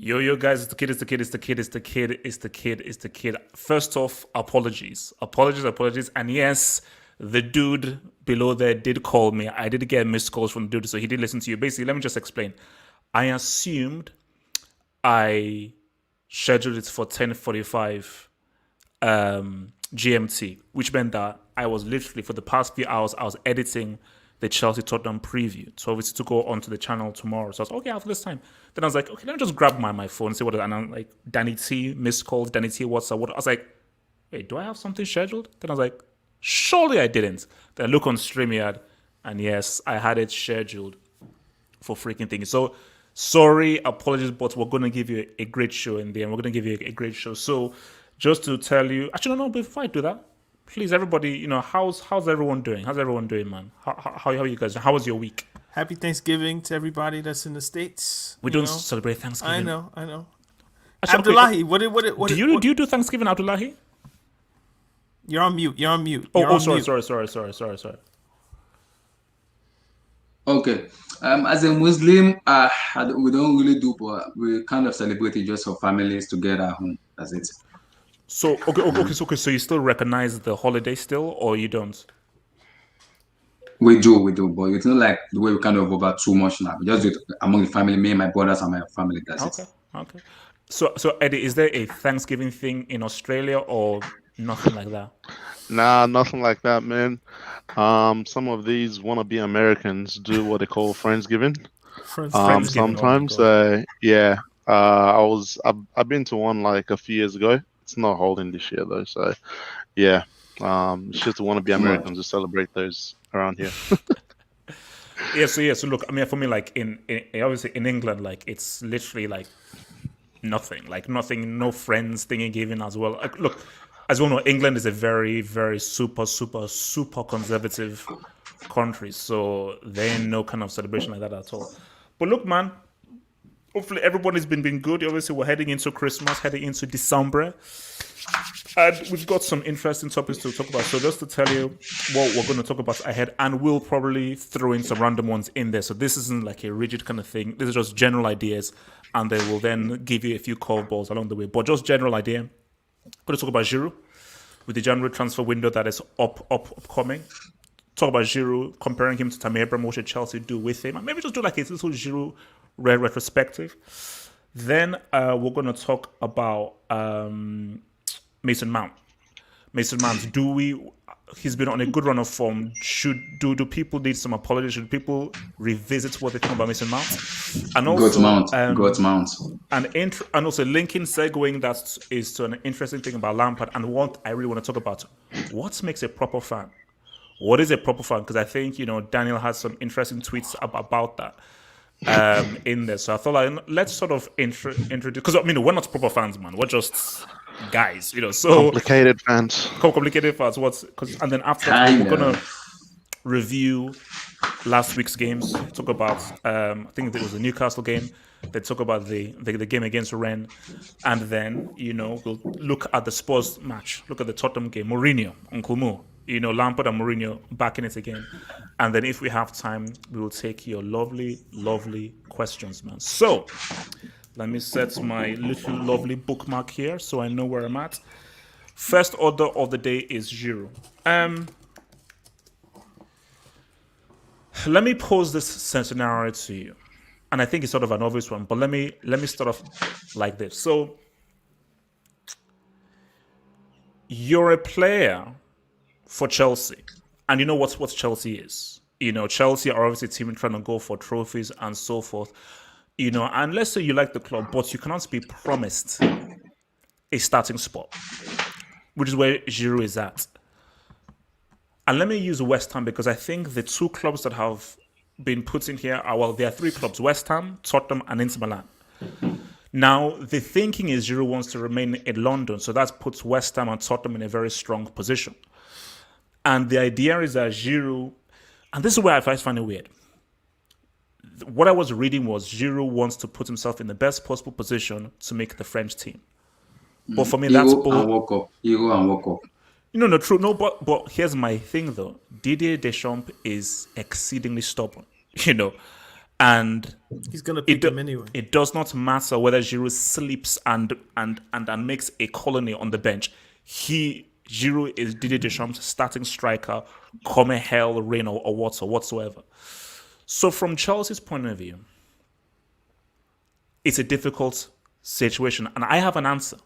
Yo, guys, it's the kid, it's the kid, it's the kid, it's the kid, it's the kid, it's the kid. First off, apologies. Apologies. And yes, the dude below there did call me. I did get missed calls from the dude, so he did listen to you. Basically, let me just explain. I assumed I scheduled it for 10:45 GMT, which meant that I was literally, for the past few hours, I was editing the Chelsea Tottenham preview. So obviously to go onto the channel tomorrow. So I was okay, after this time. Then I was like, okay, let me just grab my phone and see what it is. And I'm like, Danny T, missed calls, Danny T, WhatsApp. What? I was like, wait, do I have something scheduled? Then I was like, surely I didn't. Then I look on StreamYard, and yes, I had it scheduled for freaking things. So sorry, apologies, but we're going to give you a great show in there. And we're going to give you a great show. So just to tell you, actually, no, before I do that, please, everybody, how's everyone doing? How's everyone doing, man? How are you guys? How was your week? Happy Thanksgiving to everybody that's in the States. We don't celebrate Thanksgiving. I know. Actually, Abdullahi, okay, what do you do Thanksgiving, Abdullahi? You're on mute. Sorry. Okay. As a Muslim, we don't really do, but we kind of celebrate it just for families together at home. That's it. So okay. So you still recognize the holiday still, or you don't? We do, but it's not like the way we kind of over too much now. We just do it among the family, me and my brothers and my family. That's it. Okay. So Eddie, is there a Thanksgiving thing in Australia or nothing like that? Nah, nothing like that, man. Some of these wannabe Americans do what they call Friendsgiving. Friendsgiving, Sometimes, I've been to one like a few years ago. It's not holding this year though, so yeah. It's just the wannabe Americans who celebrate those around here. So look, I mean, for me, like in obviously in England, like it's literally like nothing, no friends thingy giving as well. Like, look, as we all know, England is a very, very super conservative country, so there ain't no kind of celebration like that at all. But look, man, hopefully everybody's been good. Obviously, we're heading into Christmas, heading into December. And we've got some interesting topics to talk about. So just to tell you what we're going to talk about ahead, and we'll probably throw in some random ones in there. So this isn't like a rigid kind of thing. This is just general ideas, and they will then give you a few curveballs along the way. But just general idea. Going to talk about Giroud with the January transfer window that is upcoming. Talk about Giroud, comparing him to Tammy Abraham. What should Chelsea do with him? And maybe just do like a little Giroud retrospective. Then we're going to talk about Mason Mount. He's been on a good run of form. Do people need some apology? Should people revisit what they think about Mason Mount? And also, Mount. And also linking, segueing that is to an interesting thing about Lampard and what I really want to talk about. What makes a proper fan? What is a proper fan? Because I think, Daniel has some interesting tweets about that in there. So I thought let's sort of introduce, because I mean, we're not proper fans, man. We're just guys, so complicated fans. And then after that, we're gonna review last week's games. Talk about I think it was the Newcastle game. They talk about the game against Rennes, and then we'll look at the Spurs match. Look at the Tottenham game. Mourinho, Uncle Mo. Lampard and Mourinho back in it again. And then if we have time, we will take your lovely, lovely questions, man. So let me set my little lovely bookmark here so I know where I'm at. First order of the day is Giroud. Let me pose this scenario to you. And I think it's sort of an obvious one, but let me start off like this. So you're a player for Chelsea, and you know what Chelsea is. Chelsea are obviously a team trying to go for trophies and so forth. And let's say you like the club, but you cannot be promised a starting spot, which is where Giroud is at. And let me use West Ham because I think the two clubs that have been put in here are, there are three clubs: West Ham, Tottenham, and Inter Milan. Now, the thinking is Giroud wants to remain in London, so that puts West Ham and Tottenham in a very strong position. And the idea is that Giroud, and this is where I find it weird. What I was reading was Giroud wants to put himself in the best possible position to make the French team. But for me, that's Hero and walk up. No, true. No, but here's my thing though. Didier Deschamps is exceedingly stubborn, And He's gonna pick him anyway. it does not matter whether Giroud sleeps and makes a colony on the bench. Giroud is Didier Deschamps' starting striker, come hell, rain or whatsoever. So from Chelsea's point of view, it's a difficult situation, and I have an answer.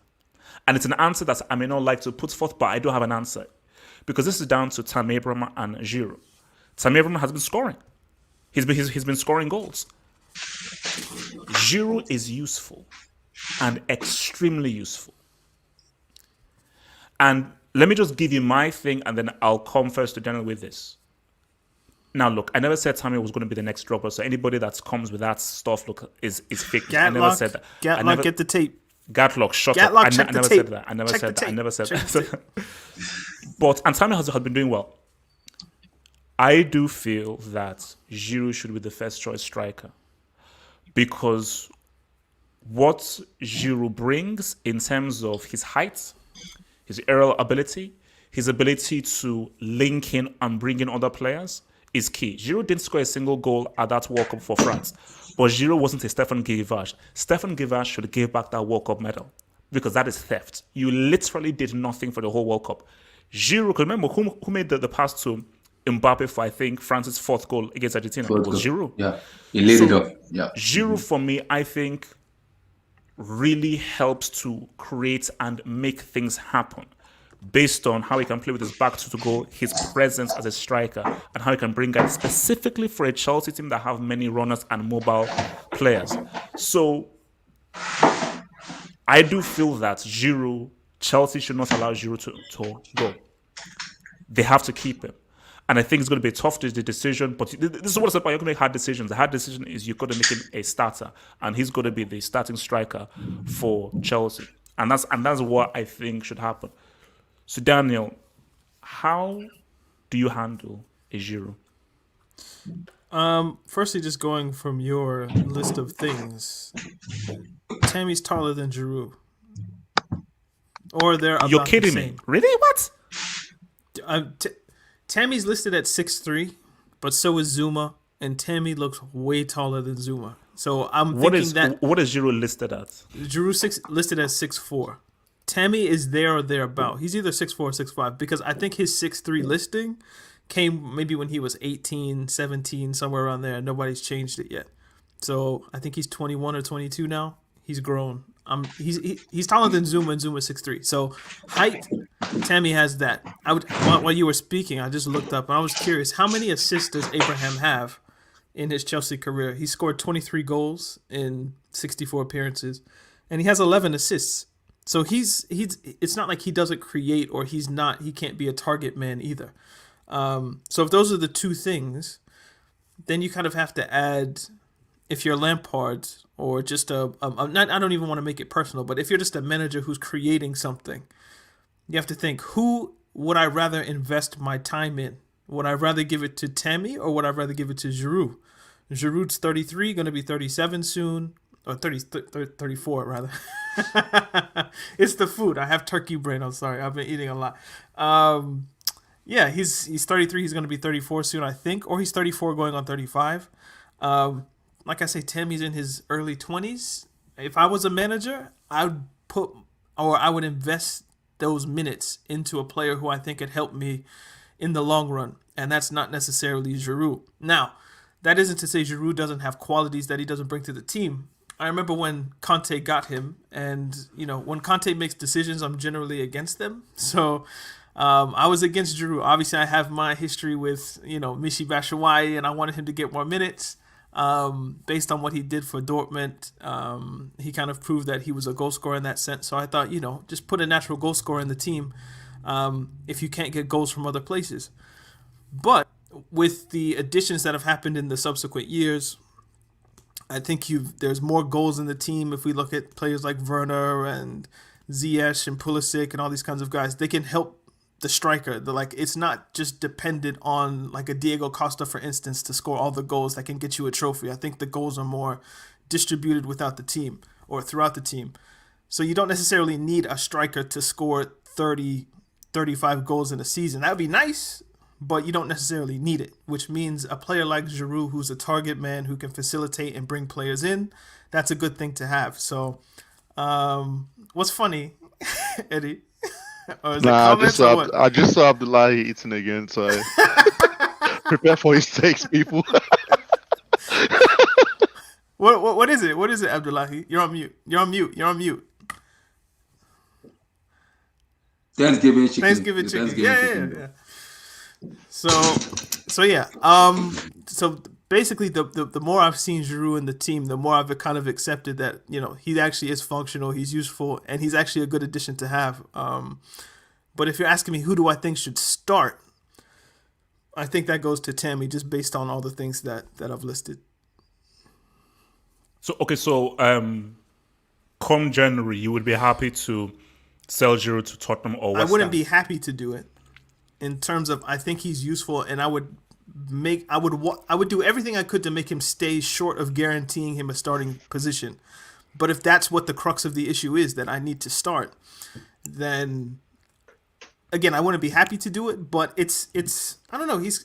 And it's an answer that I may not like to put forth, but I do have an answer. Because this is down to Tammy Abraham and Giroud. Tammy Abraham has been scoring. He's been scoring goals. Giroud is useful and extremely useful. And let me just give you my thing, and then I'll come first to Daniel with this. Now, look, I never said Tammy was going to be the next Drogba, so anybody that comes with that stuff, look, is fake. I never said that. Gatlock, get the tape. Gatlock, shut Gatlock, up. I never said that. I never Check said the that. I tape. never said Check that. But Tammy has been doing well. I do feel that Giroud should be the first choice striker, because what Giroud brings in terms of his height, his aerial ability, his ability to link in and bring in other players is key. Giroud didn't score a single goal at that World Cup for France, but Giroud wasn't a Stefan Givage. Stefan Givage should give back that World Cup medal, because that is theft. You literally did nothing for the whole World Cup. Giroud, because remember who made the pass to Mbappe for, I think, France's fourth goal against Argentina? It was Giroud. Yeah, he laid it up. Yeah, Giroud, for me, I think, really helps to create and make things happen based on how he can play with his back to goal, his presence as a striker, and how he can bring guys specifically for a Chelsea team that have many runners and mobile players. So I do feel that Chelsea should not allow Giroud to go. They have to keep him. And I think it's going to be a tough decision, but this is what it's about. You're going to make hard decisions. The hard decision is you've got to make him a starter, and he's going to be the starting striker for Chelsea. And that's what I think should happen. So, Daniel, how do you handle a Giroud? Firstly, just going from your list of things, Tammy's taller than Giroud, or they're about You're kidding the me? same. Really? What? Tammy's listed at 6'3", but so is Zuma, and Tammy looks way taller than Zuma. So I'm What thinking is that Giroud listed at? Giroud listed as 6'4". Tammy is there or thereabout. He's either 6'4" or 6'5", because I think his 6'3" listing came maybe when he was 18, 17, somewhere around there, and nobody's changed it yet. So I think he's 21 or 22 now. He's grown. He's taller than Zuma, and Zuma's 6'3". So height, Tammy has that. While you were speaking, I just looked up and I was curious, how many assists does Abraham have in his Chelsea career? He scored 23 goals in 64 appearances, and he has 11 assists. So he's it's not like he doesn't create, or he can't be a target man either. So if those are the two things, then you kind of have to add, if you're Lampard, or just I don't even want to make it personal, but if you're just a manager who's creating something, you have to think, who would I rather invest my time in? Would I rather give it to Tammy, or would I rather give it to Giroud? Giroud's 33, going to be 37 soon, or 34 rather. It's the food. I have turkey brain. I'm sorry. I've been eating a lot. Yeah, he's 33. He's going to be 34 soon, I think, or he's 34 going on 35. Like I say, Tammy's in his early 20s. If I was a manager, I would invest those minutes into a player who I think could help me in the long run, and that's not necessarily Giroud. Now, that isn't to say Giroud doesn't have qualities that he doesn't bring to the team. I remember when Conte got him, and when Conte makes decisions, I'm generally against them. So I was against Giroud. Obviously, I have my history with Michy Batshuayi, and I wanted him to get more minutes. Based on what he did for Dortmund, he kind of proved that he was a goal scorer in that sense. So I thought, just put a natural goal scorer in the team if you can't get goals from other places. But with the additions that have happened in the subsequent years, I think there's more goals in the team. If we look at players like Werner and Ziyech and Pulisic and all these kinds of guys, they can help the striker. It's not just dependent on like a Diego Costa, for instance, to score all the goals that can get you a trophy. I think the goals are more distributed without the team or throughout the team. So you don't necessarily need a striker to score 30, 35 goals in a season. That would be nice, but you don't necessarily need it, which means a player like Giroud, who's a target man who can facilitate and bring players in, that's a good thing to have. So, what's funny, Eddie? Or is it Nah, comments or what? I just saw Abdullahi eating again, so prepare for his takes, people. What is it? What is it, Abdullahi? You're on mute. You're on mute. You're on mute. Thanksgiving chicken. Thanksgiving The chicken. Thanksgiving Yeah, chicken, yeah, bro. yeah. So yeah. So basically, the more I've seen Giroud in the team, the more I've kind of accepted that he actually is functional, he's useful, and he's actually a good addition to have. But if you're asking me who do I think should start, I think that goes to Tammy, just based on all the things that I've listed. So come January, you would be happy to sell Giroud to Tottenham or West I wouldn't Ham? be happy to do it. In terms of, I think he's useful, and I would do everything I could to make him stay short of guaranteeing him a starting position. But if that's what the crux of the issue is, that I need to start, then again, I wouldn't be happy to do it. But it's I don't know. He's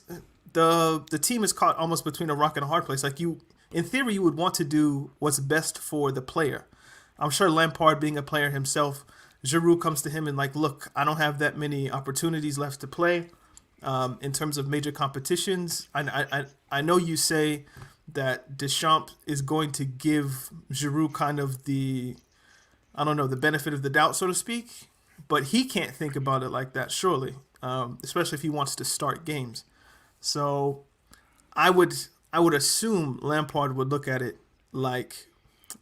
the team is caught almost between a rock and a hard place. Like, in theory, you would want to do what's best for the player. I'm sure Lampard, being a player himself, Giroud comes to him and like, look, I don't have that many opportunities left to play in terms of major competitions. I know you say that Deschamps is going to give Giroud kind of the benefit of the doubt, so to speak, but he can't think about it like that, surely, especially if he wants to start games. So I would assume Lampard would look at it like.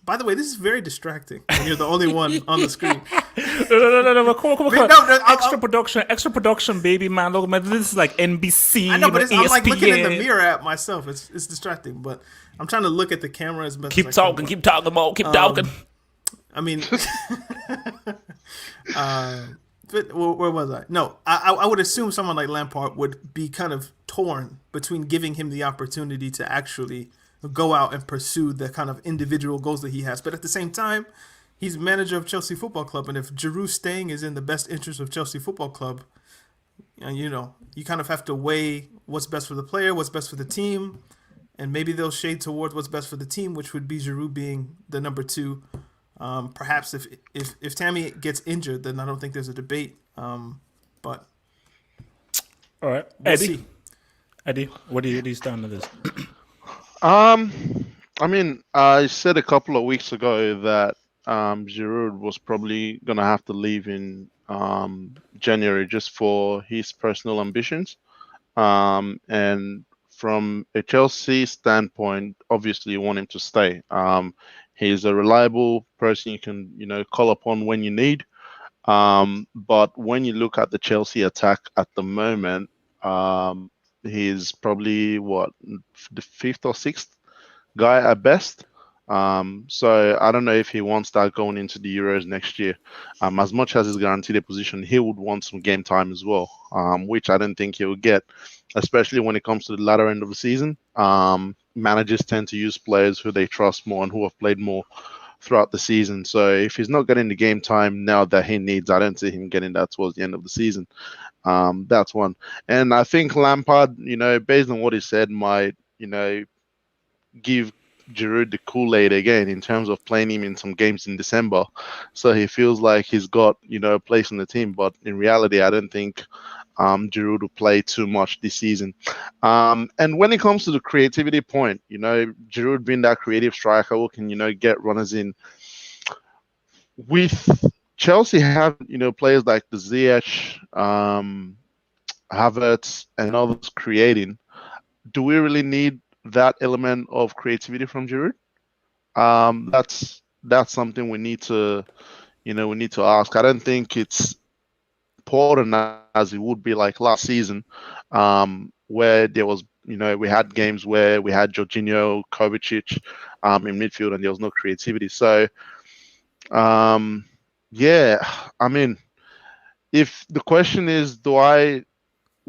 By the way, this is very distracting when you're the only one on the screen. No, come on. No, Extra production, baby, man. Look, man, this is like NBC. I know, but I'm like looking in the ESPN. mirror at myself. It's distracting, but I'm trying to look at the camera as best Keep as I can. talking, Mo. Keep talking. I mean, but where was I? No, I would assume someone like Lampard would be kind of torn between giving him the opportunity to actually go out and pursue the kind of individual goals that he has. But at the same time, he's manager of Chelsea Football Club, and if Giroud staying is in the best interest of Chelsea Football Club, you kind of have to weigh what's best for the player, what's best for the team, and maybe they'll shade towards what's best for the team, which would be Giroud being the number 2. Perhaps if Tammy gets injured, then I don't think there's a debate. But All right, Eddie, what do you stand on this? I mean, I said a couple of weeks ago that Giroud was probably gonna have to leave in January just for his personal ambitions. And from a Chelsea standpoint, obviously you want him to stay. He's a reliable person you can, call upon when you need. But when you look at the Chelsea attack at the moment, he's probably the 5th or 6th guy at best. So I don't know if he wants that going into the Euros next year. As much as he's guaranteed a position, he would want some game time as well, which I don't think he'll get, especially when it comes to the latter end of the season. Managers tend to use players who they trust more and who have played more throughout the season. So if he's not getting the game time now that he needs, I don't see him getting that towards the end of the season. That's one. And I think Lampard, based on what he said, might, give Giroud the Kool-Aid again in terms of playing him in some games in December. So he feels like he's got, a place in the team. But in reality, I don't think Giroud will play too much this season. And when it comes to the creativity point, Giroud being that creative striker who can, get runners in. With Chelsea have, players like the Ziyech, Havertz, and others creating, do we really need that element of creativity from Giroud? That's something we need to ask. I don't think it's important as it would be like last season, where there was, we had games where we had Jorginho, Kovacic in midfield, and there was no creativity. So, yeah, I mean, if the question is,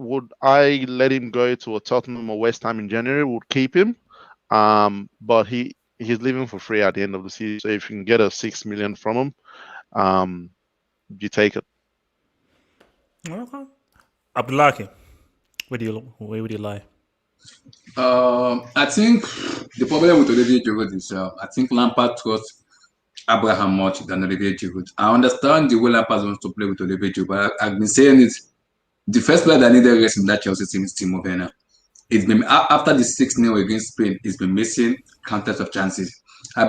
would I let him go to a Tottenham or West Ham in January? Would keep him, but he's leaving for free at the end of the season. So if you can get a 6 million from him, you take it. Okay. Abdullahi, Where would you lie? I think the problem with Olivier Giroud is, I think Lampard trusts Abraham much than Olivier Giroud. I understand the way Lampard wants to play with Olivier Giroud, but I've been saying it. The first player that needed rest in that Chelsea team is Timo Werner. It's been after the 6-0 against Spain, he's been missing countless of chances. I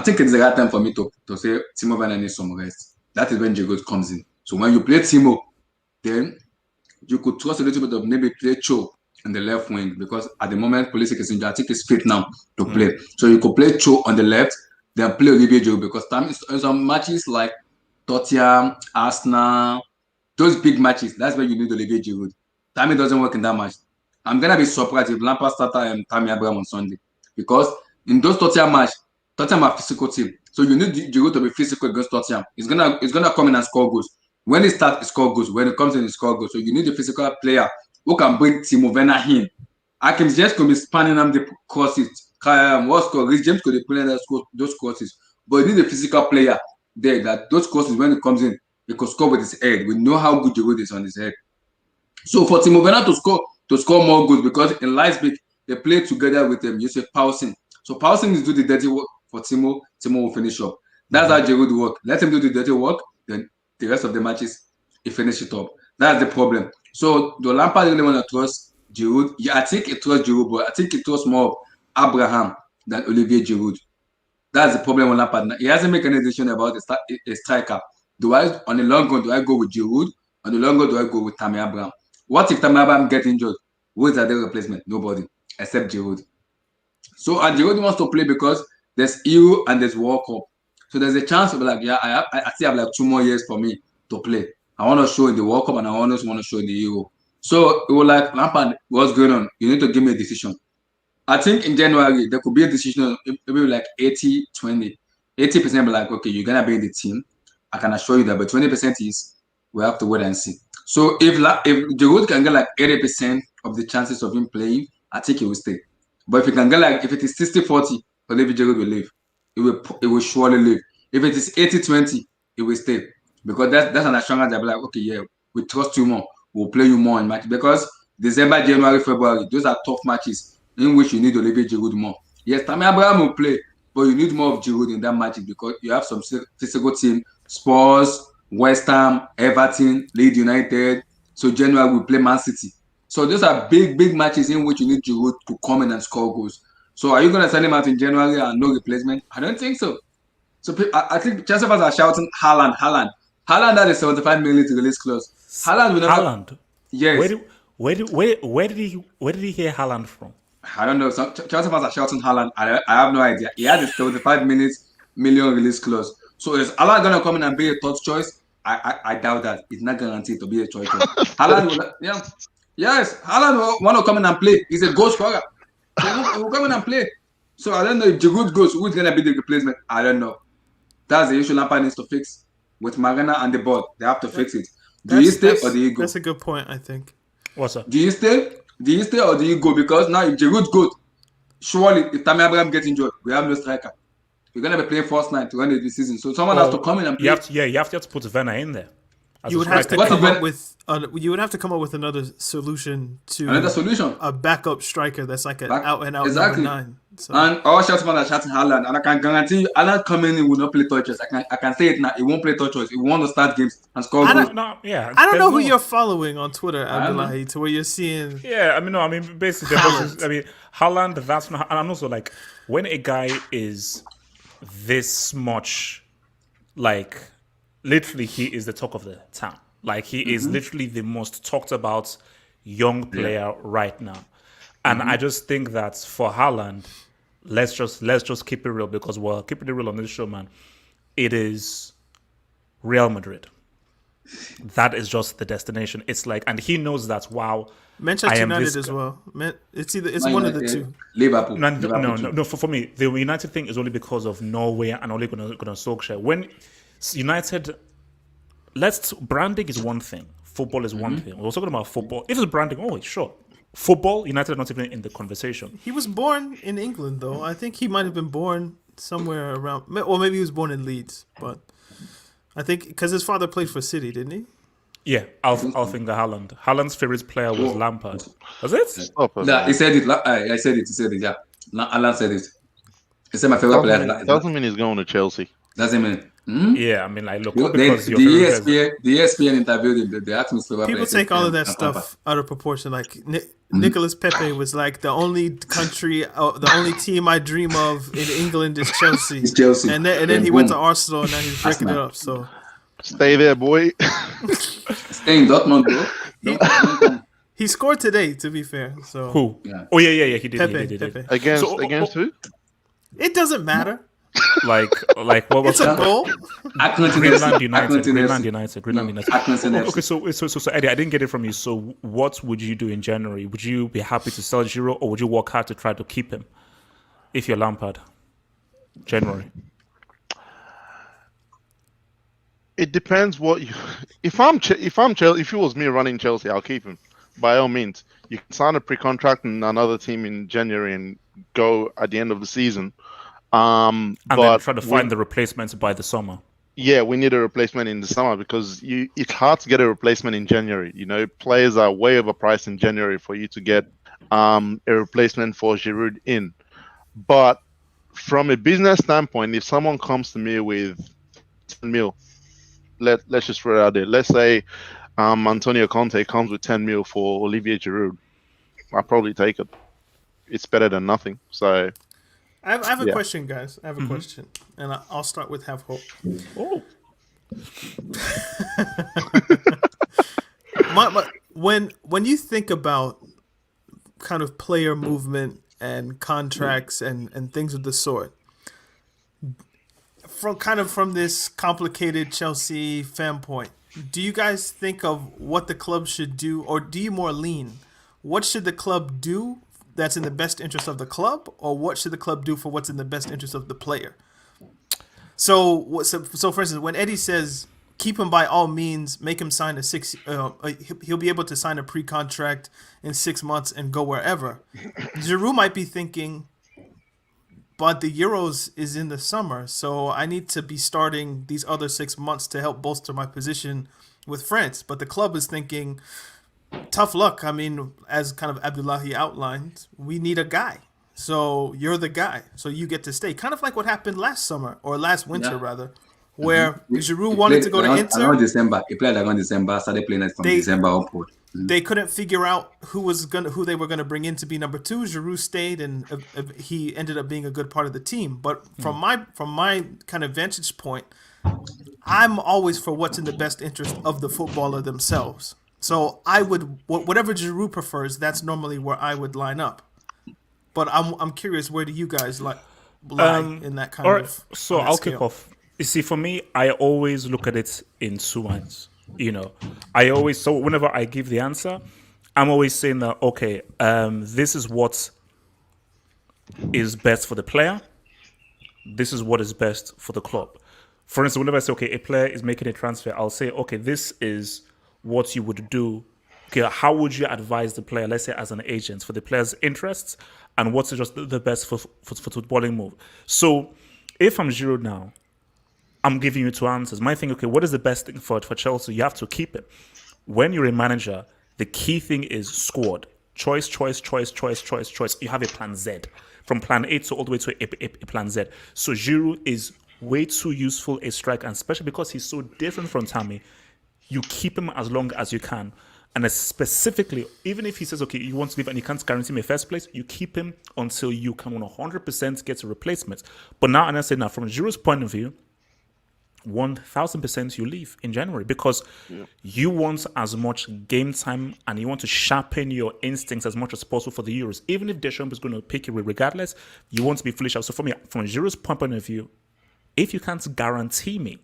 think it's the right time for me to say Timo Werner needs some rest. That is when Giroud comes in. So when you play Timo, then you could trust a little bit of maybe play Cho on the left wing because at the moment Pulisic is injured. I think he's fit now to play. So you could play Cho on the left, then play Olivier Giroud because some matches like Tottenham, Arsenal, those big matches, that's where you need Olivier Giroud. Tammy doesn't work in that match. I'm gonna be surprised if Lampard started Tammy Abraham on Sunday because in those Tottenham match, Tottenham are physical team, so you need Giroud to be physical against Tottenham. He's gonna come in and score goals. When he starts, he score goals. When he comes in, he score goals. So you need a physical player who can bring Timo Werner in. Akim James could be spanning them the crosses. What's called Rich James could be playing those crosses, but you need a physical player there that those crosses when he comes in, he could score with his head. We know how good Giroud is on his head. So for Timo Werner to score more goals because in Leipzig they play together with Joseph Paulsen. So Paulsen is do the dirty work for Timo. Timo will finish up. That's how Giroud work. Let him do the dirty work, then the rest of the matches he finish it up. That's the problem. So the Lampard really want to trust Giroud. Yeah, I think he trusts Giroud, but I think he trusts more Abraham than Olivier Giroud. That's the problem with Lampard. He hasn't made any decision about a striker. On the long run, do I go with Giroud? On the long run, do I go with Tammy Abraham? What if Tammy Abraham gets injured? Who is the replacement? Nobody, except Giroud. So Giroud wants to play because there's Euro and there's World Cup. So there's a chance of like, yeah, I still have like 2 more years for me to play. I want to show in the World Cup and I also want to show in the Euro. So it was like, Lampard, what's going on? You need to give me a decision. I think in January, there could be a decision, maybe like 80-20. 80% be like, okay, you're going to be in the team. I can assure you that, but 20% is we have to wait and see. So if Giroud can get like 80% of the chances of him playing, I think he will stay. But if he can get like, if it is 60-40, Olivier Giroud will leave. It will surely leave. If it is 80-20, it will stay. Because that's an assurance that be like, okay, yeah, we trust you more. We'll play you more in match. Because December, January, February, those are tough matches in which you need Olivier Giroud more. Yes, Tammy Abraham will play, but you need more of Giroud in that match because you have some physical team, Spurs, West Ham, Everton, Leeds United. So January we play Man City. So those are big matches in which you need Giroud to come in and score goals. So are you going to send him out in January and no replacement? I don't think so. So I think Chelsea fans are shouting Haaland. Haaland had a 75 million to release clause. Haaland will never. Haaland. Yes. Where did he hear Haaland from? I don't know. Some Chelsea fans are shouting Haaland. I have no idea. He has a 75 million release clause. So is Haaland gonna come in and be a third choice? I doubt that. It's not guaranteed to be a choice. Haaland will, yeah. Yes, Haaland will want to come in and play. He's a goal scorer. He will come in and play. So I don't know if Giroud goes, who's gonna be the replacement? I don't know. That's the issue Lampard needs to fix with Marina and the board. They have to fix it. Do you stay or do you go? That's a good point, I think. What's up? Do you stay or do you go? Because now if Giroud goes, surely if Tammy Abraham gets injured, we have no striker. We're gonna be playing first night to end the season. So someone has to come in and play. You have to put Werner in there. You would have to come up with another solution to a backup striker that's like an out and out exactly. number 9. So. And all shots man are shouting Haaland, and I can guarantee you, Haaland coming in will not play touches. I can say it now. He won't play touches. He won't start games and score goals. I don't know who you're following on Twitter, Abdullahi, to where you're seeing. Yeah, basically, Haaland. That's not. And I'm also like, when a guy is this much, like, literally, he is the talk of the town. Like, he is literally the most talked about young player right now. And I just think that for Haaland, let's just keep it real because we're keeping it real on this show, man. It is Real Madrid. That is just the destination. It's like, and he knows that. Wow, Manchester United as well. It's one of the two. Liverpool. No. For me, the United thing is only because of Norway and only going to Solskjaer. When United, branding is one thing. Football is one thing. We're talking about football. If it's branding, sure. Football, United are not even in the conversation. He was born in England, though. I think he might have been born somewhere around, or maybe he was born in Leeds. But I think because his father played for City, didn't he? Yeah, Alfinger Haaland. Haaland's favorite player was Lampard. Was it? Stop it, Yeah, he man. said it. I said it. He said it. Yeah, Alan said it. He said my favorite player Doesn't mean he's going to Chelsea. doesn't mean. Hmm? Yeah, I mean, like, look, The because your favorite player is the ESPN interviewed him. They asked him his favorite People player. take all of that stuff out of proportion. Like Nicolas Pepe was like the only country, the only team I dream of in England is Chelsea. It's Chelsea. And then he went to Arsenal, and now he's breaking it up. So Stay there, boy. Stay in Dortmund, bro. Don't- he scored today, to be fair. So who? Yeah. Oh yeah, he did. Pepe, he did. Pepe. Against who? It doesn't matter. Like what was It's a goal. Greenland United. Accrington Okay, so Eddie, I didn't get it from you. So what would you do in January? Would you be happy to sell Giroud, or would you work hard to try to keep him if you're Lampard? January. It depends what you. If Chelsea, if it was me running Chelsea, I'll keep him. By all means, you can sign a pre-contract in another team in January and go at the end of the season. And But then try to find the replacements by the summer. yeah, we need a replacement in the summer because it's hard to get a replacement in January. You know, players are way overpriced in January for you to get a replacement for Giroud in. But from a business standpoint, if someone comes to me with 10 mil, let's just throw it out there. Let's say Antonio Conte comes with 10 mil for Olivier Giroud. I'll probably take it. It's better than nothing. So I have a Yeah. question, guys. I have a question, and I'll start with Have Hope. Oh, When you think about kind of player movement and contracts and things of the sort, from this complicated Chelsea fan point, do you guys think of what the club should do, or do you more lean? What should the club do that's in the best interest of the club, or what should the club do for what's in the best interest of the player? So for instance, when Eddie says keep him by all means, make him sign he'll be able to sign a pre-contract in 6 months and go wherever. Giroud might be thinking, but the Euros is in the summer, so I need to be starting these other 6 months to help bolster my position with France. But the club is thinking, tough luck. I mean, as kind of Abdullahi outlined, we need a guy. So you're the guy. So you get to stay. Kind of like what happened last summer, or last winter, rather, where Giroud wanted to go to Inter. Around December. He played around December, started playing it from December upward. They couldn't figure out who they were gonna bring in to be number two. Giroud stayed, and he ended up being a good part of the team. But from my kind of vantage point, I'm always for what's in the best interest of the footballer themselves. So I would, whatever Giroud prefers, that's normally where I would line up. But I'm curious, where do you guys lie in that kind of? So I'll kick off. You see, for me, I always look at it in two minds. You know, so whenever I give the answer, I'm always saying that, okay, this is what is best for the player. This is what is best for the club. For instance, whenever I say, okay, a player is making a transfer, I'll say, okay, this is what you would do. Okay, how would you advise the player, let's say as an agent, for the player's interests, and what's just the best for footballing move? So if I'm Giroud now, I'm giving you two answers. My thing, okay, what is the best thing for Chelsea? You have to keep it. When you're a manager, the key thing is squad. Choice. You have a plan Z. From plan A to all the way to a plan Z. So Giroud is way too useful a striker, and especially because he's so different from Tammy, you keep him as long as you can. And specifically, even if he says, okay, you want to leave and you can't guarantee me a first place, you keep him until you can 100% get a replacement. But now, and I say now, from Giroud's point of view, 1,000% you leave in January because you want as much game time and you want to sharpen your instincts as much as possible for the Euros. Even if Deschamps is going to pick you regardless, you want to be foolish. So for me, from Giroud's point of view, if you can't guarantee me,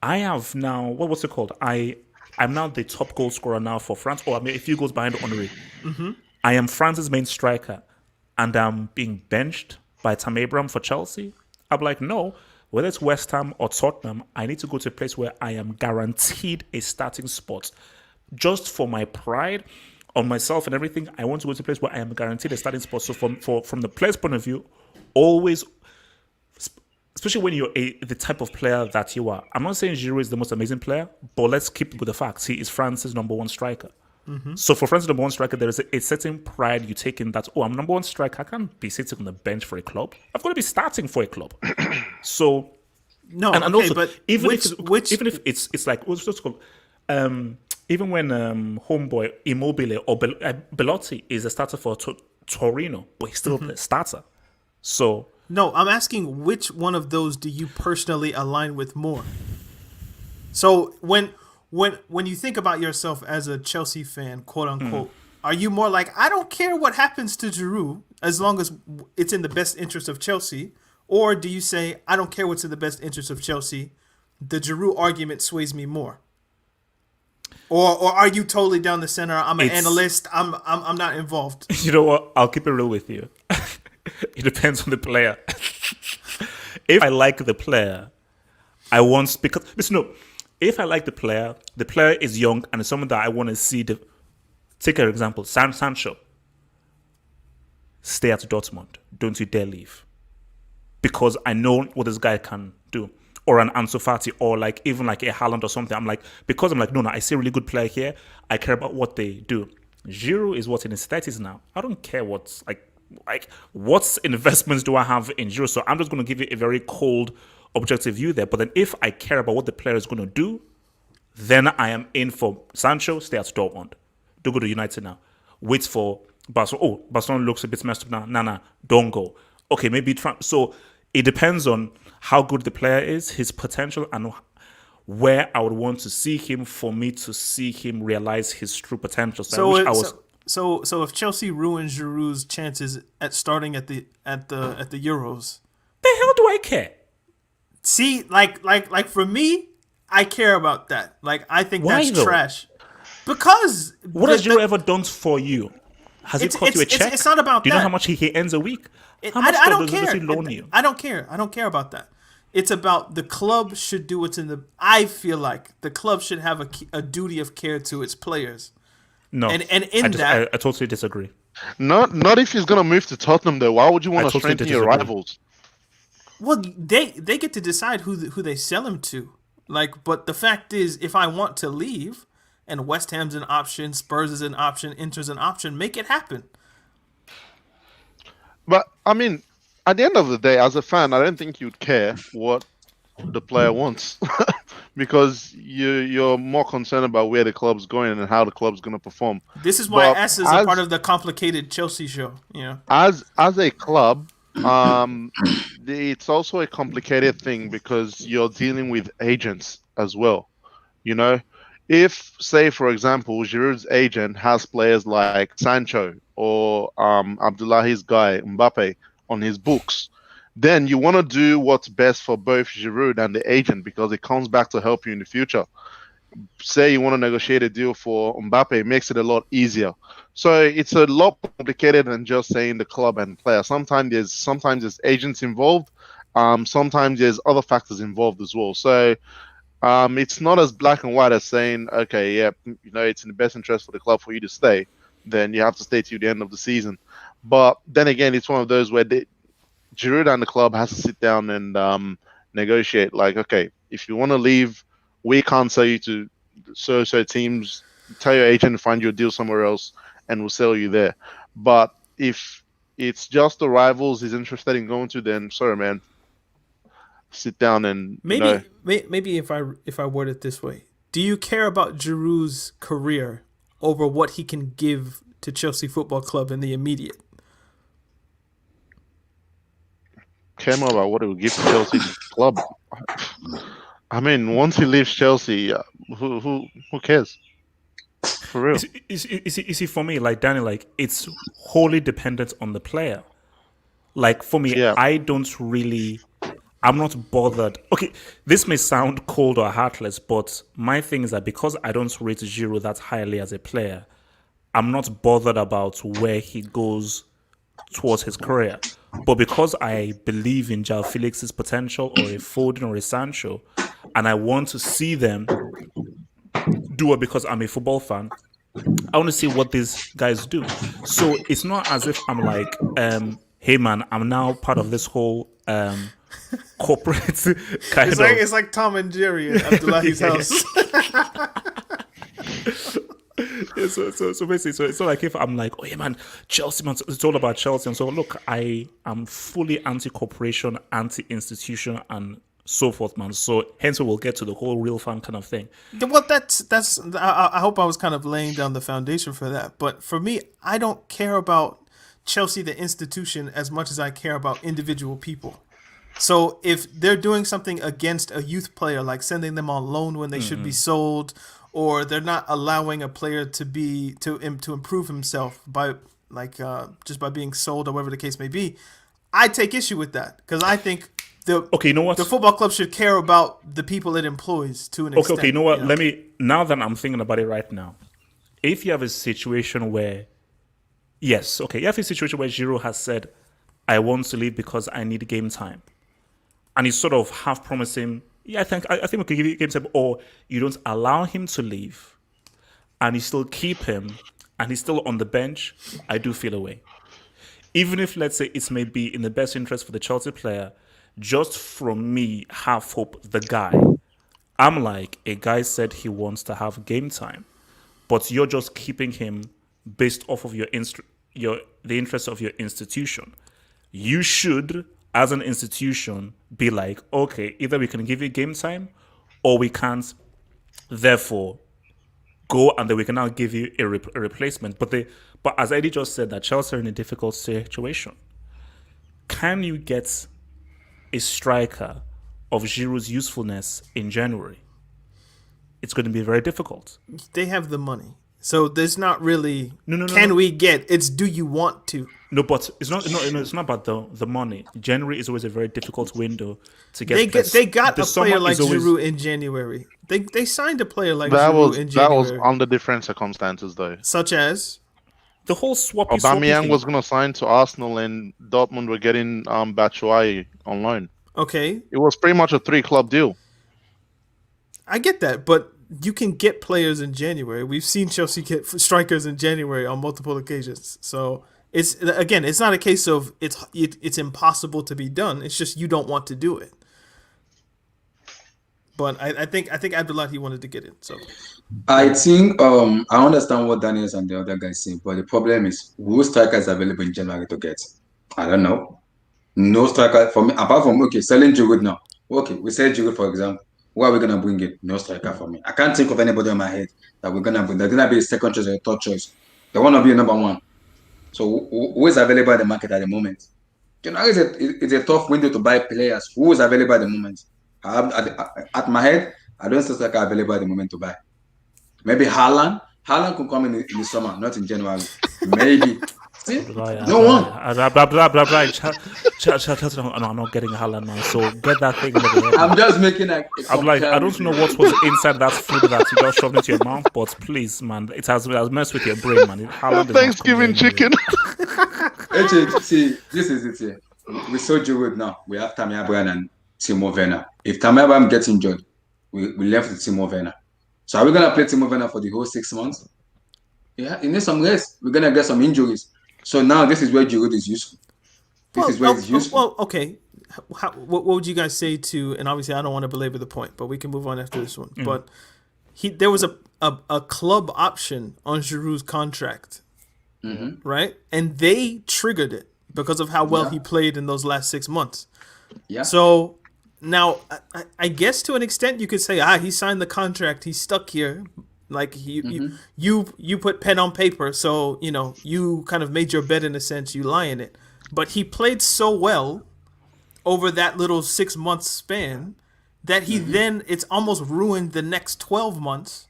I have now, what's it called? I'm now the top goal scorer now for France, or I'm a few goals behind Henry. I am France's main striker, and I'm being benched by Tam Abraham for Chelsea. I'm like, no, whether it's West Ham or Tottenham, I need to go to a place where I am guaranteed a starting spot. Just for my pride on myself and everything, I want to go to a place where I am guaranteed a starting spot. So from the player's point of view, always, especially when you're the type of player that you are. I'm not saying Giroud is the most amazing player, but let's keep with the facts. He is France's number one striker. So for France's number one striker, there is a certain pride you take in that, oh, I'm number one striker. I can't be sitting on the bench for a club. I've got to be starting for a club. So, No, and okay, also, but even which if it's like, what's it called? Even when homeboy Immobile or Belotti is a starter for Torino, but he's still the starter. So no, I'm asking which one of those do you personally align with more? So when you think about yourself as a Chelsea fan, quote unquote, are you more like, I don't care what happens to Giroud as long as it's in the best interest of Chelsea? Or do you say, I don't care what's in the best interest of Chelsea, the Giroud argument sways me more? Or are you totally down the center? I'm an analyst. I'm not involved. You know what? I'll keep it real with you. It depends on the player. If I like the player, I want because listen. No, if I like the player is young and it's someone that I want to see. Take an example, Sancho. Stay at Dortmund. Don't you dare leave, because I know what this guy can do. Or an Ansu Fati, or like even like a Haaland or something. I'm like, no, I see a really good player here. I care about what they do. Giroud is what in his 30s now. I don't care what's like what investments do I have in Giroud. So I'm just going to give you a very cold, objective view there. But then if I care about what the player is going to do, then I am in for Sancho. Stay at Dortmund. Do go to United now. Wait for Barcelona. Oh, Barcelona looks a bit messed up now. Nah, don't go. Okay, maybe try. So it depends on how good the player is, his potential, and where I would want to see him for me to see him realize his true potential. So if Chelsea ruins Giroud's chances at starting at the Euros, the hell do I care? See, like for me, I care about that. Like I think Why that's though? trash. Because what has Giroud ever done for you? Has he cut you a check? It's not about that. Do you that. know how much he earns a week? How much I don't does care. he loan you? I don't care. I don't care about that. It's about the club should do what's in the. I feel like the club should have a duty of care to its players. No, and I totally disagree. Not if he's gonna move to Tottenham though. Why would you want to strengthen your rivals? Well, they get to decide who they sell him to. Like, but the fact is, if I want to leave, and West Ham's an option, Spurs is an option, Inter's an option, make it happen. But I mean, at the end of the day, as a fan, I don't think you'd care what the player wants because you're more concerned about where the club's going and how the club's going to perform. This is why S is a part of the complicated Chelsea show. Yeah. As a club, it's also a complicated thing because you're dealing with agents as well. You know, if say for example, Giroud's agent has players like Sancho or Abdullahi's guy Mbappe on his books, then you want to do what's best for both Giroud and the agent because it comes back to help you in the future. Say you want to negotiate a deal for Mbappe, it makes it a lot easier. So it's a lot complicated than just saying the club and player. Sometimes there's agents involved. Sometimes there's other factors involved as well. So it's not as black and white as saying, okay, yeah, you know, it's in the best interest for the club for you to stay. Then you have to stay till the end of the season. But then again, it's one of those where Giroud and the club has to sit down and negotiate. Like, okay, if you want to leave, we can't sell you to so teams. Tell your agent to find you a deal somewhere else, and we'll sell you there. But if it's just the rivals he's interested in going to, then sorry, man, sit down and maybe if I word it this way, do you care about Giroud's career over what he can give to Chelsea Football Club in the immediate? Care more about what it will give to Chelsea club. I mean, once he leaves Chelsea, who cares? For real. You see, for me, like Danny, like it's wholly dependent on the player. Like for me, Yeah. I'm not bothered. Okay, this may sound cold or heartless, but my thing is that because I don't rate Giroud that highly as a player, I'm not bothered about where he goes towards his career. But because I believe in João Felix's potential or a Foden or a Sancho, and I want to see them do it because I'm a football fan, I want to see what these guys do. So it's not as if I'm like, hey man, I'm now part of this whole corporate kind of. It's like Tom and Jerry at Abdullahi's house. So basically, so it's not like if I'm like, oh yeah, man, Chelsea, man, it's all about Chelsea. And so look, I am fully anti-corporation, anti-institution, and so forth, man. So hence we'll get to the whole real fan kind of thing. Well, that's. I hope I was kind of laying down the foundation for that. But for me, I don't care about Chelsea, the institution, as much as I care about individual people. So if they're doing something against a youth player, like sending them on loan when they should be sold, or they're not allowing a player to improve himself by just by being sold or whatever the case may be, I take issue with that because I think you know what? The football club should care about the people it employs to an extent. Okay, you know what? Let me, now that I'm thinking about it right now, if you have a situation where, you have a situation where Giroud has said, I want to leave because I need game time. And he's sort of half promising, I think we could give you game time, or you don't allow him to leave and you still keep him and he's still on the bench, I do feel away. Even if, let's say, it may be in the best interest for the Chelsea player, just from me, half hope the guy. I'm like, a guy said he wants to have game time, but you're just keeping him based off of the interest of your institution. You should, as an institution, be like, okay, either we can give you game time or we can't. Therefore, go and then we can now give you a replacement. But as Eddie just said, that Chelsea are in a difficult situation. Can you get a striker of Giroud's usefulness in January? It's going to be very difficult. They have the money. So there's not really No. we get? It's do you want to? No, but it's not about the money. January is always a very difficult window to get. They got a player like Giroud in January. They signed a player like Giroud in That January. was under different circumstances, though. Such as the whole swappy Aubameyang was going to sign to Arsenal, and Dortmund were getting Batshuayi on loan. Okay, it was pretty much a 3-club deal. I get that, but you can get players in January. We've seen Chelsea get strikers in January on multiple occasions. So it's not a case of it's impossible to be done. It's just you don't want to do it. But I think Abdullahi wanted to get it. So I think I understand what Daniels and the other guys say, but the problem is who strikers available in January to get? I don't know. No striker for me apart from selling Giroud now. Okay, we sell Giroud for example. Who are we gonna bring in? No striker for me. I can't think of anybody on my head that we're gonna bring. They're gonna be a second choice or a third choice. They wanna be a number one. So who is available at the market at the moment? It's a tough window to buy players. Who is available at the moment? At my head, I don't see striker available at the moment to buy. Maybe Haaland. Haaland could come in the summer, not in January. Maybe. See? No one. I'm not getting Haaland, man. So get that thing over there. I'm just making I'm like, I don't know what was inside that food that you just shoved into your mouth, but please, man, it has messed with your brain, man. Thanksgiving chicken. See, this is it here. We saw Giroud now. We have Tammy Abraham and Timo Werner. If Tammy Abraham gets injured, we left with Timo Werner. So are we going to play Timo Werner for the whole 6 months? Yeah, he needs some rest. We're going to get some injuries. So now this is where Giroud is useful. Well, okay. What would you guys say to? And obviously, I don't want to belabor the point, but we can move on after this one. But there was a club option on Giroud's contract, right? And they triggered it because of how well he played in those last 6 months. Yeah. So now, I guess to an extent, you could say, he signed the contract, he's stuck here. Like you put pen on paper, so you kind of made your bed in a sense. You lie in it, but he played so well over that little 6 month span that he then it's almost ruined the next 12 months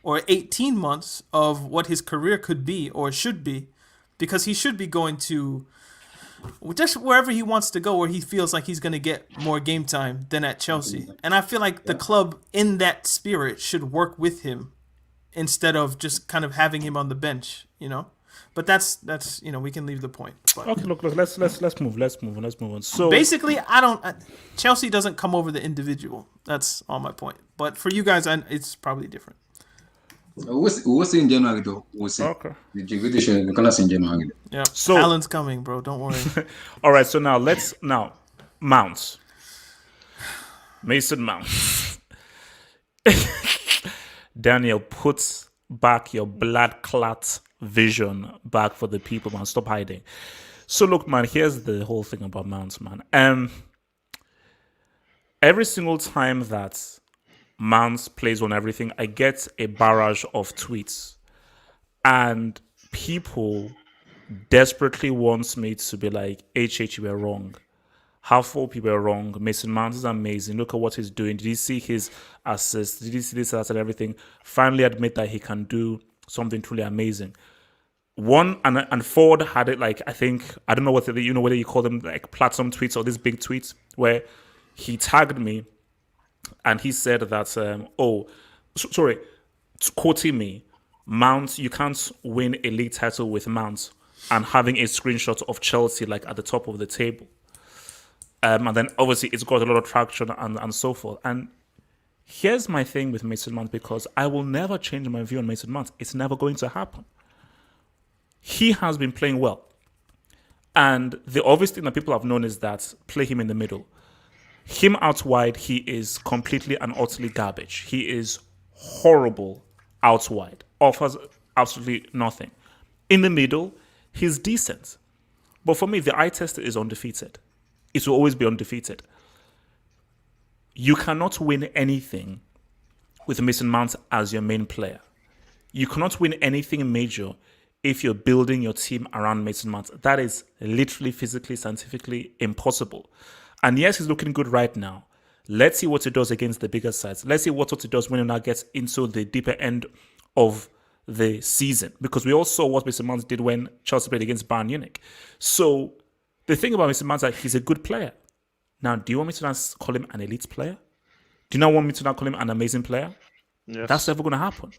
or 18 months of what his career could be or should be, because he should be going to just wherever he wants to go, where he feels like he's going to get more game time than at Chelsea. And I feel like the club in that spirit should work with him, instead of just kind of having him on the bench, But that's we can leave the point. But okay, look, let's move on. So basically, Chelsea doesn't come over the individual. That's all my point. But for you guys, it's probably different. We'll see in January though. We'll see. Okay. We're gonna see in January. Yeah. So Alan's coming, bro. Don't worry. All right. So now Mount. Mason Mount. Daniel, put back your blood clot vision back for the people, man. Stop hiding. So look, man, here's the whole thing about Mount, man. Every single time that Mount plays on everything, I get a barrage of tweets. And people desperately wants me to be like, HH, you were wrong. Half of people are wrong. Mason Mount is amazing. Look at what he's doing. Did you see his assists? Did you see this, that, and everything? Finally admit that he can do something truly amazing. One and Ford had it like, I think, I don't know whether you call them like platinum tweets or these big tweets where he tagged me and he said that quoting me, Mount, you can't win a league title with Mount, and having a screenshot of Chelsea like at the top of the table. And then obviously it's got a lot of traction and so forth. And here's my thing with Mason Mount, because I will never change my view on Mason Mount. It's never going to happen. He has been playing well. And the obvious thing that people have known is that play him in the middle. Him out wide, he is completely and utterly garbage. He is horrible out wide. Offers absolutely nothing. In the middle, he's decent. But for me, the eye test is undefeated. It will always be undefeated. You cannot win anything with Mason Mount as your main player. You cannot win anything major if you're building your team around Mason Mount. That is literally, physically, scientifically impossible. And yes, he's looking good right now. Let's see what he does against the bigger sides. Let's see what he does when he now gets into the deeper end of the season. Because we all saw what Mason Mount did when Chelsea played against Bayern Munich. So the thing about Mason Mount is that he's a good player. Now, do you want me to now call him an elite player? Do you not want me to now call him an amazing player? Yes. That's never going to happen.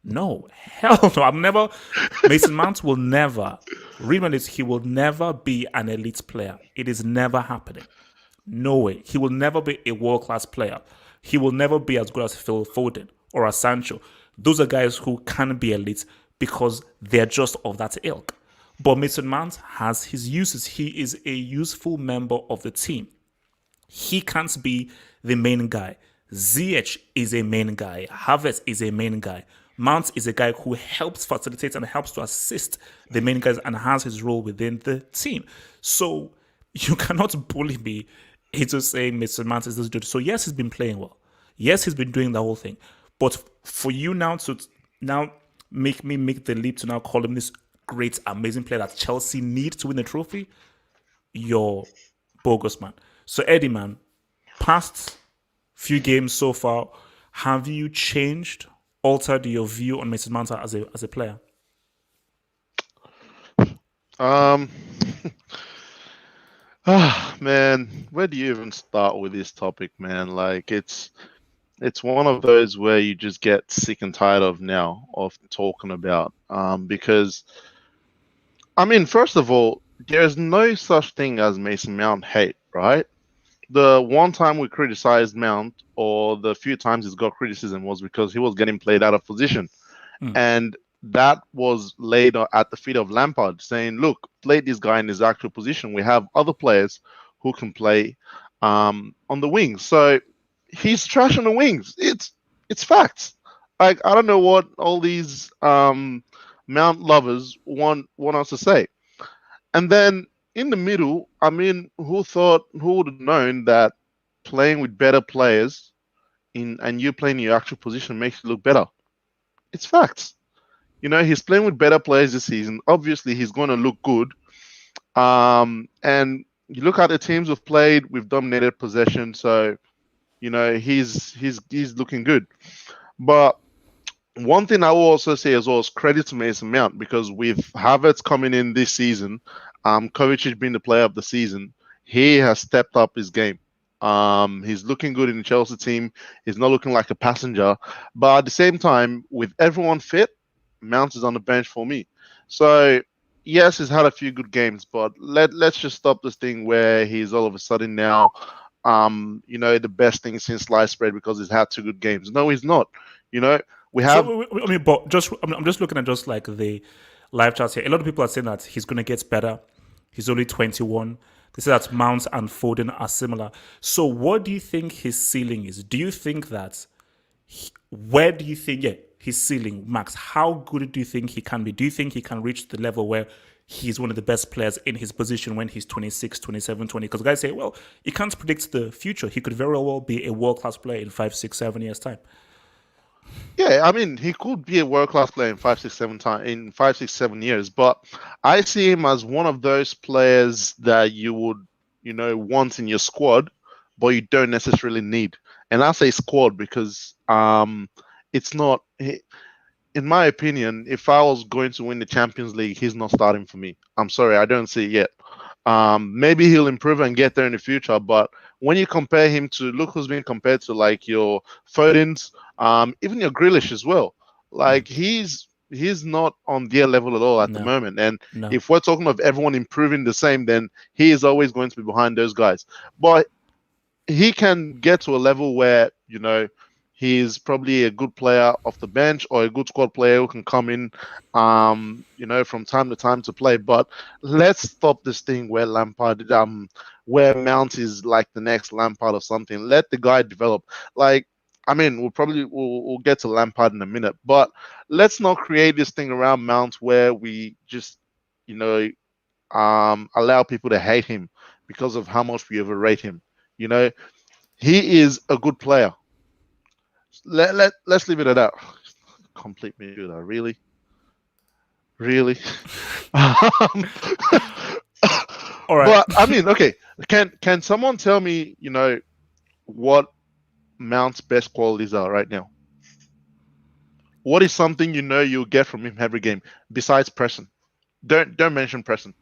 No, hell no. Mason Mount will never, remember this, he will never be an elite player. It is never happening. No way. He will never be a world-class player. He will never be as good as Phil Foden or as Sancho. Those are guys who can be elite because they're just of that ilk. But Mason Mount has his uses. He is a useful member of the team. He can't be the main guy. Ziyech is a main guy. Havertz is a main guy. Mount is a guy who helps facilitate and helps to assist the main guys and has his role within the team. So you cannot bully me into saying Mason Mount is this dude. So yes, he's been playing well. Yes, he's been doing the whole thing. But for you now to make me make the leap to now call him this great, amazing player that Chelsea need to win the trophy, you're bogus, man. So Eddie, man, past few games so far, have you altered your view on Mason Mount as a player? Man, where do you even start with this topic, man? Like it's one of those where you just get sick and tired of talking about. Because I mean, first of all, there's no such thing as Mason Mount hate, right? The one time we criticized Mount, or the few times he's got criticism, was because he was getting played out of position. And that was laid at the feet of Lampard, saying, look, play this guy in his actual position. We have other players who can play on the wings. So he's trash on the wings. It's facts. Like, I don't know what all these Mount lovers want us to say. And then in the middle, I mean, who would have known that playing with better players and you playing your actual position makes you look better? It's facts. You know, he's playing with better players this season. Obviously, he's going to look good. And you look at the teams we've played, we've dominated possession. So, you know, he's looking good. But one thing I will also say as well is credit to Mason Mount, because with Havertz coming in this season, Kovacic being the player of the season, he has stepped up his game. He's looking good in the Chelsea team. He's not looking like a passenger. But at the same time, with everyone fit, Mount is on the bench for me. So, yes, he's had a few good games, but let's just stop this thing where he's all of a sudden now, you know, the best thing since sliced bread because he's had 2 good games. No, he's not. You know, we have. So, I'm just looking at just like the live chats here. A lot of people are saying that he's going to get better. He's only 21. They say that Mount and Foden are similar. So what do you think his ceiling is? Do you think that where do you think his ceiling, Max? How good do you think he can be? Do you think he can reach the level where he's one of the best players in his position when he's 26, 27, 20? Because guys say, well, you can't predict the future. He could very well be a world-class player in 5, 6, 7 years' time. Yeah, I mean, he could be a world-class player in 5, 6, 7 years, but I see him as one of those players that you would, want in your squad, but you don't necessarily need. And I say squad because it's not, in my opinion, if I was going to win the Champions League, he's not starting for me. I'm sorry, I don't see it yet. Maybe he'll improve and get there in the future, but when you compare him to, look who's being compared to, like your Fodens, even your Grealish as well. Like he's not on their level at all at the moment. And if we're talking of everyone improving the same, then he is always going to be behind those guys. But he can get to a level where, he's probably a good player off the bench or a good squad player who can come in, from time to time to play. But let's stop this thing where Lampard, where Mount is like the next Lampard or something. Let the guy develop. Like, I mean, we'll get to Lampard in a minute, but let's not create this thing around Mount where we just, allow people to hate him because of how much we overrate him. He is a good player. Let's leave it at that. Complete me do that, really. All right. But I mean, okay. Can someone tell me, what Mount's best qualities are right now? What is something you'll get from him every game besides pressing? Don't mention pressing.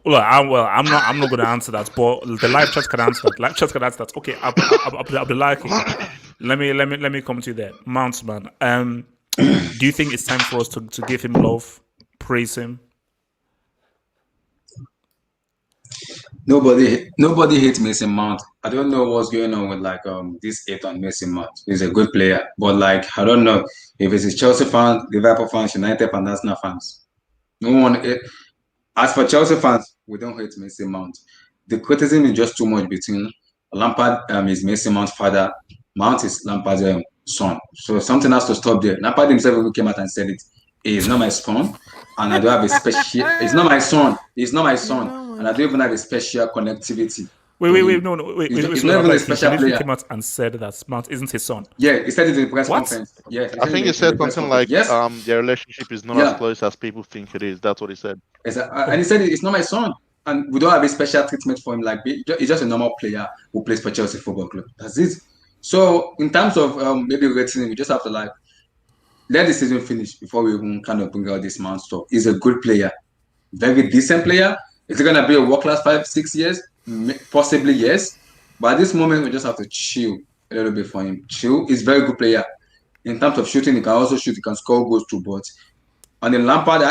Well, I'm not going to answer that, but the live chat can answer that. Okay, I'll be like, let me come to you there, Mountsman. Do you think it's time for us to give him love, praise him? Nobody hates Mason Mount. I don't know what's going on with this hate on Mason Mount. He's a good player, but I don't know if it's Chelsea fans, Liverpool fans, United fans, Arsenal fans. No one. As for Chelsea fans, we don't hate Mason Mount. The criticism is just too much between Lampard is Mason Mount's father, Mount is Lampard's son. So something has to stop there. Lampard himself even came out and said it. He is not my son, and I don't have a special. It's not my son. It's not my son, and I don't even have a special connectivity. Wait, he's not even a special player. He came out and said that Mount isn't his son. Yeah, he said it in the press conference. Yeah, I think he said something like, their relationship is not as close as people think it is. That's what he said. And he said it's not my son, and we don't have a special treatment for him. He's just a normal player who plays for Chelsea Football Club. That's it. So in terms of maybe rating him, we just have to let the season finish before we even kind of bring out this Mount stuff. He's a good player, very decent player. Is it gonna be a world class 5, 6 years? Possibly yes, but at this moment we just have to chill a little bit for him. Chill. He's a very good player in terms of shooting. He can also shoot. He can score goals too. But on the Lampard,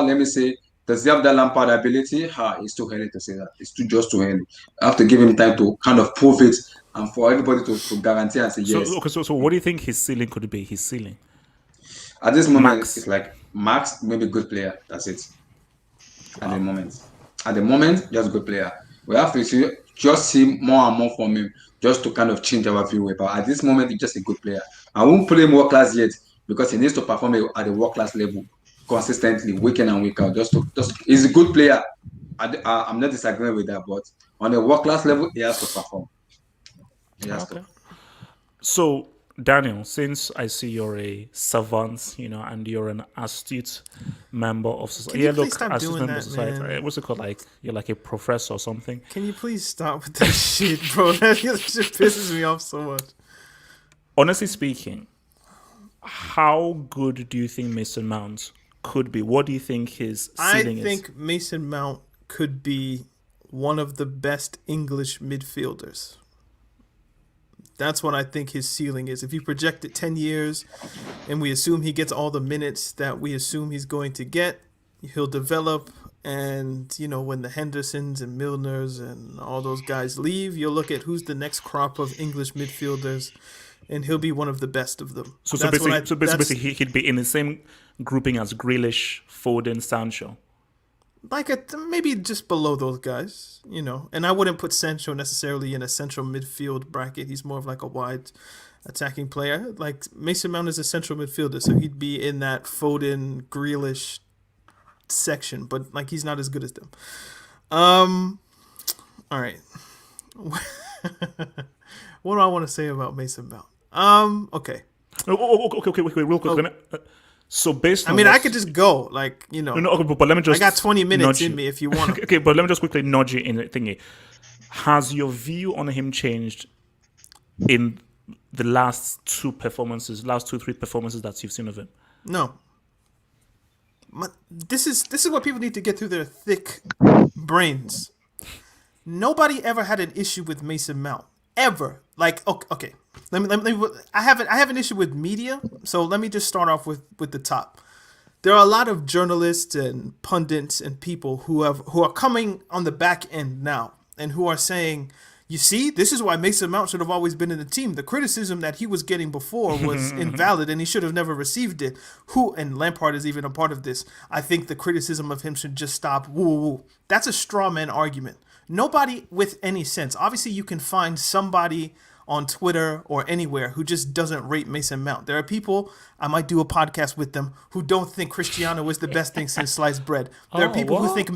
let me say, does he have that Lampard ability? It's too early to say that. It's just too early. I have to give him time to kind of prove it, and for everybody to guarantee and say yes. So what do you think his ceiling could be? His ceiling at this moment, it's like Max, maybe good player. That's it. At the moment, just good player. We have to just see more and more from him, just to kind of change our view. But at this moment, he's just a good player. I won't put him world class yet because he needs to perform at the world class level consistently, week in and week out. He's a good player. I'm not disagreeing with that, but on the world class level, he has to perform. He has to. So, Daniel, since I see you're a savant, and you're an astute member of society. Can you please stop doing that, society. Man? What's it called? You're like a professor or something. Can you please stop with that shit, bro? That shit pisses me off so much. Honestly speaking, how good do you think Mason Mount could be? What do you think his ceiling is? I think Mason Mount could be one of the best English midfielders. That's what I think his ceiling is. If you project it 10 years and we assume he gets all the minutes that we assume he's going to get, he'll develop. And, when the Hendersons and Milners and all those guys leave, you'll look at who's the next crop of English midfielders, and he'll be one of the best of them. So basically he'd be in the same grouping as Grealish, Foden, Sancho. like maybe just below those guys, you know. And I wouldn't put Sancho necessarily in a central midfield bracket. He's more of like a wide attacking player. Like Mason Mount is a central midfielder, so he'd be in that Foden, Grealish section, but like he's not as good as them. All right. What do I want to say about Mason Mount? Okay. Okay, wait, real quick. So based on I could just go, like, you know. No, but let me just. I got 20 minutes in you. me if you want. Okay, but let me just quickly nudge you in the thingy. Has your view on him changed in the last 3 performances that you've seen of him? No. This is what people need to get through their thick brains. Nobody ever had an issue with Mason Mount ever. Like, okay. Let me. I have an issue with media. So let me just start off with the top. There are a lot of journalists and pundits and people who are coming on the back end now and who are saying, you see, this is why Mason Mount should have always been in the team. The criticism that he was getting before was invalid and he should have never received it. And Lampard is even a part of this. I think the criticism of him should just stop. Woo. That's a straw man argument. Nobody with any sense. Obviously, you can find somebody on Twitter or anywhere who just doesn't rate Mason Mount. There are people, I might do a podcast with them, who don't think Cristiano is the best thing since sliced bread. There are people who think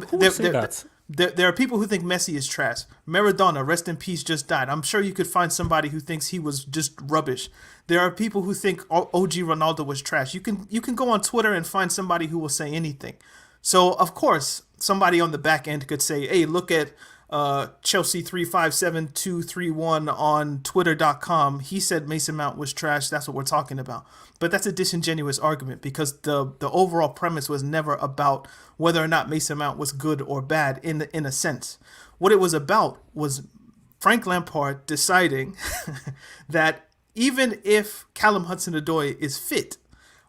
there are people who think Messi is trash. Maradona, rest in peace, just died. I'm sure you could find somebody who thinks he was just rubbish. There are people who think OG Ronaldo was trash. You can go on Twitter and find somebody who will say anything. So of course, somebody on the back end could say, "Hey, look at Chelsea 357231 on Twitter.com. He said Mason Mount was trash. That's what we're talking about." But that's a disingenuous argument because the overall premise was never about whether or not Mason Mount was good or bad in a sense. What it was about was Frank Lampard deciding that even if Callum Hudson-Odoi is fit,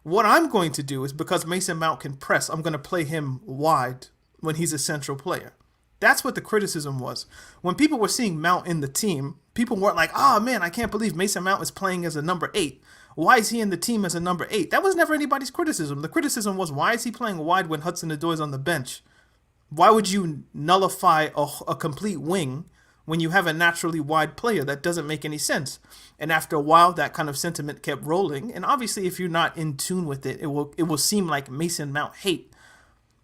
what I'm going to do is, because Mason Mount can press, I'm going to play him wide when he's a central player. That's what the criticism was. When people were seeing Mount in the team, people weren't like, "Oh man, I can't believe Mason Mount is playing as a number 8. Why is he in the team as a number 8?" That was never anybody's criticism. The criticism was, why is he playing wide when Hudson-Odoi is on the bench? Why would you nullify a complete wing when you have a naturally wide player? That doesn't make any sense. And after a while, that kind of sentiment kept rolling. And obviously, if you're not in tune with it, it will seem like Mason Mount hate.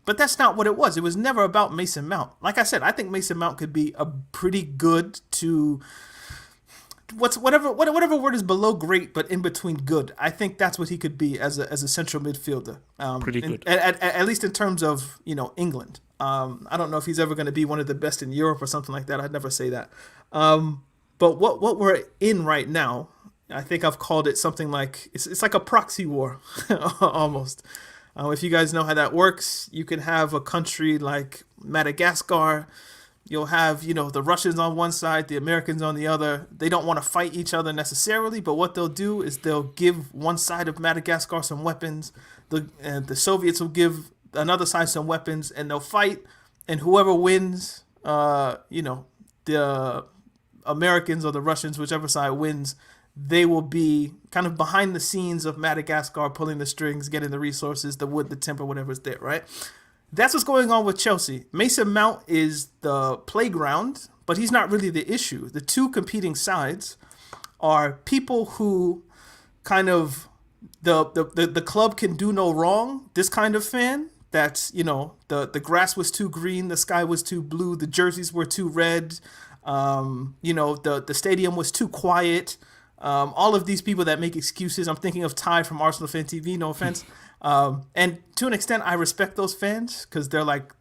But that's not what it was. It was never about Mason Mount. Like I said, I think Mason Mount could be a pretty good to whatever word is below great, but in between good. I think that's what he could be as a central midfielder. Pretty good. At least in terms of, England. I don't know if he's ever going to be one of the best in Europe or something like that. I'd never say that. But what we're in right now, I think I've called it something like it's like a proxy war almost. If you guys know how that works, you can have a country like Madagascar. You'll have, the Russians on one side, the Americans on the other. They don't want to fight each other necessarily, but what they'll do is they'll give one side of Madagascar some weapons. The Soviets will give another side some weapons, and they'll fight. And whoever wins, the Americans or the Russians, whichever side wins, they will be kind of behind the scenes of Madagascar, pulling the strings, getting the resources, the wood, the timber, whatever's there, right? That's what's going on with Chelsea. Mason Mount is the playground, but he's not really the issue. The two competing sides are people who kind of, the club can do no wrong, this kind of fan. That's, the grass was too green, the sky was too blue, the jerseys were too red, the stadium was too quiet. All of these people that make excuses. I'm thinking of Ty from Arsenal Fan TV, no offense. And to an extent, I respect those fans because they're like,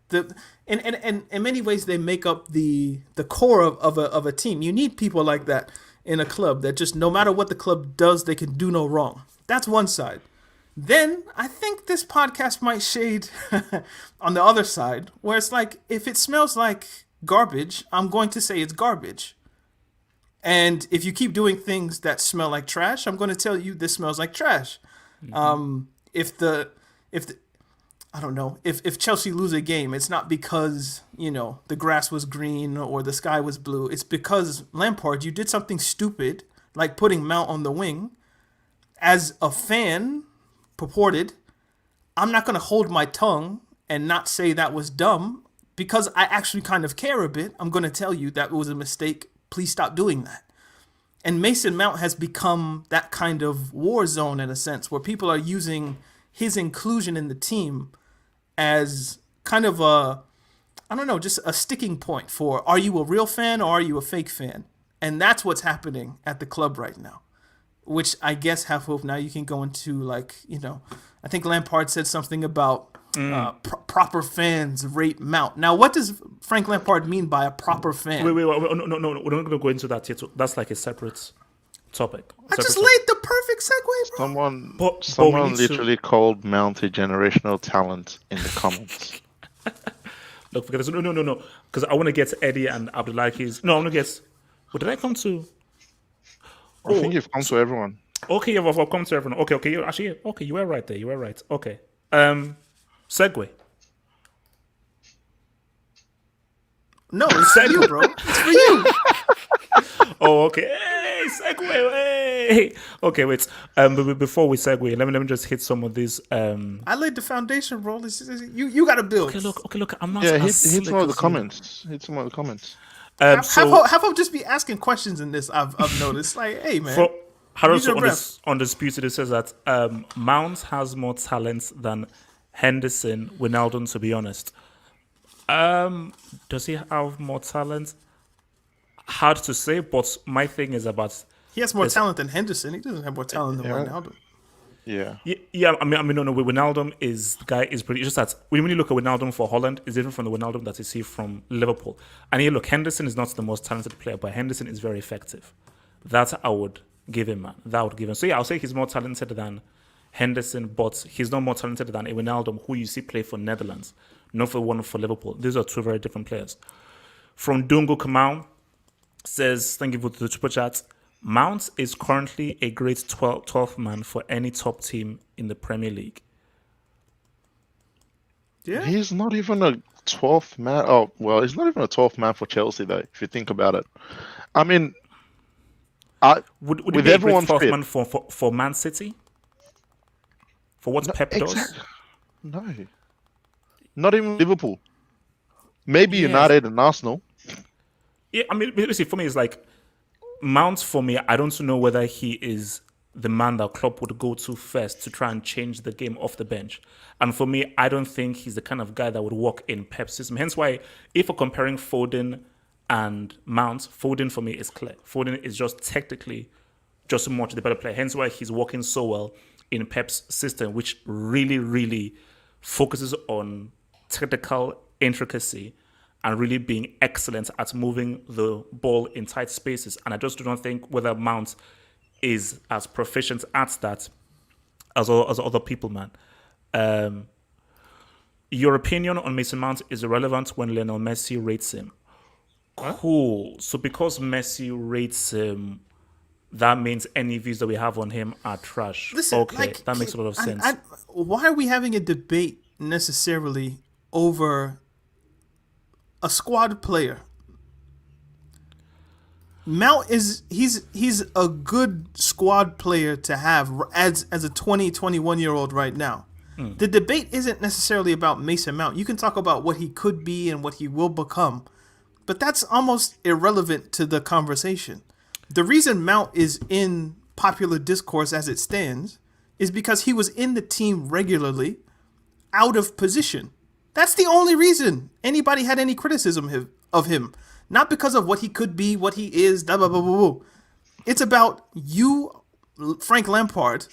in many ways, they make up the core of a team. You need people like that in a club that just, no matter what the club does, they can do no wrong. That's one side. Then I think this podcast might shade on the other side, where it's like, if it smells like garbage, I'm going to say it's garbage. And if you keep doing things that smell like trash, I'm going to tell you this smells like trash. Mm-hmm. If Chelsea lose a game, it's not because, the grass was green or the sky was blue. It's because, Lampard, you did something stupid, like putting Mount on the wing. As a fan, purported, I'm not going to hold my tongue and not say that was dumb, because I actually kind of care a bit, I'm going to tell you that was a mistake. Please stop doing that. And Mason Mount has become that kind of war zone in a sense, where people are using his inclusion in the team as kind of just a sticking point for, are you a real fan or are you a fake fan? And that's what's happening at the club right now, which I guess have hope. Now you can go into I think Lampard said something about proper fans rate Mount. Now, what does Frank Lampard mean by a proper fan? Wait, no, we're not going to go into that yet. That's like a separate topic. I just laid the perfect segue, bro. Someone literally called Mount a generational talent in the comments. Look, forget this. No. Because I want to get Eddie and Abdullahi's. No, I want to get. What did I come to? I think you've come to everyone. Okay, I've come to everyone. Okay. You were right there. You were right. Okay. Segue. No, it's for you, bro. It's for you. Oh, okay. Hey, segue. Hey. Okay, wait. But before we segue, let me just hit some of these. I laid the foundation, bro. You got to build. Okay, look. I'm not. Yeah, hit some of the comments. Have I just be asking questions in this? I've noticed. Like, hey, man. Harold Undisputed, it says that Mount has more talent than Henderson, Wijnaldum, to be honest. Does he have more talent? Hard to say, but my thing is about... He has more talent than Henderson. He doesn't have more talent than Wijnaldum. Yeah. I mean, no. Wijnaldum is pretty. It's just that when you look at Wijnaldum for Holland, it's different from the Wijnaldum that you see from Liverpool. And here, look, Henderson is not the most talented player, but Henderson is very effective. That I would give him, man. That would give him. So yeah, I'll say he's more talented than Henderson, but he's not more talented than Wijnaldum, who you see play for Netherlands, not for one for Liverpool. These are two very different players. From Dungo Kamau says, thank you for the super chat. Mount is currently a great 12th man for any top team in the Premier League. Yeah, he's not even a 12th man. Oh, well, he's not even a 12th man for Chelsea, though, if you think about it. I mean, would it be a great 12th man for Man City? For what Pep does? No. Not even Liverpool. Maybe United and Arsenal. Yeah, I mean, basically, for me, it's like, Mount, for me, I don't know whether he is the man that Klopp would go to first to try and change the game off the bench. And for me, I don't think he's the kind of guy that would work in Pep's system. Hence why, if we're comparing Foden and Mount, Foden for me is clear. Foden is just technically just much the better player. Hence why he's working so well in Pep's system, which really, really focuses on technical intricacy and really being excellent at moving the ball in tight spaces. And I just do not think whether Mount is as proficient at that as other people, man. Your opinion on Mason Mount is irrelevant when Lionel Messi rates him. Cool. So because Messi rates him, that means any views that we have on him are trash. Listen, okay, that makes a lot of sense. Why are we having a debate necessarily over a squad player? Mount he's a good squad player to have as a 21-year-old right now. The debate isn't necessarily about Mason Mount. You can talk about what he could be and what he will become, but that's almost irrelevant to the conversation. The reason Mount is in popular discourse as it stands is because he was in the team regularly out of position. That's the only reason anybody had any criticism of him. Not because of what he could be, what he is, blah, blah, blah, blah, blah. It's about you, Frank Lampard,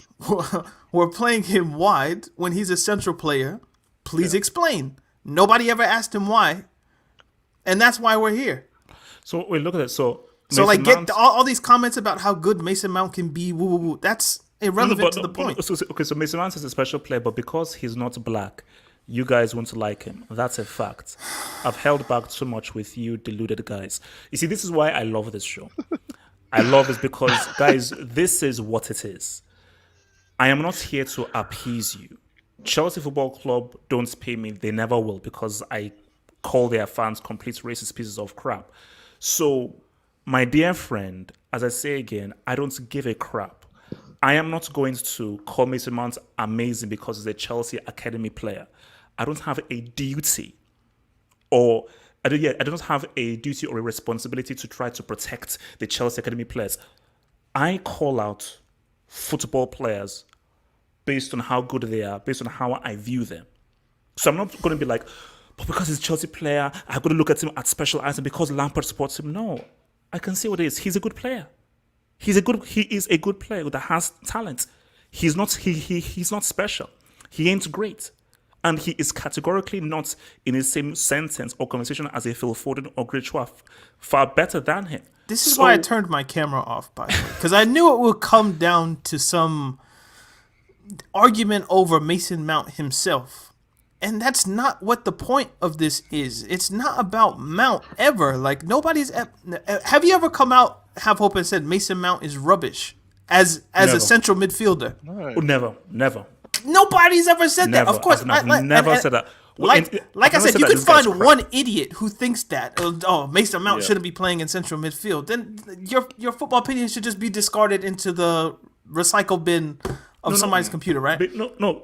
were playing him wide when he's a central player. Please explain. Nobody ever asked him why. And that's why we're here. So, wait, look at it. So like, get all these comments about how good Mason Mount can be, woo, woo, woo. That's irrelevant to the point. So Mason Mount is a special player, but because he's not black, you guys won't like him. That's a fact. I've held back too much with you deluded guys. You see, this is why I love this show. I love this because, guys, this is what it is. I am not here to appease you. Chelsea Football Club don't pay me. They never will because I call their fans complete racist pieces of crap. So, my dear friend, as I say again, I don't give a crap. I am not going to call Mason Mount amazing because he's a Chelsea Academy player. I don't have a duty or I don't have a duty or a responsibility to try to protect the Chelsea Academy players. I call out football players based on how good they are, based on how I view them. So I'm not going to be like, but because he's a Chelsea player, I've got to look at him at special eyes, and because Lampard supports him. No, I can see what it is. He's a good player. He is a good player that has talent. He's not special. He ain't great. And he is categorically not in the same sentence or conversation as a Phil Foden or Grealish, far better than him. This is why I turned my camera off, by the way, because I knew it would come down to some argument over Mason Mount himself. And that's not what the point of this is. It's not about Mount ever. Like, nobody's... Have you ever come out, have hope, and said Mason Mount is rubbish as a central midfielder? No. Never. Nobody's ever said that. Of course, I've never said that. Like I said, you could find one idiot who thinks that. Oh, Mason Mount shouldn't be playing in central midfield. Then your football opinion should just be discarded into the recycle bin of somebody's computer, right?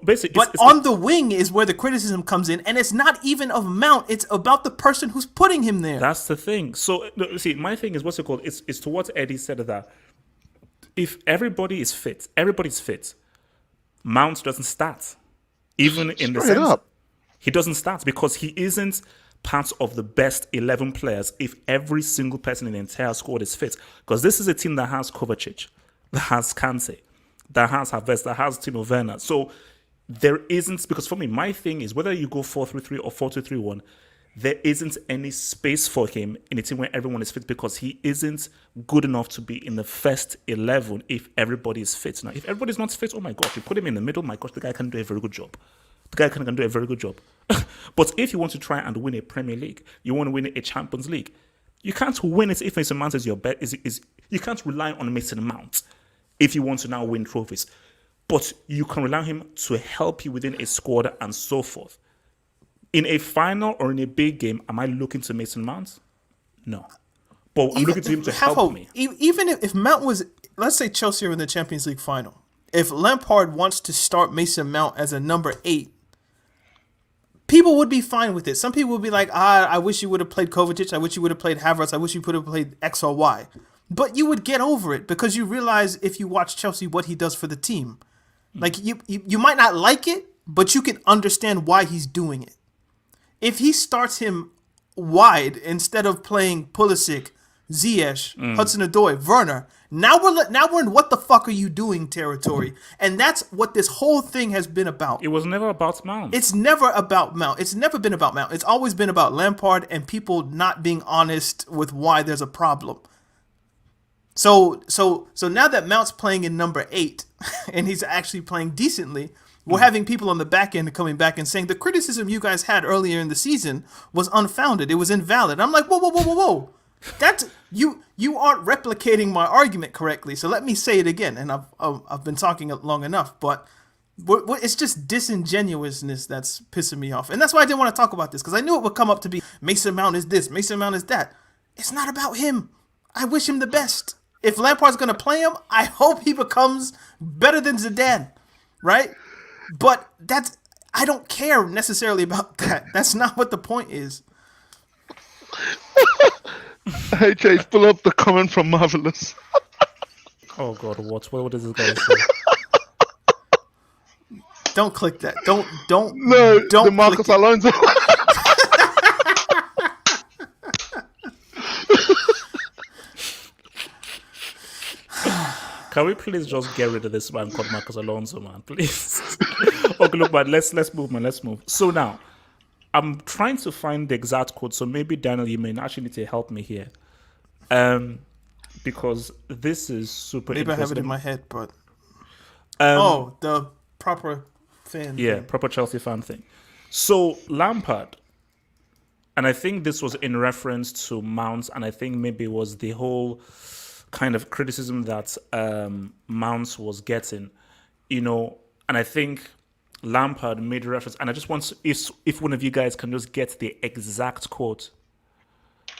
Basically. But on the wing is where the criticism comes in, and it's not even of Mount. It's about the person who's putting him there. That's the thing. So, see, my thing is, what's it called? It's to what Eddie said, that if everybody's fit, Mount doesn't start. Even in the sense, he doesn't start because he isn't part of the best 11 players if every single person in the entire squad is fit. Because this is a team that has Kovacic, that has Kante, that has Havertz, that has Timo Werner. So there isn't, because for me, my thing is whether you go 4-3-3 or 4-2-3-1, there isn't any space for him in a team where everyone is fit because he isn't good enough to be in the first 11 if everybody is fit. Now, if everybody's not fit, oh my gosh, you put him in the middle, my gosh, the guy can do a very good job. But if you want to try and win a Premier League, you want to win a Champions League, you can't win it if Mason Mount is your bet. You can't rely on Mason Mount if you want to now win trophies. But you can rely on him to help you within a squad and so forth. In a final or in a big game, am I looking to Mason Mount? No. But I'm looking to him to help me. Even if Mount was, let's say Chelsea are in the Champions League final. If Lampard wants to start Mason Mount as a number 8, people would be fine with it. Some people would be like, I wish you would have played Kovacic. I wish you would have played Havertz. I wish you would have played X or Y. But you would get over it because you realize if you watch Chelsea what he does for the team. Like, you might not like it, but you can understand why he's doing it. If he starts him wide instead of playing Pulisic, Ziyech, Hudson-Odoi, Werner, now we're in what the fuck are you doing territory. And that's what this whole thing has been about. It was never about Mount. It's never about Mount. It's never been about Mount. It's always been about Lampard and people not being honest with why there's a problem. So now that Mount's playing in number 8 and he's actually playing decently, we're having people on the back end coming back and saying the criticism you guys had earlier in the season was unfounded. It was invalid. I'm like, whoa. That's you aren't replicating my argument correctly. So let me say it again. And I've been talking long enough, but it's just disingenuousness that's pissing me off. And that's why I didn't want to talk about this, because I knew it would come up to be Mason Mount is this, Mason Mount is that. It's not about him. I wish him the best. If Lampard's going to play him, I hope he becomes better than Zidane, right? But I don't care necessarily about that. That's not what the point is. Hey, Chase, pull up the comment from Marvelous. Oh, God, what is this guy saying? Don't click that. Don't the Marcus Alonso. Can we please just get rid of this man called Marcus Alonso, man? Please. Okay, look, man. Let's move, man. Let's move. So now, I'm trying to find the exact quote. So maybe Daniel, you may actually need to help me here, because this is super. Maybe I have it in my head, but the proper fan. Yeah, thing. Proper Chelsea fan thing. So Lampard, and I think this was in reference to Mount, and I think maybe it was the whole kind of criticism that Mount was getting, and I think Lampard made reference, and I just want to, if one of you guys can just get the exact quote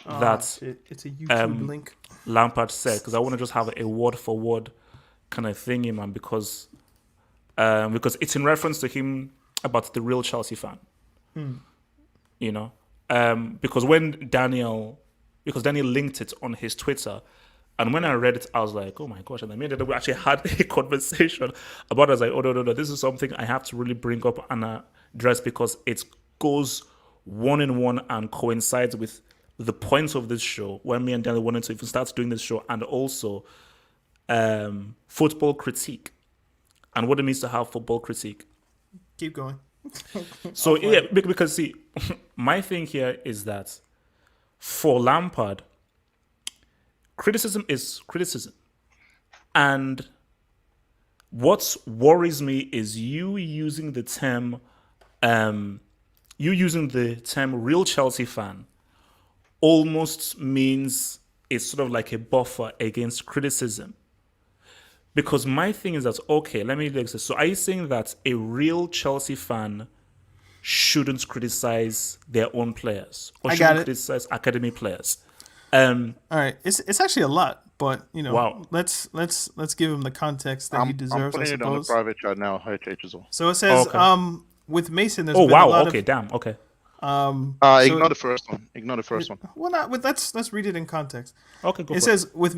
that it's a YouTube link. Lampard said, because I want to just have a word for word kind of thingy, man, because it's in reference to him about the real Chelsea fan. You know, because Daniel linked it on his Twitter, and when I read it, I was like, oh my gosh! And I made it. We actually had a conversation about it. I was like, oh no, this is something I have to really bring up and address because it goes one in one and coincides with the points of this show when me and Daniel wanted to even start doing this show, and also football critique and what it means to have football critique. Keep going. So yeah, because see, my thing here is that for Lampard, criticism is criticism, and what worries me is you using the term real Chelsea fan almost means it's sort of like a buffer against criticism. Because my thing is that, okay, let me like this. So are you saying that a real Chelsea fan shouldn't criticize their own players or shouldn't criticize academy players? All right, it's actually a lot, but you know, wow. let's give him the context that he deserves. I'm putting it on the private chat now. HH as well. So it says, with Mason, there's been a lot okay, of, damn, okay. Ignore the first one. Well, not with let's read it in context. Okay, go. It says with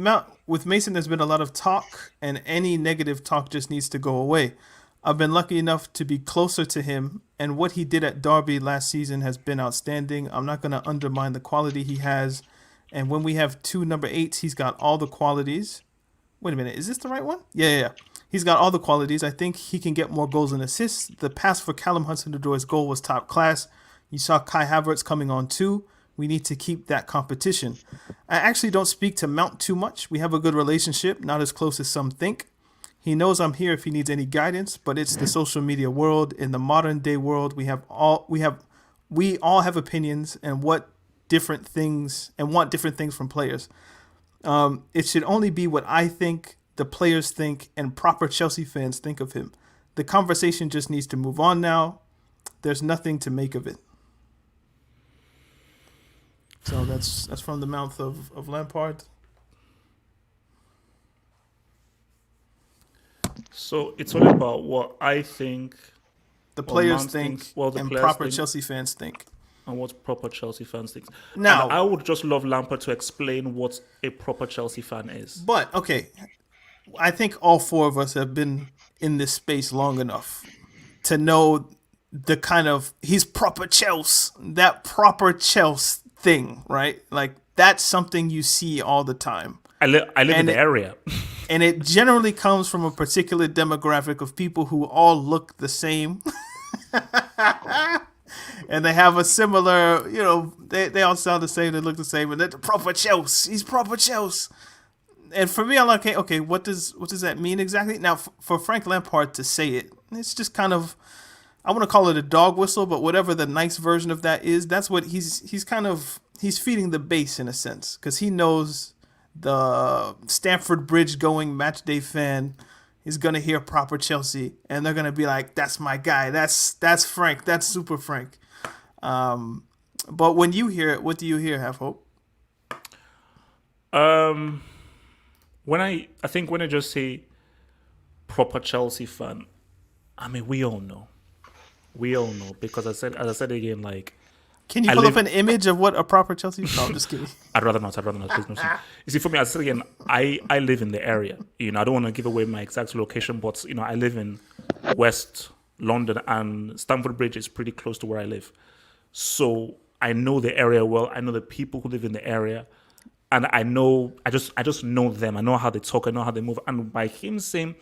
Mason, there's been a lot of talk, and any negative talk just needs to go away. I've been lucky enough to be closer to him, and what he did at Derby last season has been outstanding. I'm not going to undermine the quality he has, and when we have two number 8s, he's got all the qualities. Wait a minute, is this the right one? Yeah. He's got all the qualities. I think he can get more goals and assists. The pass for Callum Hudson-Odoi's goal was top class. You saw Kai Havertz coming on too. We need to keep that competition. I actually don't speak to Mount too much. We have a good relationship, not as close as some think. He knows I'm here if he needs any guidance, but it's the social media world. In the modern day world, we all have opinions and want different things from players. It should only be what I think, the players think, and proper Chelsea fans think of him. The conversation just needs to move on now. There's nothing to make of it. So that's from the mouth of Lampard. So it's all about what I think the players think, and proper Chelsea fans think. And what proper Chelsea fans think. Now, and I would just love Lampard to explain what a proper Chelsea fan is. But, okay, I think all four of us have been in this space long enough to know the kind of, he's proper Chelsea, that proper Chelsea thing, right? Like, that's something you see all the time. I live in the area. And it generally comes from a particular demographic of people who all look the same. And they have a similar, you know, they all sound the same, they look the same, and they're proper Chelsea. He's proper Chelsea. And for me, I'm like, okay, what does that mean exactly? Now, for Frank Lampard to say it, it's just kind of, I want to call it a dog whistle, but whatever the nice version of that is, that's what he's feeding the base in a sense, because he knows the Stamford Bridge going match day fan is going to hear proper Chelsea, and they're going to be like, that's my guy, that's Frank, that's super Frank. But when you hear it, what do you hear, Have Hope? When I just say proper Chelsea fan, I mean, we all know because as I said again, like, can you pull up an image of what a proper Chelsea? No, I'm just kidding. I'd rather not. Please, no. You see, for me, as I said again, I live in the area. You know, I don't want to give away my exact location, but you know, I live in West London, and Stamford Bridge is pretty close to where I live. So I know the area well. I know the people who live in the area, and I just know them. I know how they talk. I know how they move. And by him saying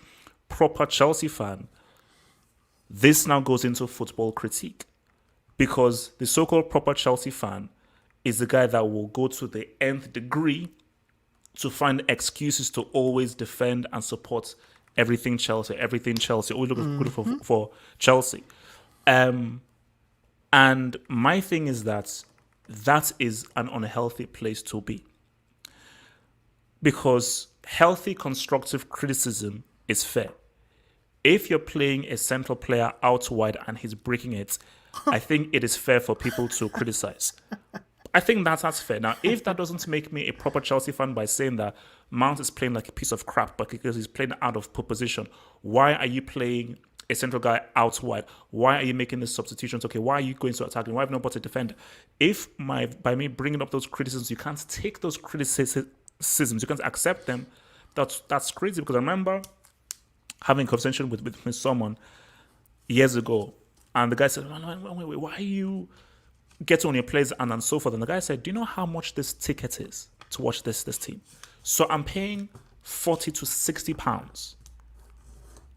proper Chelsea fan, this now goes into football critique. Because the so-called proper Chelsea fan is the guy that will go to the nth degree to find excuses to always defend and support everything Chelsea, always looking good for Chelsea. And my thing is that is an unhealthy place to be. Because healthy constructive criticism is fair. If you're playing a central player out wide and he's breaking it, I think it is fair for people to criticize. I think that's fair. Now, if that doesn't make me a proper Chelsea fan by saying that Mount is playing like a piece of crap, but because he's playing out of position, why are you playing a central guy out wide? Why are you making the substitutions? Okay, why are you going to attacking? Why have you not brought a defender? If by me bringing up those criticisms, you can't take those criticisms, you can't accept them. That's crazy, because I remember having a conversation with someone years ago, and the guy said, wait, why are you getting on your players and so forth? And the guy said, do you know how much this ticket is to watch this team? So I'm paying 40 to 60 pounds,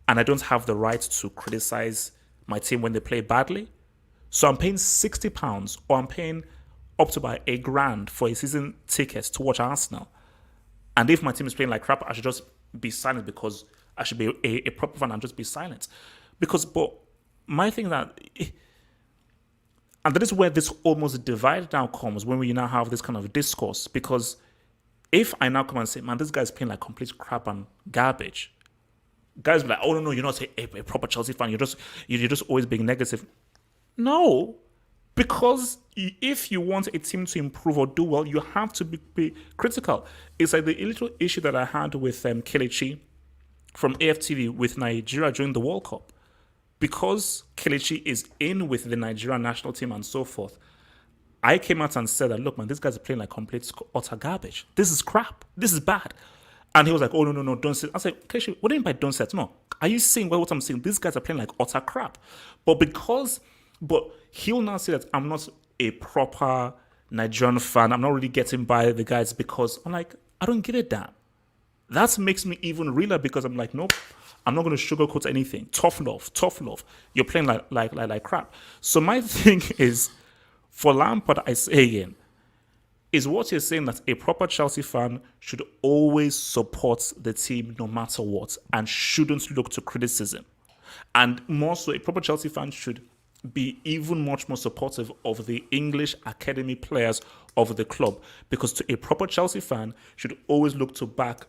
and I don't have the right to criticize my team when they play badly. So I'm paying 60 pounds, or I'm paying up to about $1,000 for a season ticket to watch Arsenal. And if my team is playing like crap, I should just be silent, because I should be a proper fan and just be silent. But my thing that, and that is where this almost divide now comes, when we now have this kind of discourse. Because if I now come and say, man, this guy's playing like complete crap and garbage, guys be like, oh no, you're not a proper Chelsea fan. You're just always being negative. No, because if you want a team to improve or do well, you have to be critical. It's like the little issue that I had with Kelechi from AFTV with Nigeria during the World Cup. Because Kelechi is in with the Nigerian national team and so forth, I came out and said that, look, man, these guys are playing like complete utter garbage. This is crap. This is bad. And he was like, oh, no, don't say it. I was like, Kelechi, what do you mean by don't say it? No. Are you saying what I'm saying? These guys are playing like utter crap. But he'll now say that I'm not a proper Nigerian fan. I'm not really getting by the guys, because I'm like, I don't give a damn. That makes me even realer, because I'm like, nope, I'm not going to sugarcoat anything. Tough love. You're playing like crap. So my thing is, for Lampard, I say again, is what you're saying, that a proper Chelsea fan should always support the team no matter what, and shouldn't look to criticism. And more so, a proper Chelsea fan should be even much more supportive of the English academy players of the club, because to a proper Chelsea fan should always look to back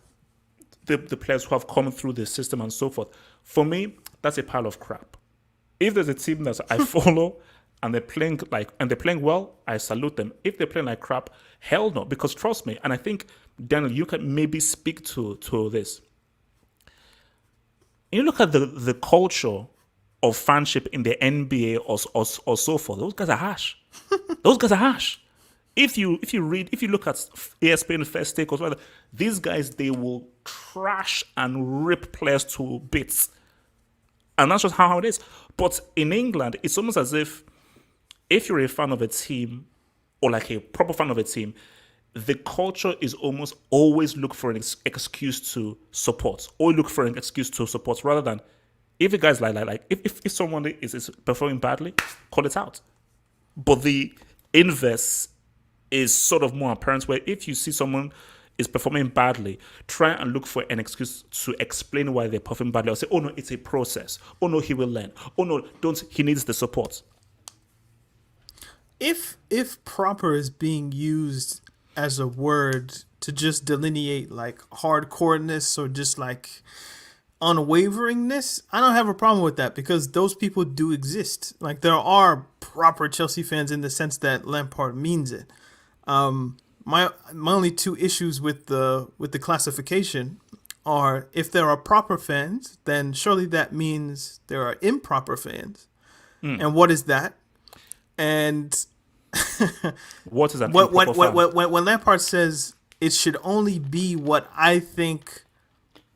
the players who have come through the system and so forth. For me, that's a pile of crap. If there's a team that I follow and they're playing well, I salute them. If they're playing like crap, hell no. Because trust me, and I think, Daniel, you can maybe speak to this. You look at the culture of fanship in the NBA or so forth. Those guys are harsh. If you look at ESPN First Take or whatever, these guys, they will trash and rip players to bits. And that's just how it is. But in England, it's almost as if you're a fan of a team, or like a proper fan of a team, the culture is almost always look for an excuse to support, or look for an excuse to support, rather than if a guy's if someone is performing badly, call it out. But the inverse is sort of more apparent, where if you see someone is performing badly, try and look for an excuse to explain why they're performing badly, or say, oh no, it's a process. Oh no, he will learn. Oh no, he needs the support. If proper is being used as a word to just delineate like hardcoreness or just like unwaveringness, I don't have a problem with that, because those people do exist. Like, there are proper Chelsea fans in the sense that Lampard means it. My only two issues with the classification are, if there are proper fans, then surely that means there are improper fans. And what is that? And what is that? When Lampard says it should only be what I think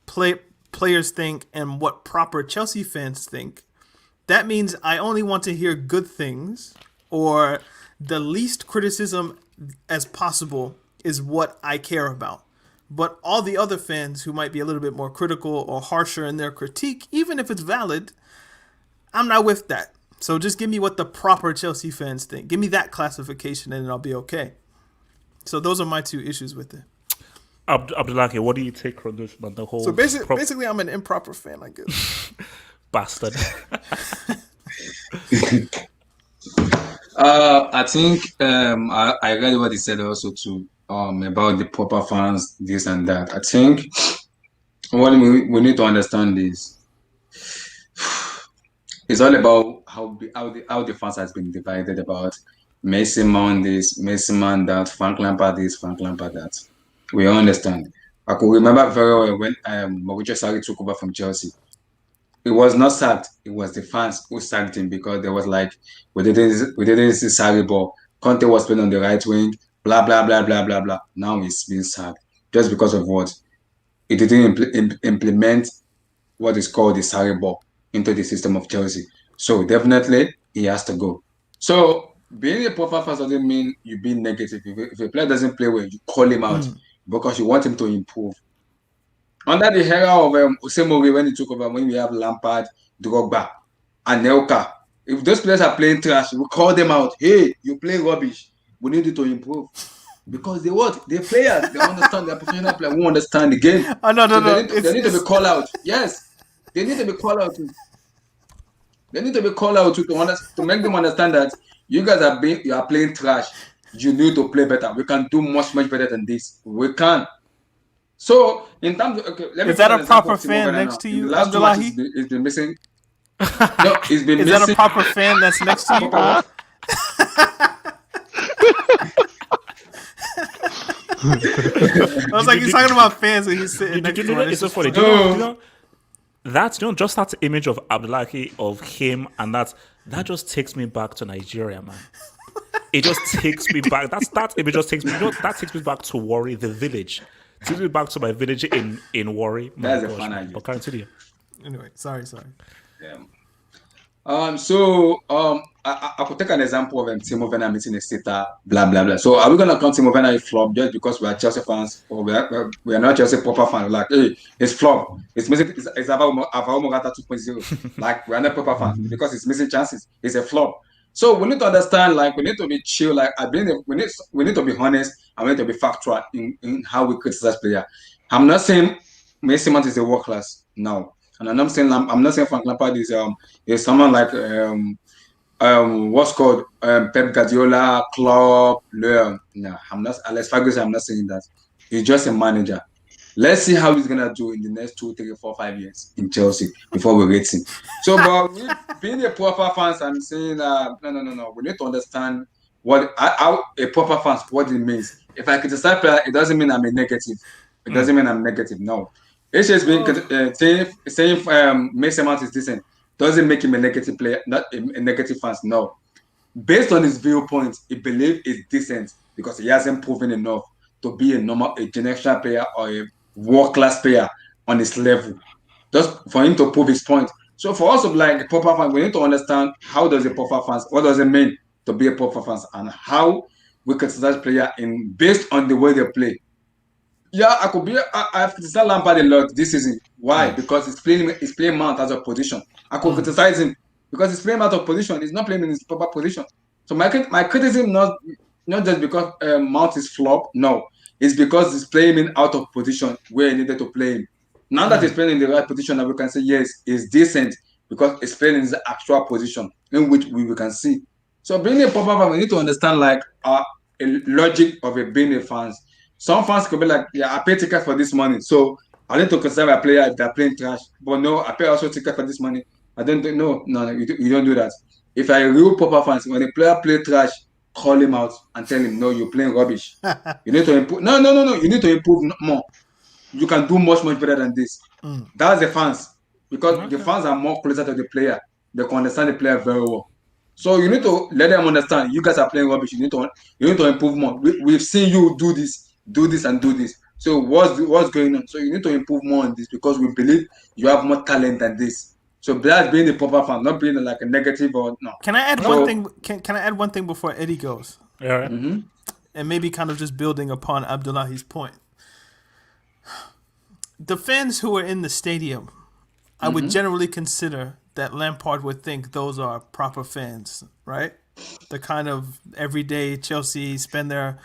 players think and what proper Chelsea fans think, that means I only want to hear good things, or the least criticism as possible is what I care about. But all the other fans who might be a little bit more critical or harsher in their critique, even if it's valid, I'm not with that. So just give me what the proper Chelsea fans think. Give me that classification and I'll be okay. So those are my two issues with it. Abdullah, what do you take from this? The whole basically, I'm an improper fan, I guess. Bastard. I think I read what he said also too about the proper fans, this and that. I think what we need to understand is it's all about how the fans has been divided about Messi man this, Messi man that, Frank Lampard this, Frank Lampard that. We understand. I could remember very well when Mauricio Sarri took over from Chelsea. It was not sacked. It was the fans who sacked him because there was like we didn't see Sarri ball. Conte was playing on the right wing. Blah blah blah blah blah blah. Now he's being sacked just because of what he didn't implement what is called the Sarri ball into the system of Chelsea. So definitely he has to go. So being a proper fan doesn't mean you being negative. If a player doesn't play well, you call him out because you want him to improve. Under the era of Osemori when he took over, when we have Lampard, Drogba, and Nelka, if those players are playing trash, we call them out. Hey, you play rubbish. We need you to improve. Because they what? They're players. They understand. They're professional players who understand the game. Oh, no. They need to be called out. Yes. They need to be called out. They need to be called out to make them understand that you guys you are playing trash. You need to play better. We can do much better than this. We can. So in terms of let me Is that a proper fan next to you, in the last 2 matches, he's been missing. No, he's been missing. Is that a proper fan that's next to you? I was like, he's talking about fans and he's sitting next to It's so funny. Just that image of Abdullahi, of him, and that just takes me back to Nigeria, man. It just takes me back. That image just takes me. That takes me back to Warri, the village. Takes me back to my village in Warri. That's a fun idea. But continue. Anyway, sorry. Yeah. I could take an example of Timo Werner meeting a sitter, blah blah blah. So are we gonna count Timo Werner a flop just because we are Chelsea fans or we are not Chelsea proper fans? Like, hey, it's flop. It's missing. It's about Morata 2.0. Like we are not proper fans because it's missing chances. It's a flop. So we need to understand. Like we need to be chill. Like we need to be honest and we need to be factual in how we criticize player. I'm not saying Mason Mount is a world class now. And I'm not saying Frank Lampard is someone like what's called Pep Guardiola, Klopp, no, I'm not Alex Ferguson. I'm not saying that. He's just a manager. Let's see how he's gonna do in the next 2, 3, 4, 5 years in Chelsea before we rate him. So, but being a proper fans, I'm saying no. We need to understand how a proper fans what it means. If I criticize player, it doesn't mean I'm a negative. It doesn't mean I'm negative. No. It's just being saying Mason Mount is decent doesn't make him a negative player, not a negative fans. No, based on his viewpoint, he believes he's decent because he hasn't proven enough to be a generational player or a world class player on his level. Just for him to prove his point. So for us, like proper fans, we need to understand how does a proper fans, what does it mean to be a proper fans, and how we criticize player in based on the way they play. Yeah, I've criticized Lampard a lot this season. Why? Because he's playing Mount as a position. I could criticize him because he's playing out of position. He's not playing in his proper position. So my criticism not just because Mount is flop. No, it's because he's playing in out of position where he needed to play him. Now that he's playing in the right position, we can say yes, he's decent because he's playing in his actual position in which we can see. So being a proper fan, we need to understand like a logic of being a fans. Some fans could be like, yeah, I pay ticket for this money, so I need to consider a player if they're playing trash. But no, I pay also ticket for this money. I don't think, no, you don't do that. If I real proper fans, when a player play trash, call him out and tell him, no, you're playing rubbish. You need to improve. No. You need to improve more. You can do much better than this. That's the fans. Because the fans are more closer to the player. They can understand the player very well. So you need to let them understand you guys are playing rubbish. You need to improve more. We've seen you do this and do this. So what's going on? So you need to improve more on this because we believe you have more talent than this. So that's being a proper fan, not being like a negative or no. Can I add one thing? Can I add one thing before Eddie goes? Yeah. Right. And maybe kind of just building upon Abdullahi's point. The fans who are in the stadium, I would generally consider that Lampard would think those are proper fans, right? The kind of everyday Chelsea spend their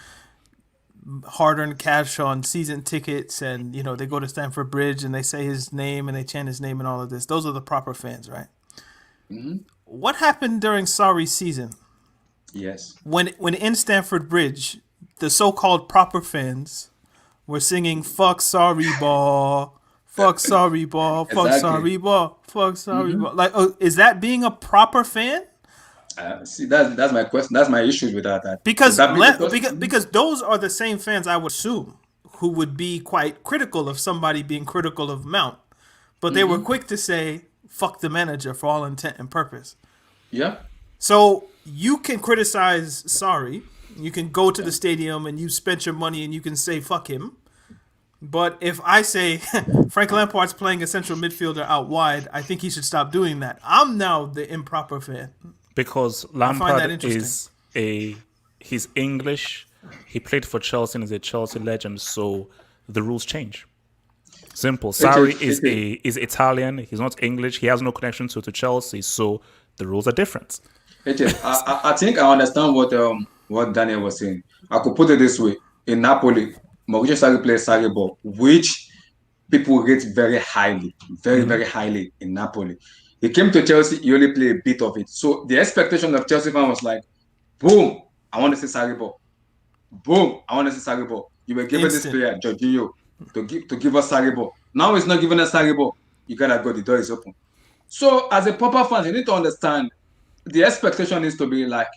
hard-earned cash on season tickets and, they go to Stamford Bridge and they say his name and they chant his name and all of this. Those are the proper fans, right? What happened during Sarri's season? Yes. When in Stamford Bridge, the so-called proper fans were singing "Fuck Sarri ball, fuck Sarri ball, fuck Sarri ball, fuck Sarri ball." Like, is that being a proper fan? See, that's my question. That's my issue with that. Because those are the same fans I would assume who would be quite critical of somebody being critical of Mount, but they were quick to say fuck the manager for all intent and purpose. Yeah. So you can criticize Sarri. You can go to the stadium and you spent your money and you can say fuck him. But if I say Frank Lampard's playing a central midfielder out wide, I think he should stop doing that. I'm now the improper fan. Because Lampard he's English. He played for Chelsea and is a Chelsea legend, so the rules change. Simple. Sarri is Italian. He's not English. He has no connection to Chelsea, so the rules are different. I think I understand what Daniel was saying. I could put it this way: in Napoli, Mauricio Sarri plays Sarri ball, which people rate very highly, very highly in Napoli. He came to Chelsea, he only played a bit of it. So the expectation of Chelsea fan was like, boom, I want to see Sarri ball. Boom, I want to see Sarri ball. You were given this player, Jorginho, to give us Sarri ball. Now it's not giving us Sarri ball. You gotta go, the door is open. So as a proper fan, you need to understand the expectation needs to be like,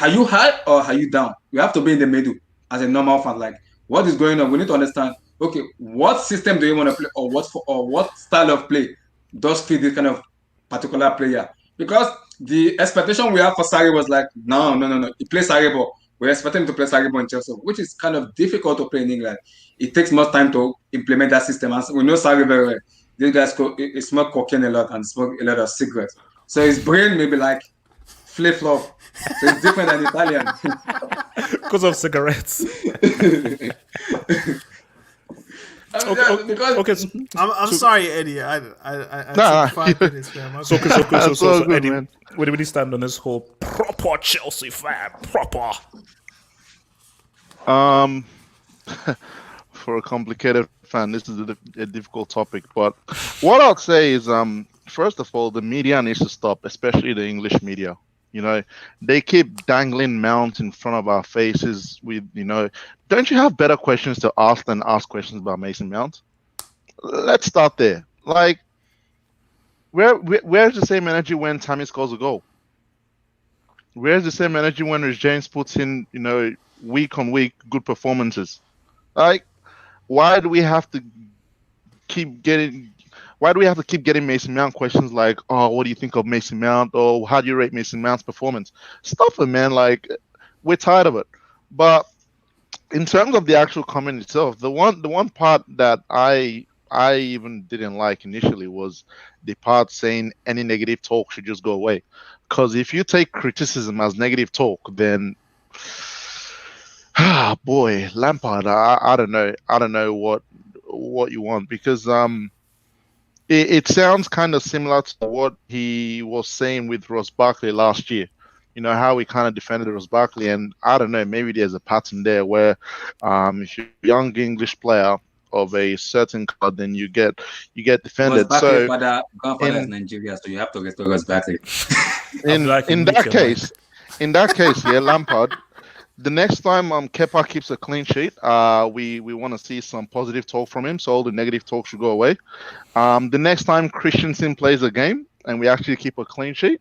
are you high or are you down? You have to be in the middle as a normal fan. Like, what is going on? We need to understand, okay, what system do you want to play, or what style of play does fit this kind of particular player? Because the expectation we have for Sarri was like, no. He plays Sarri ball. We're expecting him to play Sarri ball in Chelsea, which is kind of difficult to play in England. It takes more time to implement that system. And we know Sarri very well. These guys smoke cocaine a lot and smoke a lot of cigarettes. So his brain may be like flip-flop. So it's different than Italian. Because of cigarettes. I'm sorry, Eddie. I took 5 minutes, man. So, Eddie, where do we stand on this whole proper Chelsea fan? Proper. For a complicated fan, this is a difficult topic. But what I'll say is, first of all, the media needs to stop, especially the English media. You know, they keep dangling Mount in front of our faces with, don't you have better questions to ask than ask questions about Mason Mount? Let's start there. Like, where's the same energy when Tammy scores a goal? Where's the same energy when Rich James puts in, week on week good performances? Like, why do we have to keep getting Mason Mount questions like, oh, what do you think of Mason Mount? Or how do you rate Mason Mount's performance? Stop it, man. Like, we're tired of it. But in terms of the actual comment itself, the one part that I even didn't like initially was the part saying any negative talk should just go away. Because if you take criticism as negative talk, then boy, Lampard, I don't know what you want, because it sounds kind of similar to what he was saying with Ross Barkley last year. How he kind of defended Ross Barkley, and I don't know, maybe there's a pattern there where if you're a young English player of a certain club, then you get defended. Ross So grandfather is Nigeria, so you have to respect Ross Barkley. in that case, yeah, Lampard. The next time Kepa keeps a clean sheet, we want to see some positive talk from him, so all the negative talk should go away. The next time Christensen plays a game and we actually keep a clean sheet,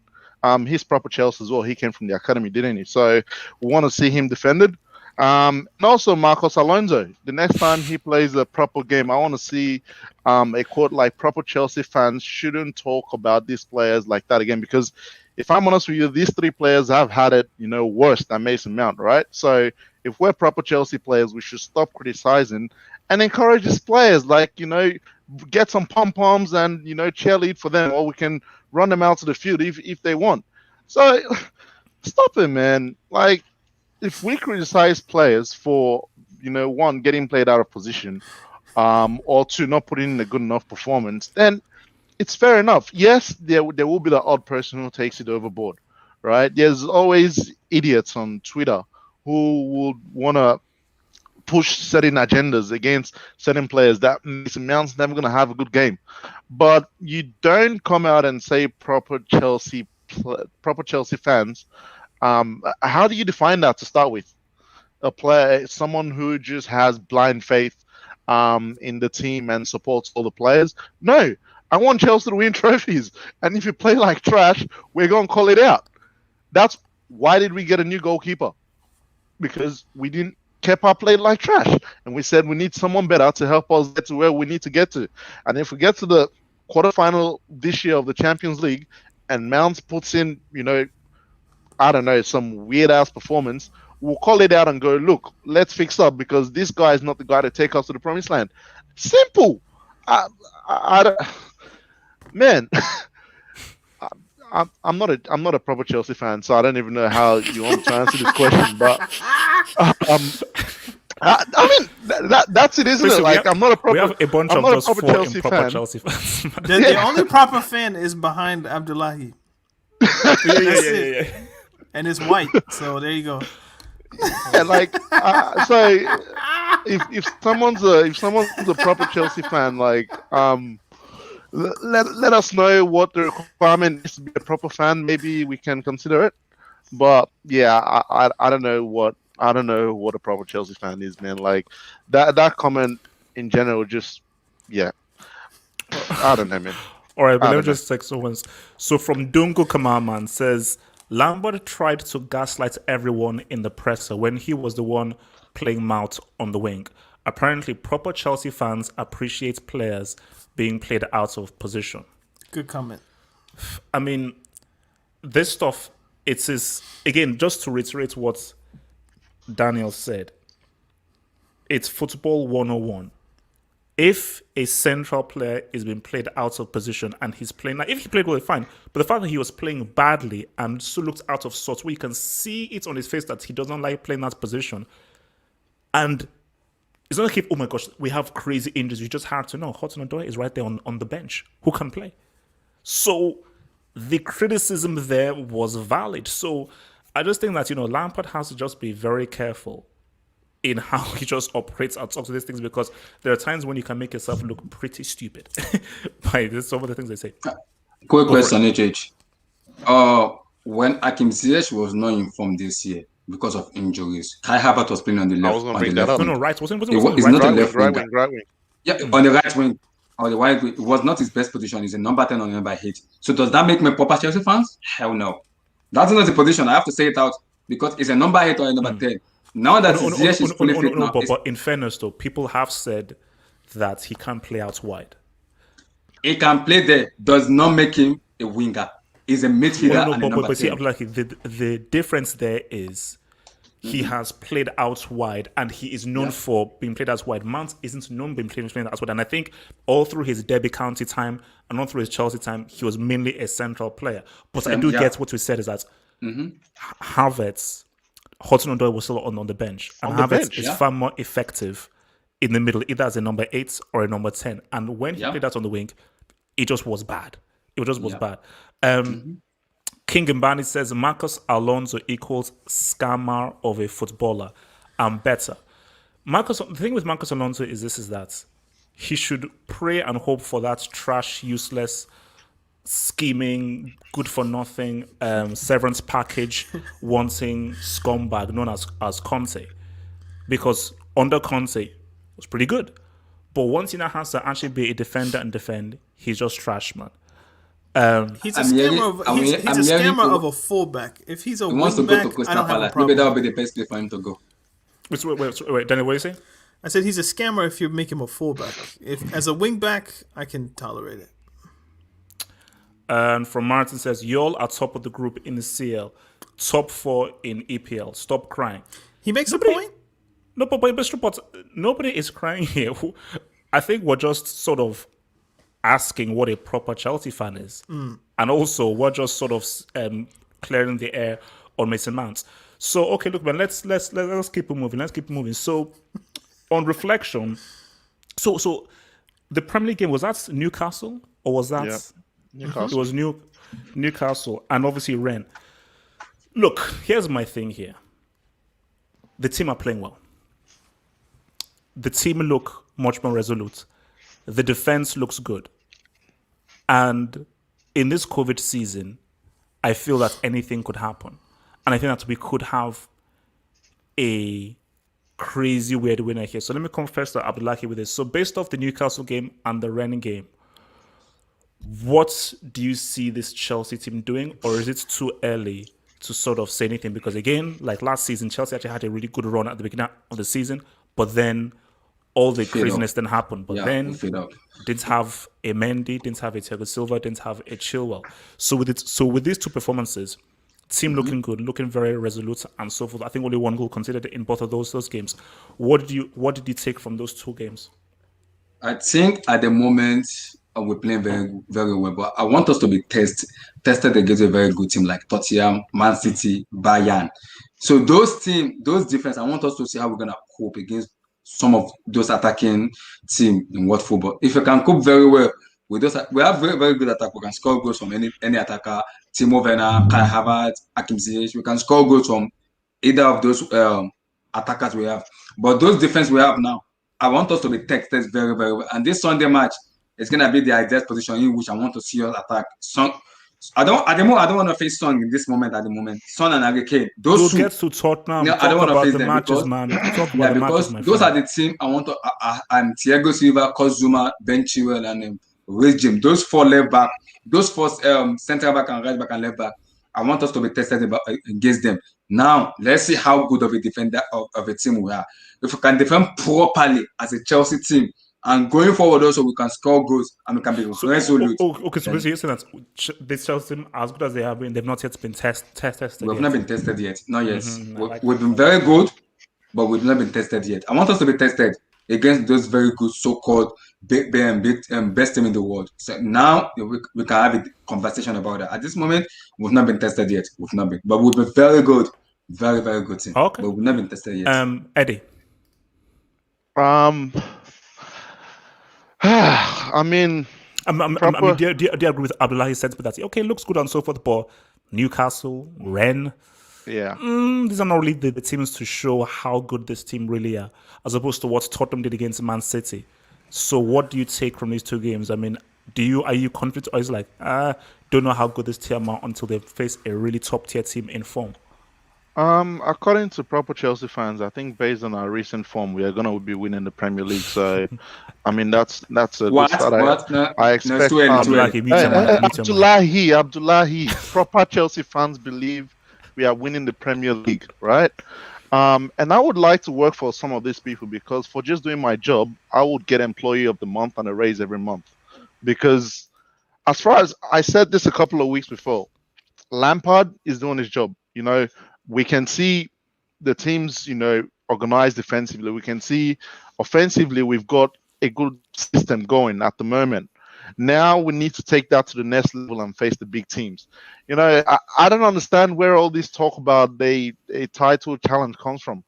he's proper Chelsea as well. He came from the academy, didn't he? So we want to see him defended. And also Marcos Alonso. The next time he plays a proper game, I want to see a quote like, proper Chelsea fans shouldn't talk about these players like that again, because if I'm honest with you, these 3 players have had it, worse than Mason Mount, right? So if we're proper Chelsea players, we should stop criticizing and encourage these players, like, get some pom-poms and, cheerlead for them, or we can run them out to the field if they want. So stop it, man. Like, if we criticize players for, 1, getting played out of position, or 2, not putting in a good enough performance, then it's fair enough. Yes, there will be the odd person who takes it overboard, right? There's always idiots on Twitter who would want to push certain agendas against certain players. That Mason Mount's never going to have a good game. But you don't come out and say proper Chelsea fans. How do you define that to start with? A player, someone who just has blind faith in the team and supports all the players? No. I want Chelsea to win trophies. And if you play like trash, we're going to call it out. That's why did we get a new goalkeeper? Because we didn't Kepa played like trash. And we said we need someone better to help us get to where we need to get to. And if we get to the quarterfinal this year of the Champions League, and Mounts puts in, I don't know, some weird ass performance, we'll call it out and go, look, let's fix up because this guy is not the guy to take us to the promised land. Simple. I don't, man. I'm not a proper Chelsea fan, so I don't even know how you want to answer this question. But I mean that's it, isn't it? Like I'm not a proper. We have a bunch of just four Chelsea improper Chelsea fans. The only proper fan is behind Abdullahi. Yeah. And it's white, so there you go. Yeah, like so if someone's a proper Chelsea fan, like let us know what the requirement is to be a proper fan. Maybe we can consider it. But yeah, I don't know what a proper Chelsea fan is, man. Like that comment in general, just I don't know, man. All right, but let me just take someone's. So from Dungo Kamaman says Lampard tried to gaslight everyone in the presser when he was the one playing Mount on the wing. Apparently, proper Chelsea fans appreciate players being played out of position. Good comment. I mean, this stuff, it is, again, just to reiterate what Daniel said, it's football 101. If a central player is being played out of position and he's playing, if he played well, fine. But the fact that he was playing badly and so looked out of sorts, where you can see it on his face that he doesn't like playing that position. And it's not like, oh my gosh, we have crazy injuries. You just have to know Hotspurs is right there on the bench. Who can play? So the criticism there was valid. So I just think that, Lampard has to just be very careful in how he just operates and talks to these things, because there are times when you can make yourself look pretty stupid by some of the things they say. Quick question, HH. When Hakim Ziyech was not informed this year because of injuries, Kai Havertz was playing on the left. I was going to bring that up. No, right. Wasn't It's not the left right wing. wing. Yeah, on the right wing. Or the right wing. It was not his best position. He's a number 10 or number 8. So does that make me proper Chelsea fans? Hell no. That's not the position. I have to say it out because it's a number 8 or a number 10. Now that Ziyech is fully fit now. But in fairness, though, people have said that he can't play out wide. He can play there. Does not make him a winger. He's a midfielder and a number 10. See, the difference there is he has played out wide and he is known for being played out wide. Mount isn't known for being played out wide. And I think all through his Derby County time and all through his Chelsea time, he was mainly a central player. But I do get what we said is that Havertz, Hotspurs was still on the bench. And Havertz is far more effective in the middle, either as a number 8 or a number 10. And when he played out on the wing, it just was bad. It just was bad. King Mbani says Marcos Alonso equals scammer of a footballer and better. The thing with Marcos Alonso is that he should pray and hope for that trash, useless, scheming, good for nothing severance package wanting scumbag known as Conte. Because under Conte it was pretty good. But once he now has to actually be a defender and defend, he's just trash, man. He's a scammer of a fullback. If he's a wingback, I don't have a problem. Maybe that would be the best place for him to go. Wait, Daniel, what are you saying? I said he's a scammer if you make him a fullback. If as a wingback, I can tolerate it. And from Martin says, y'all are top of the group in the CL, top 4 in EPL. Stop crying. He makes a point. No, but nobody is crying here. I think we're just sort of asking what a proper Chelsea fan is, and also we're just sort of clearing the air on Mason Mount. So okay, look, man, let's keep it moving. Let's keep it moving. So on reflection, so the Premier League game, was that Newcastle or was that Newcastle? It was Newcastle and obviously Rennes. Look, here's my thing here. The team are playing well. The team look much more resolute. The defense looks good. And in this COVID season, I feel that anything could happen. And I think that we could have a crazy weird winner here. So let me confess that I'll be lucky with this. So based off the Newcastle game and the Rennes game, what do you see this Chelsea team doing? Or is it too early to sort of say anything? Because again, like last season, Chelsea actually had a really good run at the beginning of the season. But then all the Fade craziness up. then happened. But Yeah, we then fade up. didn't have a Mendy, didn't have a Thiago Silva, didn't have a Chilwell. So with these two performances, team looking good, looking very resolute and so forth. I think only one goal conceded in both of those games. What did you take from those two games? I think at the moment we're playing very very well, but I want us to be tested against a very good team like Tottenham, Man City, Bayern. So those defense, I want us to see how we're gonna cope against some of those attacking team in world football. If you can cope very well with those, we have very very good attack. We can score goals from any attacker. Timo Werner, Kai Havertz, Hakim Ziyech. We can score goals from either of those attackers we have. But those defense we have now, I want us to be tested very, very well. And this Sunday match is gonna be the ideal position in which I want to see us attack. Son, I don't want to face Son in this moment at the moment. Son and Harry Kane. Those We'll two. get to Tottenham. No, I don't Talk want to about face the them matches, because man. Talk about yeah, the matches, because my those friend. are the team I want to and Thiago Silva, Kozuma, Ben Chilwell, and Reece James. Those four left back, those four center back and right back and left back. I want us to be tested against them. Now, let's see how good of a defender of a team we are. If we can defend properly as a Chelsea team and going forward also we can score goals and we can be resolute. Okay, so basically you're saying that this Chelsea team, as good as they have been, they've not yet been tested We've yet. not been tested yet. Not yet. like We've been very good, but we've not been tested yet. I want us to be tested against those very good so-called best team in the world. So now we can have a conversation about that. At this moment, we've not been tested yet. We've not been, but we've been very good, very very good team. Okay. But we've not been tested yet. Eddie. I mean, I mean, do you agree with Abdullahi's sentiment that okay, looks good and so forth, but Newcastle, Rennes, yeah. these are not really the teams to show how good this team really are, as opposed to what Tottenham did against Man City. So, what do you take from these two games? I mean, are you confident, or is it like don't know how good this team are until they face a really top tier team in form? According to proper Chelsea fans, I think based on our recent form, we are gonna be winning the Premier League. So, I mean, that's a good start. No, I expect too early. Abdullahi, proper Chelsea fans believe we are winning the Premier League, right? And I would like to work for some of these people because for just doing my job, I would get Employee of the Month and a raise every month. Because as far as I said this a couple of weeks before, Lampard is doing his job. You know, we can see the teams, organized defensively. We can see offensively, we've got a good system going at the moment. Now we need to take that to the next level and face the big teams. I don't understand where all this talk about a title challenge comes from.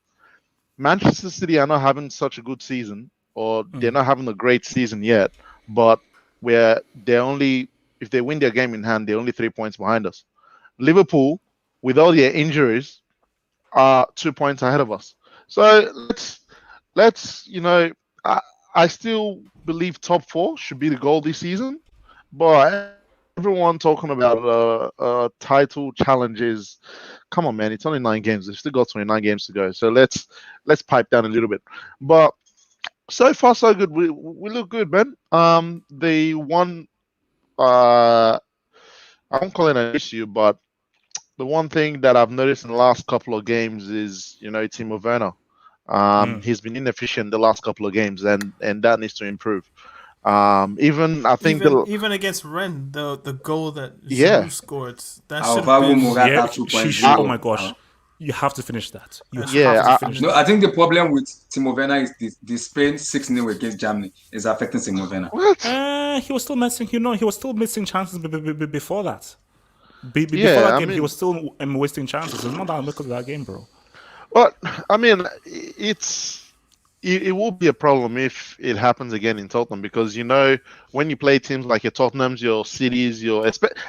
Manchester City are not having such a good season, or they're not having a great season yet, but if they win their game in hand, they're only 3 points behind us. Liverpool, with all their injuries, are 2 points ahead of us. So let's I still believe top 4 should be the goal this season, but everyone talking about title challenges. Come on, man! It's only 9 games. We've still got 29 games to go. So let's pipe down a little bit. But so far, so good. We look good, man. The one I won't call it an issue, but the one thing that I've noticed in the last couple of games is, Timo Werner. He's been inefficient the last couple of games, and that needs to improve. Even against Rennes, the goal that Giroud scored, that should have been. Oh my gosh. You have to finish that. I think the problem with Timo Werner is the Spain 6-0 against Germany is affecting Timo Werner. What? He was still missing. He was still missing chances before that. Before that game, he was still wasting chances. It's not that because of that game, bro. Well, I mean, it will be a problem if it happens again in Tottenham because when you play teams like your Tottenhams, your Cities,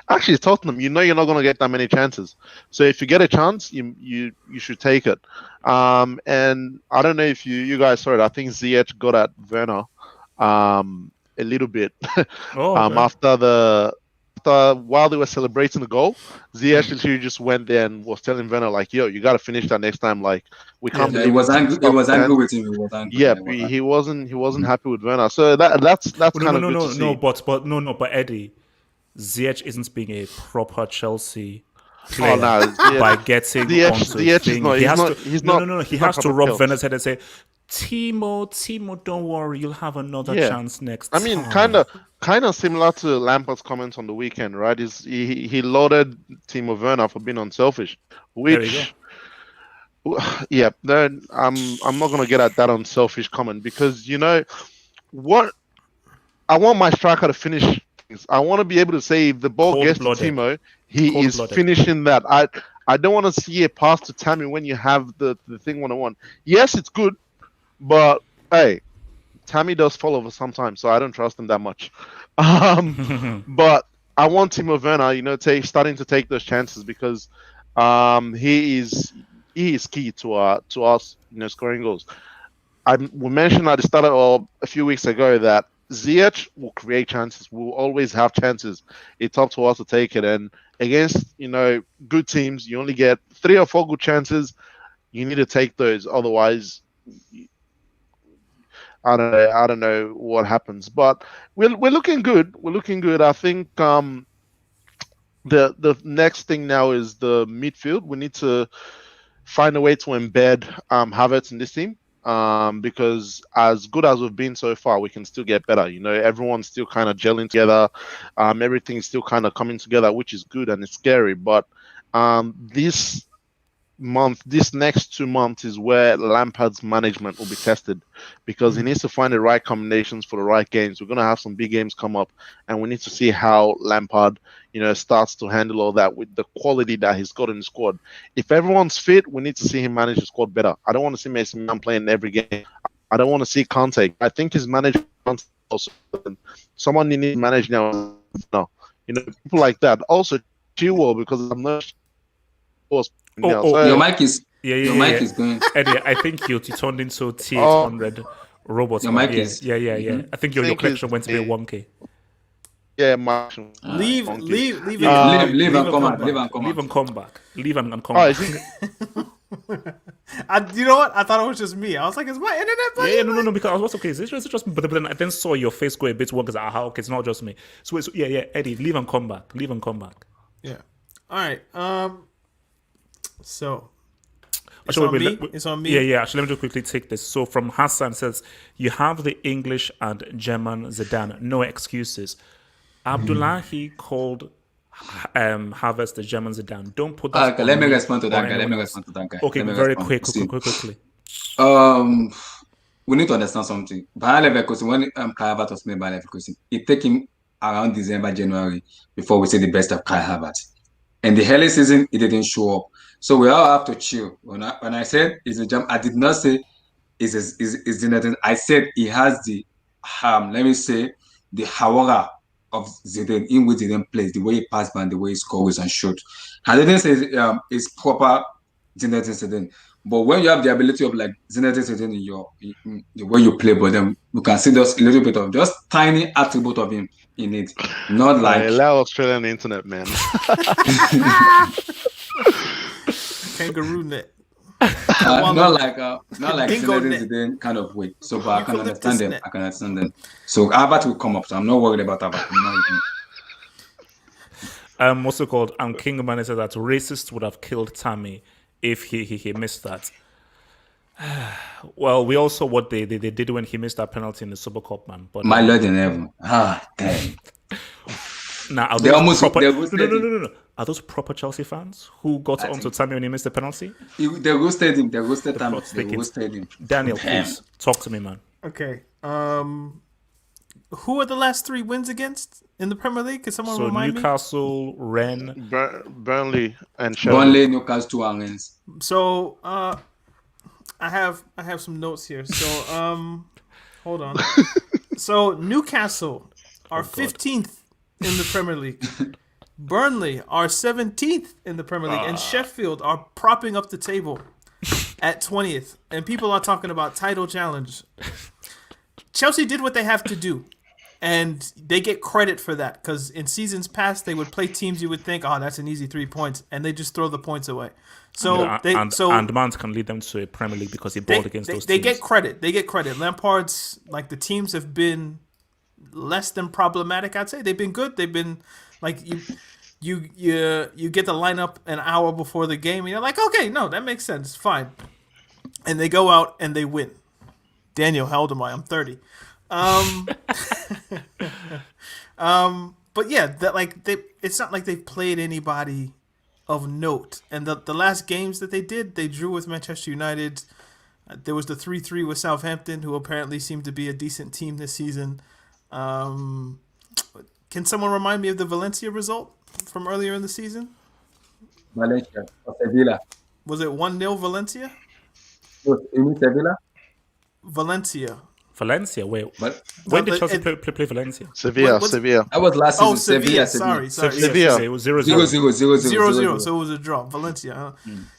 actually Tottenham, you're not going to get that many chances. So if you get a chance, you should take it. And I don't know if you guys saw it. I think Ziyech got at Werner a little bit while they were celebrating the goal. Ziyech literally just went there and was telling Werner like, "Yo, you got to finish that next time. Like, we can't." He was angry. He was angry with him. He wasn't happy with Werner. So that's kind of good to see. But Eddie, Ziyech isn't being a proper Chelsea player by getting onto the thing. He has to rub Werner's head and say, Timo, don't worry, you'll have another Yeah. chance next I mean, time. kind of similar to Lampard's comments on the weekend, right? He lauded Timo Werner for being unselfish, There you go. which yeah, then I'm not gonna get at that unselfish comment because what I want my striker to finish things. I want to be able to say if the ball gets to Cold-blooded. Timo, he is Cold-blooded. finishing that. I don't want to see a pass to Tammy when you have the thing 1-on-1. Yes, it's good, but hey, Tammy does fall over sometimes, so I don't trust him that much. But I want Timo Werner, starting to take those chances because he is key to us, scoring goals. We mentioned at the start or a few weeks ago that Ziyech will create chances. We'll always have chances. It's up to us to take it. And against good teams, you only get 3 or 4 good chances. You need to take those. Otherwise, I don't know what happens. But we're looking good. We're looking good. I think the next thing now is the midfield. We need to find a way to embed Havertz in this team. Because as good as we've been so far, we can still get better. Everyone's still kind of gelling together. Everything's still kind of coming together, which is good and it's scary. But this next 2 months is where Lampard's management will be tested because he needs to find the right combinations for the right games. We're going to have some big games come up, and we need to see how Lampard, starts to handle all that with the quality that he's got in the squad. If everyone's fit, we need to see him manage the squad better. I don't want to see Mason Mount playing every game. I don't want to see Conte. I think his management also someone you need to manage now. No, people like that. Also, Chilwell, because I'm not sure. Your mic is mic is going. Eddie, I think you turned into T800 robots. Your mic yeah, is. Yeah. I think your connection went to be 1K. Yeah, my Leave and come back. Leave and come back. Leave and come Oh, back. You know what? I thought it was just me. I was like, is my internet buggy? Yeah, no, because I was okay. Is it just me? But then I then saw your face go a bit wrong because okay, it's not just me. So yeah, Eddie, leave and come back. Yeah. All right. So it's Actually, on me. It's on me. Yeah. Actually, let me just quickly take this. So from Hassan says, you have the English and German Zidane. No excuses. Abdullahi called Havertz the German Zidane. Don't put that. Okay, let me respond to that or guy. anyone else. Okay, very quickly. We need to understand something. Bayer Leverkusen, when Kai Havertz was made by Leverkusen, it took him around December, January before we see the best of Kai Havertz. In the early season, it didn't show up. So we all have to chill. When I said it's a jump, I did not say is Zidane. I said he has the let me say the hawara of Zidane in which Zidane plays, the way he passes and the way he scores and shoots. I didn't say it's proper Zidane. But when you have the ability of like Zinedine Zidane in the way you play, but then you can see just a little bit of just tiny attribute of him in it. Not like allow Australian internet, man. Kangaroo net. not like Zinedine Zidane kind of way. So, but I can understand them. So Albert will come up. So I'm not worried about Albert. What's it called? Kingman said that racist would have killed Tammy if he missed that. Well, we all saw what they did when he missed that penalty in the Super Cup, man. But my Lord in heaven. Damn. Now, They almost proper, roasted him. no. Are those proper Chelsea fans who got onto Tammy when he missed the penalty? They roasted him. They roasted him. plot's They thickens. roasted him. Daniel, please talk to me, man. Okay. Who are the last 3 wins against in the Premier League? Can someone So remind Newcastle, Rennes. Burnley and Sheffield. Burnley, Newcastle, and Rennes. me? So I have some notes here. So hold on. So Newcastle are 15th in the Premier League. Burnley are 17th in the Premier League, and Sheffield are propping up the table at 20th. And people are talking about title challenge. Chelsea did what they have to do, and they get credit for that because in seasons past they would play teams you would think, oh, that's an easy 3 points, and they just throw the points away. So and Mount can lead them to a Premier League because he balled against those teams. They get credit. Lampard's like the teams have been less than problematic. I'd say they've been good. They've been like you get the lineup an hour before the game, and you're like, okay, no, that makes sense, fine. And they go out and they win. Daniel, how old am I? I'm 30. But yeah, it's not like they've played anybody of note. And the last games that they did, they drew with Manchester United. There was the 3-3 with Southampton, who apparently seemed to be a decent team this season. Can someone remind me of the Valencia result from earlier in the season? Valencia or Sevilla. Was it 1-0 Valencia? You mean Sevilla? Valencia. Valencia, wait. But When did Chelsea play Valencia? Sevilla. that was last season. Oh, Sevilla. Sorry. Sevilla. It was 0-0. 0-0, so it was a draw. Valencia. Huh?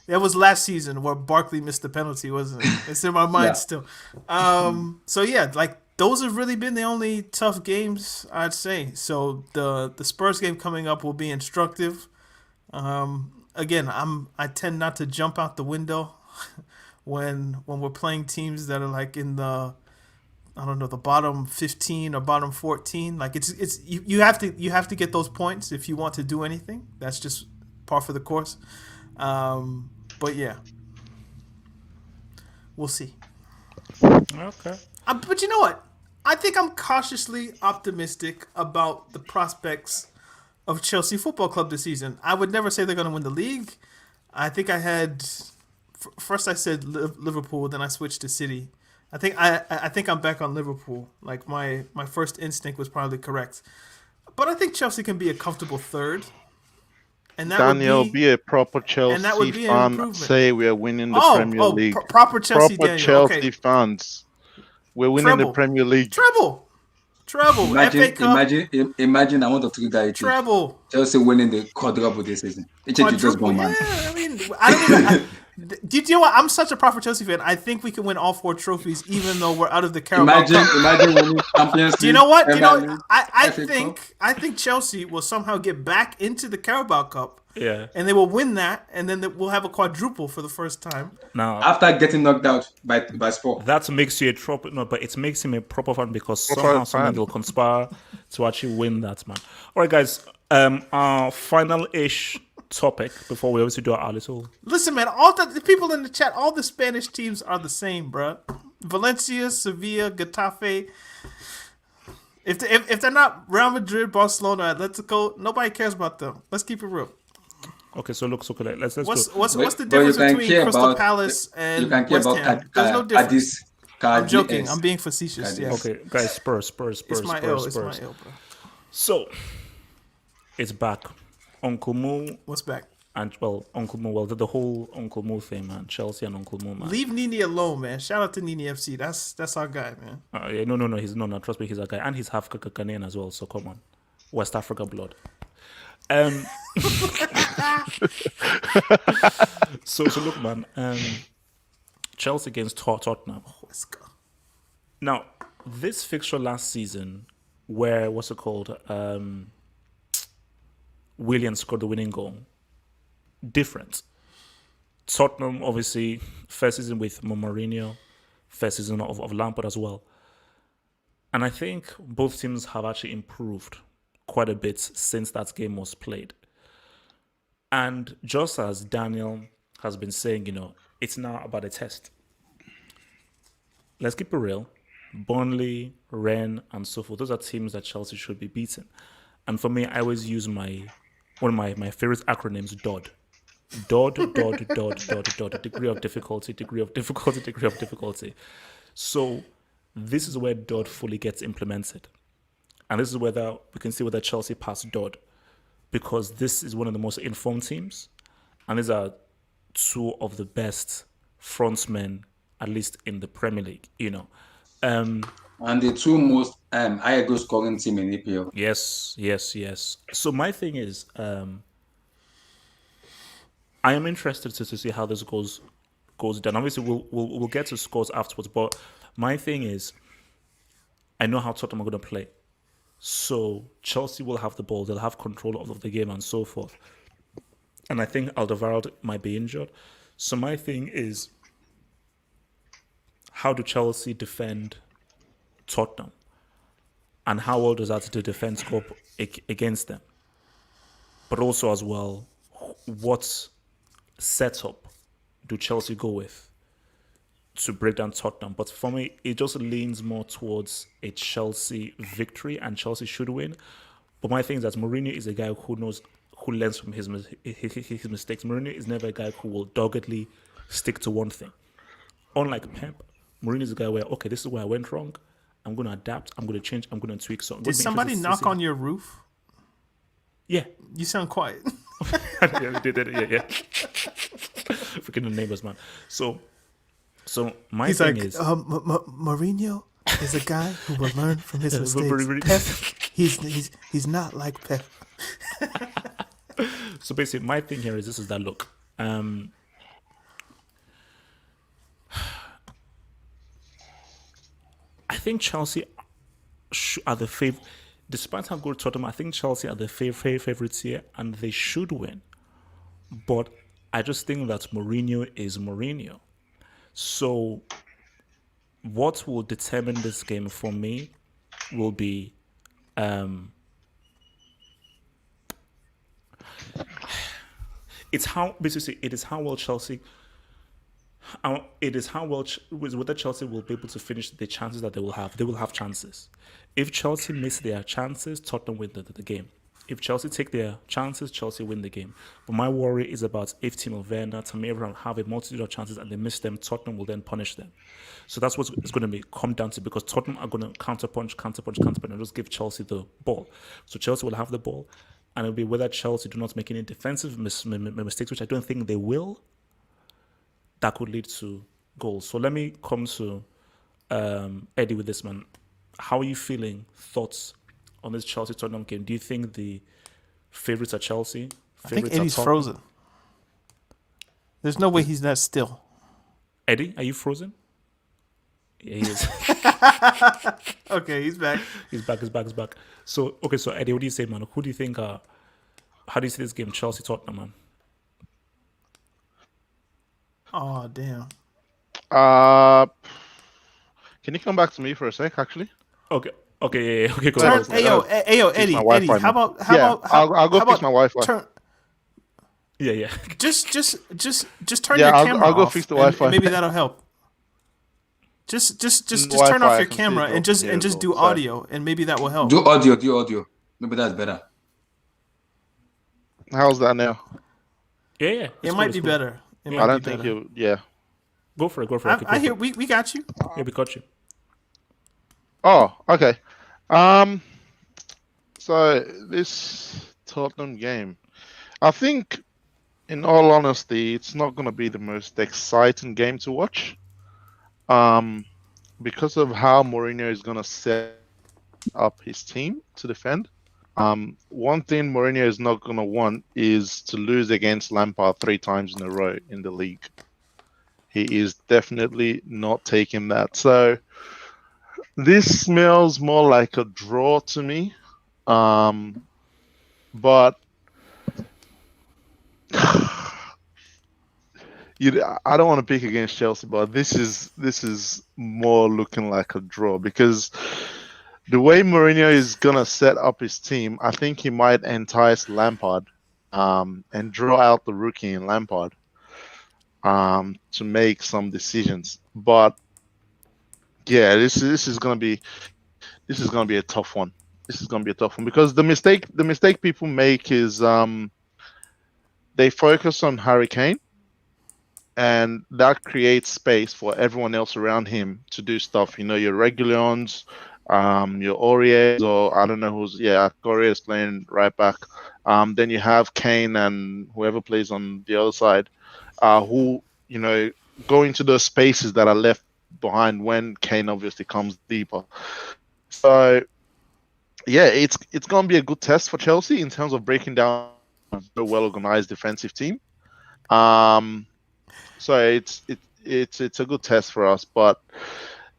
That was last season where Barkley missed the penalty, wasn't it? It's in my mind still. So yeah, like those have really been the only tough games, I'd say. So the Spurs game coming up will be instructive. Again, I tend not to jump out the window when we're playing teams that are like in the, I don't know, the bottom 15 or bottom 14. Like it's you have to get those points if you want to do anything. That's just par for the course. But yeah, we'll see. Okay. But you know what? I think I'm cautiously optimistic about the prospects of Chelsea Football Club this season. I would never say they're going to win the league. I think I had first I said Liverpool, then I switched to City. I think I'm back on Liverpool. Like my first instinct was probably correct, but I think Chelsea can be a comfortable third. And that Daniel, would be a proper Chelsea fan. Say we are winning the Premier League. Proper Chelsea, proper Daniel. Chelsea fans. We're winning the Premier League. Treble. Imagine I want to treat that. Treble. Chelsea winning the quadruple this season. Just gone, man. Yeah, I mean, I don't even. Do you know what? I'm such a proper Chelsea fan. I think we can win all 4 trophies, even though we're out of the Carabao Cup. Imagine winning Champions League. Do you know what? I think Chelsea will somehow get back into the Carabao Cup. Yeah. And they will win that, and then we'll have a quadruple for the first time. Now, after getting knocked out by Spurs. That makes you a proper but it makes him a proper fan because somehow someone will conspire to actually win that, man. All right, guys. Our final-ish topic before we obviously do our little. Listen, man. All the people in the chat, all the Spanish teams are the same, bro. Valencia, Sevilla, Getafe. If they're not Real Madrid, Barcelona, Atletico, nobody cares about them. Let's keep it real. Okay, so let's go. What's the difference between Crystal Palace and West Ham? There's no difference. I'm joking. I'm being facetious. Yes. Okay, guys, Spurs. It's my L, bro. So it's back. Uncle Mo. What's back? And Uncle Mo. Well, the whole Uncle Mo thing, man. Chelsea and Uncle Mo, man. Leave Nini alone, man. Shout out to Nini FC. That's our guy, man. Yeah, no. He's no. Trust me, he's our guy, and he's half Ghanaian as well. So come on, West Africa blood. So look, man. Chelsea against Tottenham. Let's go. Now, this fixture last season, where what's it called? Willian scored the winning goal. Different. Tottenham, obviously, first season with Mourinho, first season of Lampard as well. And I think both teams have actually improved quite a bit since that game was played. And just as Daniel has been saying, it's now about a test. Let's keep it real. Burnley, Rennes, and so forth. Those are teams that Chelsea should be beating. And for me, I always use one of my favorite acronyms, DOD. DOD. Degree of difficulty. So this is where DOD fully gets implemented. And this is whether we can see whether Chelsea pass DOD, because this is one of the most informed teams, and these are 2 of the best frontmen, at least in the Premier League. And the 2 most higher goal scoring team in EPL. Yes. So my thing is, I am interested to see how this goes down. Obviously, we'll get to scores afterwards, but my thing is, I know how Tottenham are going to play. So Chelsea will have the ball, they'll have control of the game and so forth. And I think Alderweireld might be injured. So my thing is, how do Chelsea defend Tottenham? And how well does that defense go up against them? But also as well, what setup do Chelsea go with to break down Tottenham, but for me, it just leans more towards a Chelsea victory, and Chelsea should win. But my thing is that Mourinho is a guy who knows, who learns from his mistakes. Mourinho is never a guy who will doggedly stick to one thing. Unlike Pep, Mourinho is a guy where, okay, this is where I went wrong. I'm going to adapt. I'm going to change. I'm going to tweak. So Did somebody knock on your roof? Yeah. You sound quiet. Yeah, they did it. Yeah. Freaking the neighbors, man. So my He's thing like, is, Mourinho is a guy who will learn from his mistakes. Pep, he's not like Pep. so basically, my thing here is this: is that look, I think Chelsea are the favorite. Despite how good Tottenham, I think Chelsea are the favorites here, and they should win. But I just think that Mourinho is Mourinho. So, what will determine this game for me will be it's how basically it is how well Chelsea it is how well whether Chelsea will be able to finish the chances that they will have. They will have chances. If Chelsea miss their chances, Tottenham win the game. If Chelsea take their chances, Chelsea win the game. But my worry is about if Timo Werner, Tammy Abraham have a multitude of chances and they miss them, Tottenham will then punish them. So that's what it's going to come down to, because Tottenham are going to counterpunch, and just give Chelsea the ball. So Chelsea will have the ball, and it'll be whether Chelsea do not make any defensive mistakes, which I don't think they will, that could lead to goals. So let me come to Eddie with this, man. How are you feeling? Thoughts on this Chelsea-Tottenham game? Do you think the favourites are Chelsea? I think Eddie's frozen. There's no way he's that still. Eddie, are you frozen? Yeah, he is. Okay, he's back. He's back. So Eddie, what do you say, man? Who do you think how do you see this game, Chelsea-Tottenham, man? Oh, damn. Can you come back to me for a sec, actually? Okay, yeah, okay, cool. Ayo, Eddie, how about I'll go fix my Wi-Fi. Yeah. Just turn your camera off. I'll go fix the Wi-Fi. Maybe that'll help. Just turn off your camera and just do audio, and maybe that will help. Do audio. Maybe that's better. How's that now? Yeah. It might be better. I don't think you. Yeah. Go for it. I hear we got you. Yeah, we got you. Oh, okay. So this Tottenham game, I think, in all honesty, it's not going to be the most exciting game to watch. Because of how Mourinho is going to set up his team to defend. One thing Mourinho is not going to want is to lose against Lampard 3 times in a row in the league. He is definitely not taking that. So this smells more like a draw to me. But I don't want to pick against Chelsea, but this is more looking like a draw, because the way Mourinho is gonna set up his team, I think he might entice Lampard, and draw out the rookie in Lampard, to make some decisions. But yeah, this is gonna be a tough one. This is gonna be a tough one, because the mistake people make is they focus on Harry Kane, and that creates space for everyone else around him to do stuff. You know, your Regulons, your Auriers, or I don't know Aurier is playing right back. Then you have Kane and whoever plays on the other side, who, you know, go into those spaces that are left behind when Kane obviously comes deeper. So yeah, it's going to be a good test for Chelsea in terms of breaking down a well-organized defensive team. So it's a good test for us, but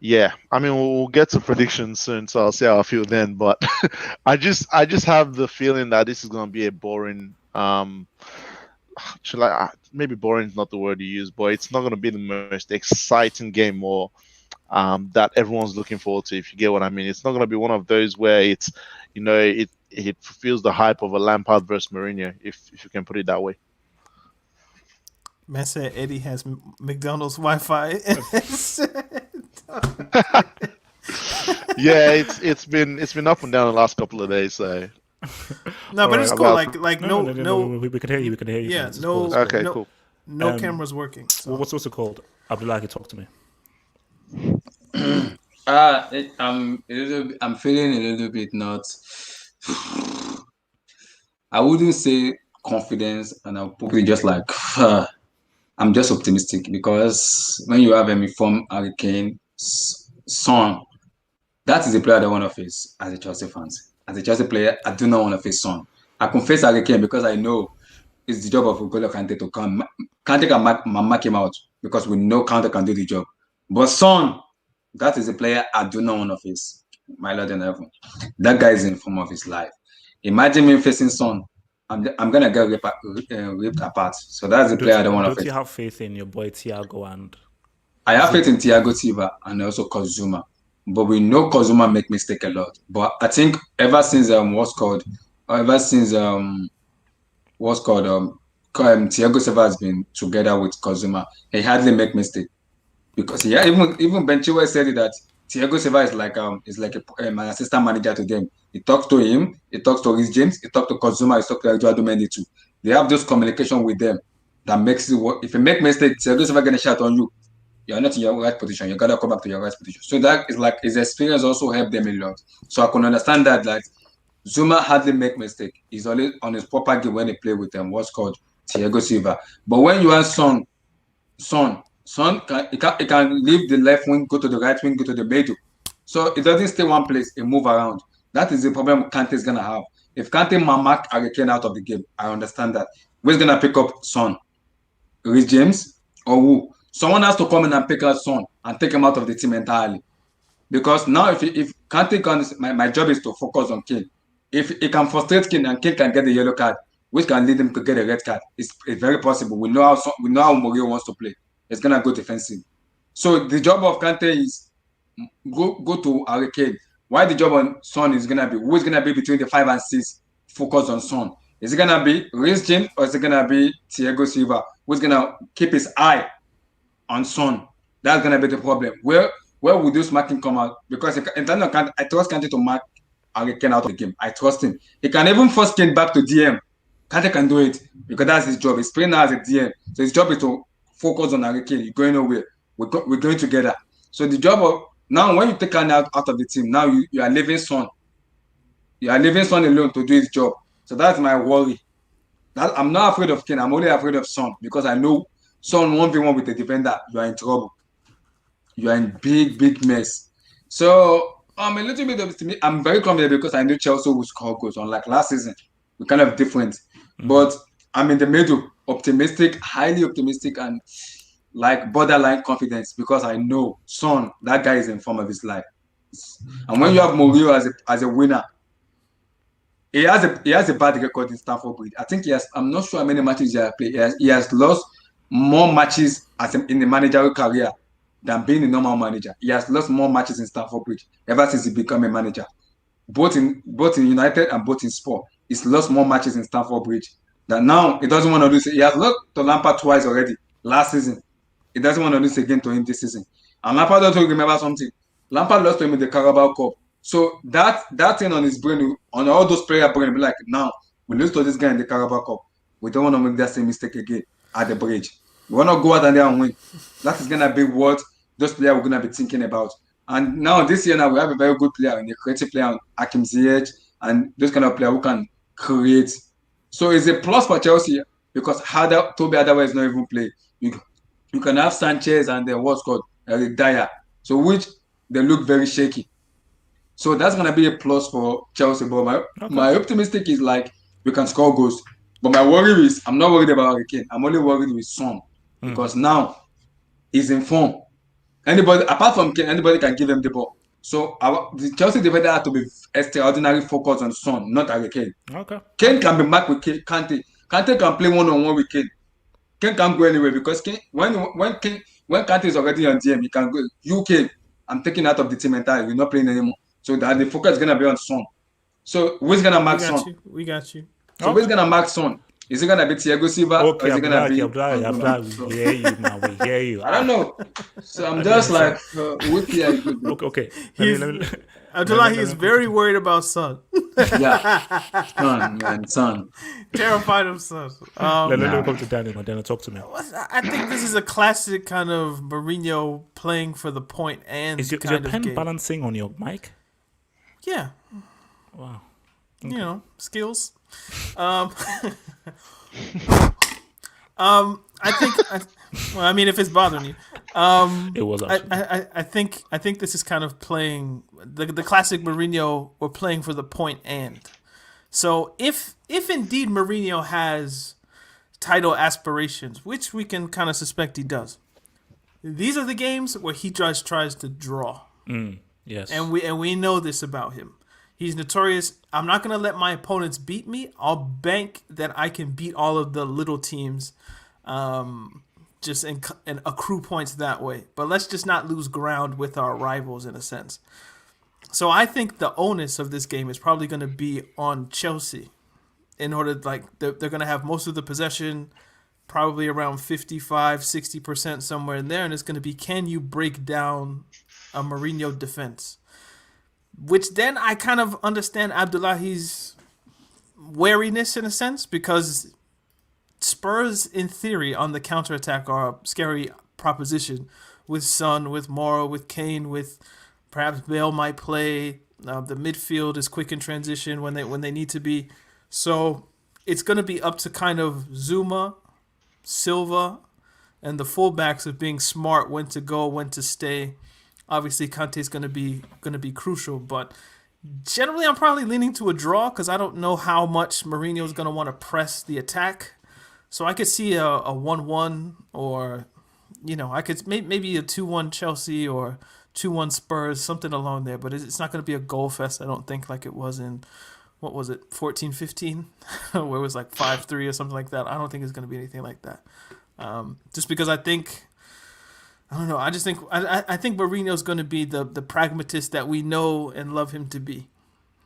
yeah, I mean, we'll get to predictions soon, so I'll see how I feel then. But I just have the feeling that this is going to be a boring. Maybe boring is not the word you use, but it's not going to be the most exciting game or that everyone's looking forward to. If you get what I mean, it's not going to be one of those where it's, you know, it fulfills the hype of a Lampard versus Mourinho, if you can put it that way. Man said Eddie has McDonald's Wi-Fi. Yeah, it's been up and down the last couple of days. So No, but it's Alright, cool. Like No, no, we could hear you. We could hear you. yeah, man. It's no, cool, it's cool. okay, no, cool. no cameras working. So. What's also called? Abdullahi, talk to me. I'm feeling a little bit not. I wouldn't say confidence, and I'll probably just like I'm just optimistic because when you have a form Hurricane Son, that is a player I don't want to face as a Chelsea fans. As a Chelsea player, I do not want to face Son. I can face Hurricane because I know it's the job of N'Golo Kante to come. Kante can mark him out because we know Kante can do the job. But Son, that is a player I do not want to face. My Lord in heaven. That guy is in form of his life. Imagine me facing Son. I'm gonna get ripped apart. So that's the player I don't want to Don't face. you have faith in your boy Thiago and I have faith in Thiago Silva and also Kozuma. But we know Kozuma make mistake a lot. But I think ever since Thiago Silva has been together with Kozuma, he hardly make mistake. Because even Ben Chilwell said it that Thiago Silva is like an assistant manager to them. He talks to him, he talks to Reece James, he talks to Kozuma, he talks to Eduardo Mendy too. They have this communication with them that makes it work. If you make mistake, Thiago Silva gonna shout on you. You're not in your right position. You gotta come back to your right position. So that is like his experience also helped them a lot. So I can understand that like Zuma hardly make mistake. He's only on his proper game when he play with them. What's called Thiago Silva. But when you have Son can leave the left wing, go to the right wing, go to the middle. So it doesn't stay one place, it move around. That is the problem Kante is gonna have. If Kante mark Hurricane out of the game, I understand that. Who's gonna pick up Son? Reece James or who? Someone has to come in and pick up Son and take him out of the team entirely. Because now if Kante can, my job is to focus on Kane. If he can frustrate Kane and Kane can get the yellow card, which can lead him to get a red card, it's very possible. We know how Mourinho wants to play. It's gonna go defensive. So the job of Kante is go to Hurricane. Why the job on Son is gonna be who is gonna be between the 5 and 6? Focus on Son. Is it gonna be Reece James or is it gonna be Thiago Silva? Who's gonna keep his eye on Son? That's gonna be the problem. Where would this marking come out? Because in terms of Kante, I trust Kante to mark Hurricane out of the game. I trust him. He can even force Kane back to DM. Kante can do it because that's his job. He's playing now as a DM. So his job is to focus on Hurricane. You're going nowhere. We're going together. So the job of now when you take Kane out of the team, now you are leaving Son. You are leaving Son alone to do his job. So that's my worry. I'm not afraid of Kane. I'm only afraid of Son because I know Son 1v1 with the defender, you are in trouble. You are in big mess. So I'm a little bit optimistic. I'm very confident because I knew Chelsea would score goals. Unlike last season, we're kind of different. But I'm in the middle, optimistic, highly optimistic, and like borderline confidence because I know Son, that guy is in form of his life. And when you have Mourinho as a winner, he has a bad record in Stamford Bridge. I think I'm not sure how many matches he has played. He has lost more matches in the managerial career than being a normal manager. He has lost more matches in Stamford Bridge ever since he became a manager. Both in United and both in Spurs. He's lost more matches in Stamford Bridge. That now he doesn't want to lose. He has lost to Lampard twice already last season. He doesn't want to lose again to him this season. And Lampard also remember something. Lampard lost to him in the Carabao Cup. So that thing on his brain, on all those players' brain, be like, now we lose to this guy in the Carabao Cup. We don't want to make that same mistake again at the bridge. We want to go out there and win. That is gonna be what those players are gonna be thinking about. And now this year, now we have a very good player and a creative player, Hakim Ziyech, and those kind of player who can create. So it's a plus for Chelsea because Toby otherwise not even play. You can have Sanchez and then what's called Eric Dyer. So which they look very shaky. So that's gonna be a plus for Chelsea. But my optimistic is like we can score goals. But my worry is I'm not worried about Hurricane. I'm only worried with Son because now he's in form. Anybody apart from Kane, anybody can give him the ball. So the Chelsea defender had to be extraordinarily focused on Son, not Hurricane. Okay. Kane can be marked with Kante. Kante can play one-on-one with Kane. Kane can't go anywhere because when Kante is already on DM, he can go. You Kane, I'm taking out of the team entirely. You're not playing anymore. So that the focus is gonna be on Son. So who's gonna mark Son? We got you. So who's gonna mark Son? Is it gonna be Thiago Silva or Okay, is it gonna be Abdullah, So, we hear you, man. We hear you. I don't know. So I'm just like, which player is good? Okay. He's Abdullahi is very worried about Son. Yeah, son, man, son. Terrified of Son. Let me come to Daniel, and Daniel, talk to me. I think this is a classic kind of Mourinho playing for the point and Is your kind of pen game. balancing on your mic? Yeah, Wow. you know, skills. I think. Well, I mean, if it's bothering you, It was actually. I think this is kind of playing the classic Mourinho. We're playing for the point and. So if indeed Mourinho has title aspirations, which we can kind of suspect he does, these are the games where he tries to draw. Yes. And we know this about him. He's notorious. I'm not going to let my opponents beat me. I'll bank that I can beat all of the little teams just and accrue points that way. But let's just not lose ground with our rivals in a sense. So I think the onus of this game is probably going to be on Chelsea in order, like, they're going to have most of the possession, probably around 55-60% somewhere in there. And it's going to be, can you break down a Mourinho defense? Which then I kind of understand Abdullahi's wariness in a sense, because Spurs, in theory, on the counterattack are a scary proposition with Son, with Morrow, with Kane, with perhaps Bale might play. The midfield is quick in transition when they need to be. So it's going to be up to kind of Zuma, Silva, and the fullbacks of being smart when to go, when to stay. Obviously, Kante's going to be crucial, but generally, I'm probably leaning to a draw because I don't know how much Mourinho is going to want to press the attack. So I could see a 1-1 or, you know, I could maybe a 2-1 Chelsea or 2-1 Spurs, something along there. But it's not going to be a goal fest, I don't think, like it was in, what was it, 14-15, where it was like 5-3 or something like that. I don't think it's going to be anything like that. Just because I don't know. I just think I think Mourinho's going to be the pragmatist that we know and love him to be.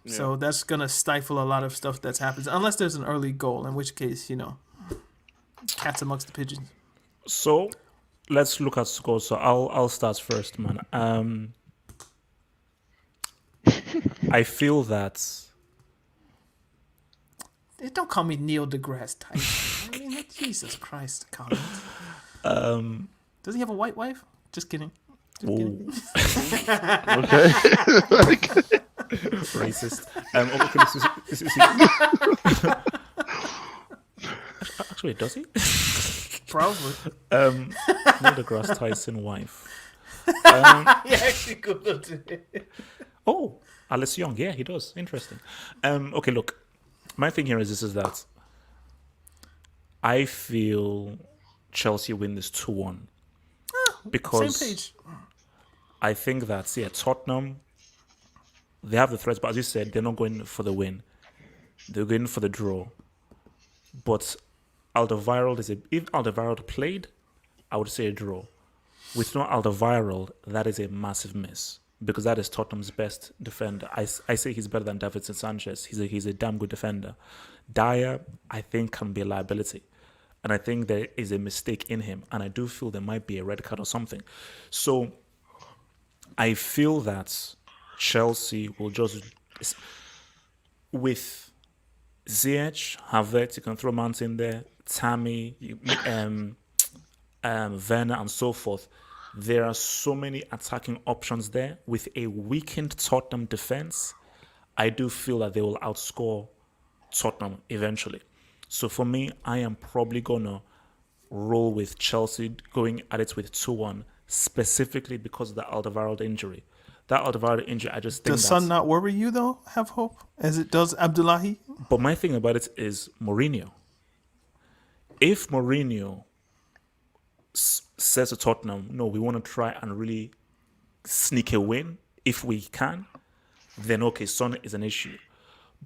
Yeah. So that's going to stifle a lot of stuff that's happened, unless there's an early goal, in which case, you know, cats amongst the pigeons. So let's look at scores. So I'll start first, man. I feel that. Don't call me Neil deGrasse Tyson. I mean, Jesus Christ, Colin. Does he have a white wife? Just kidding. Kidding. Okay. Racist. Actually, does he? Probably. Neil deGrasse Tyson wife. He actually googled it. Oh, Alice Young. Yeah, he does. Interesting. Okay, look. My thing here is that I feel Chelsea win this 2-1. Because same page. I think that Tottenham, they have the threats, but as you said, they're not going for the win. They're going for the draw. But Alderweireld if Alderweireld played, I would say a draw. With no Alderweireld, that is a massive miss because that is Tottenham's best defender. I say he's better than Davinson Sanchez. He's a damn good defender. Dyer, I think, can be a liability. And I think there is a mistake in him. And I do feel there might be a red card or something. So I feel that Chelsea will just, with Ziyech, Havertz, you can throw Mount in there, Tammy, Werner, and so forth. There are so many attacking options there. With a weakened Tottenham defense, I do feel that they will outscore Tottenham eventually. So for me, I am probably going to roll with Chelsea going at it with 2-1, specifically because of the Alderweireld injury. That Alderweireld injury, I just think does Son not worry you, though, have hope, as it does Abdullahi? But my thing about it is Mourinho. If Mourinho says to Tottenham, no, we want to try and really sneak a win if we can, then okay, Son is an issue.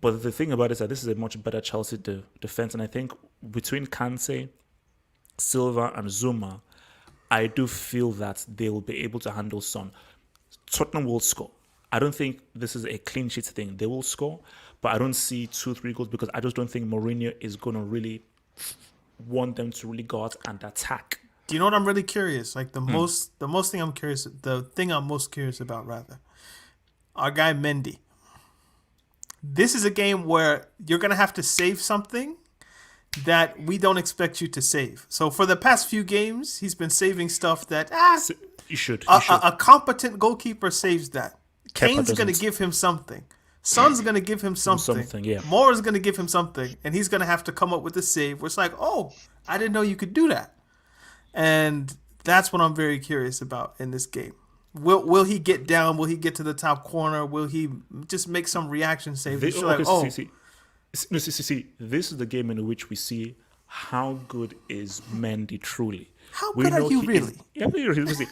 But the thing about it is that this is a much better Chelsea defense. And I think between Kante, Silva, and Zuma, I do feel that they will be able to handle Son. Tottenham will score. I don't think this is a clean sheet thing. They will score, but I don't see 2-3 goals because I just don't think Mourinho is going to really want them to really go out and attack. Do you know what I'm really curious? Like the thing I'm curious, the thing I'm most curious about, rather, our guy Mendy. This is a game where you're gonna have to save something that we don't expect you to save. So for the past few games, he's been saving stuff that You should. a competent goalkeeper saves that. Kepa Kane's gonna doesn't. give him something. Son's gonna give him something. Something, yeah. Moore's gonna give him something, and he's gonna have to come up with a save. Where it's like, oh, I didn't know you could do that. And that's what I'm very curious about in this game. Will he get down? Will he get to the top corner? Will he just make some reaction save? This, It's like, see. This is the game in which we see how good is Mendy truly. How We good are know you he really? is- yeah, but you see,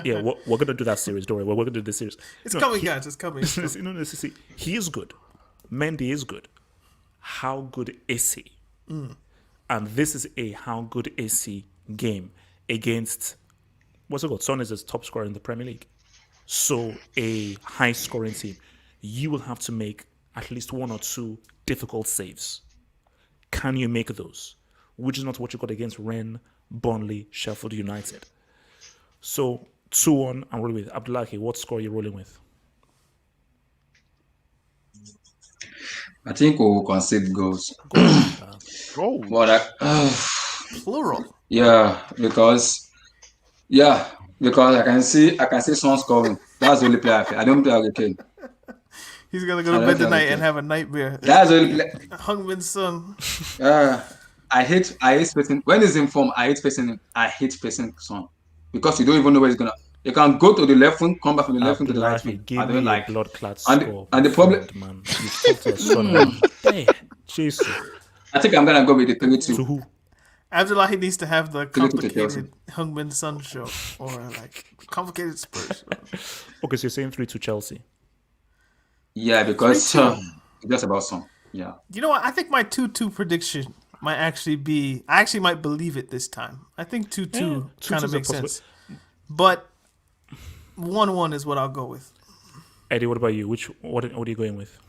yeah, we're gonna do that series. Don't worry, we're gonna do this series. It's coming, guys. It's coming. See, he is good. Mendy is good. How good is he? And this is a how good is he game against what's it called? Son is the top scorer in the Premier League. So a high scoring team, you will have to make at least one or two difficult saves. Can you make those? Which is not what you got against Rennes, Burnley, Sheffield United. So 2-1, I'm rolling with Abdullahi. What score are you rolling with? I think we will concede goals. Oh, But Plural. because I can see Son scoring. That's the only player I feel. I don't play Hurricane. He's gonna go to I bed like tonight that. and have a nightmare. That's the only player. Hungman's son. I hate facing when he's in form. I hate facing Son because you don't even know where he's gonna. You can go to the left wing, come back from the left wing to the right Abdullahi, wing. give I me don't a like. blood-clad And- score. and the problem- friend, man. You talk to your son. Hey, Jesus. I think I'm gonna go with the To 3-2. who? Abdullahi needs to have the Give it to Chelsea. complicated Hungman Son show or like complicated Spurs show. Okay, so you're saying 3 to Chelsea. Yeah, because 3-2. it's just about Son. Yeah. You know what? I think my 2-2 prediction might actually be. I actually might believe it this time. I think 2-2 Yeah, kind 2-2 of is a makes possible- sense. But 1-1 is what I'll go with. Eddie, what about you? What are you going with?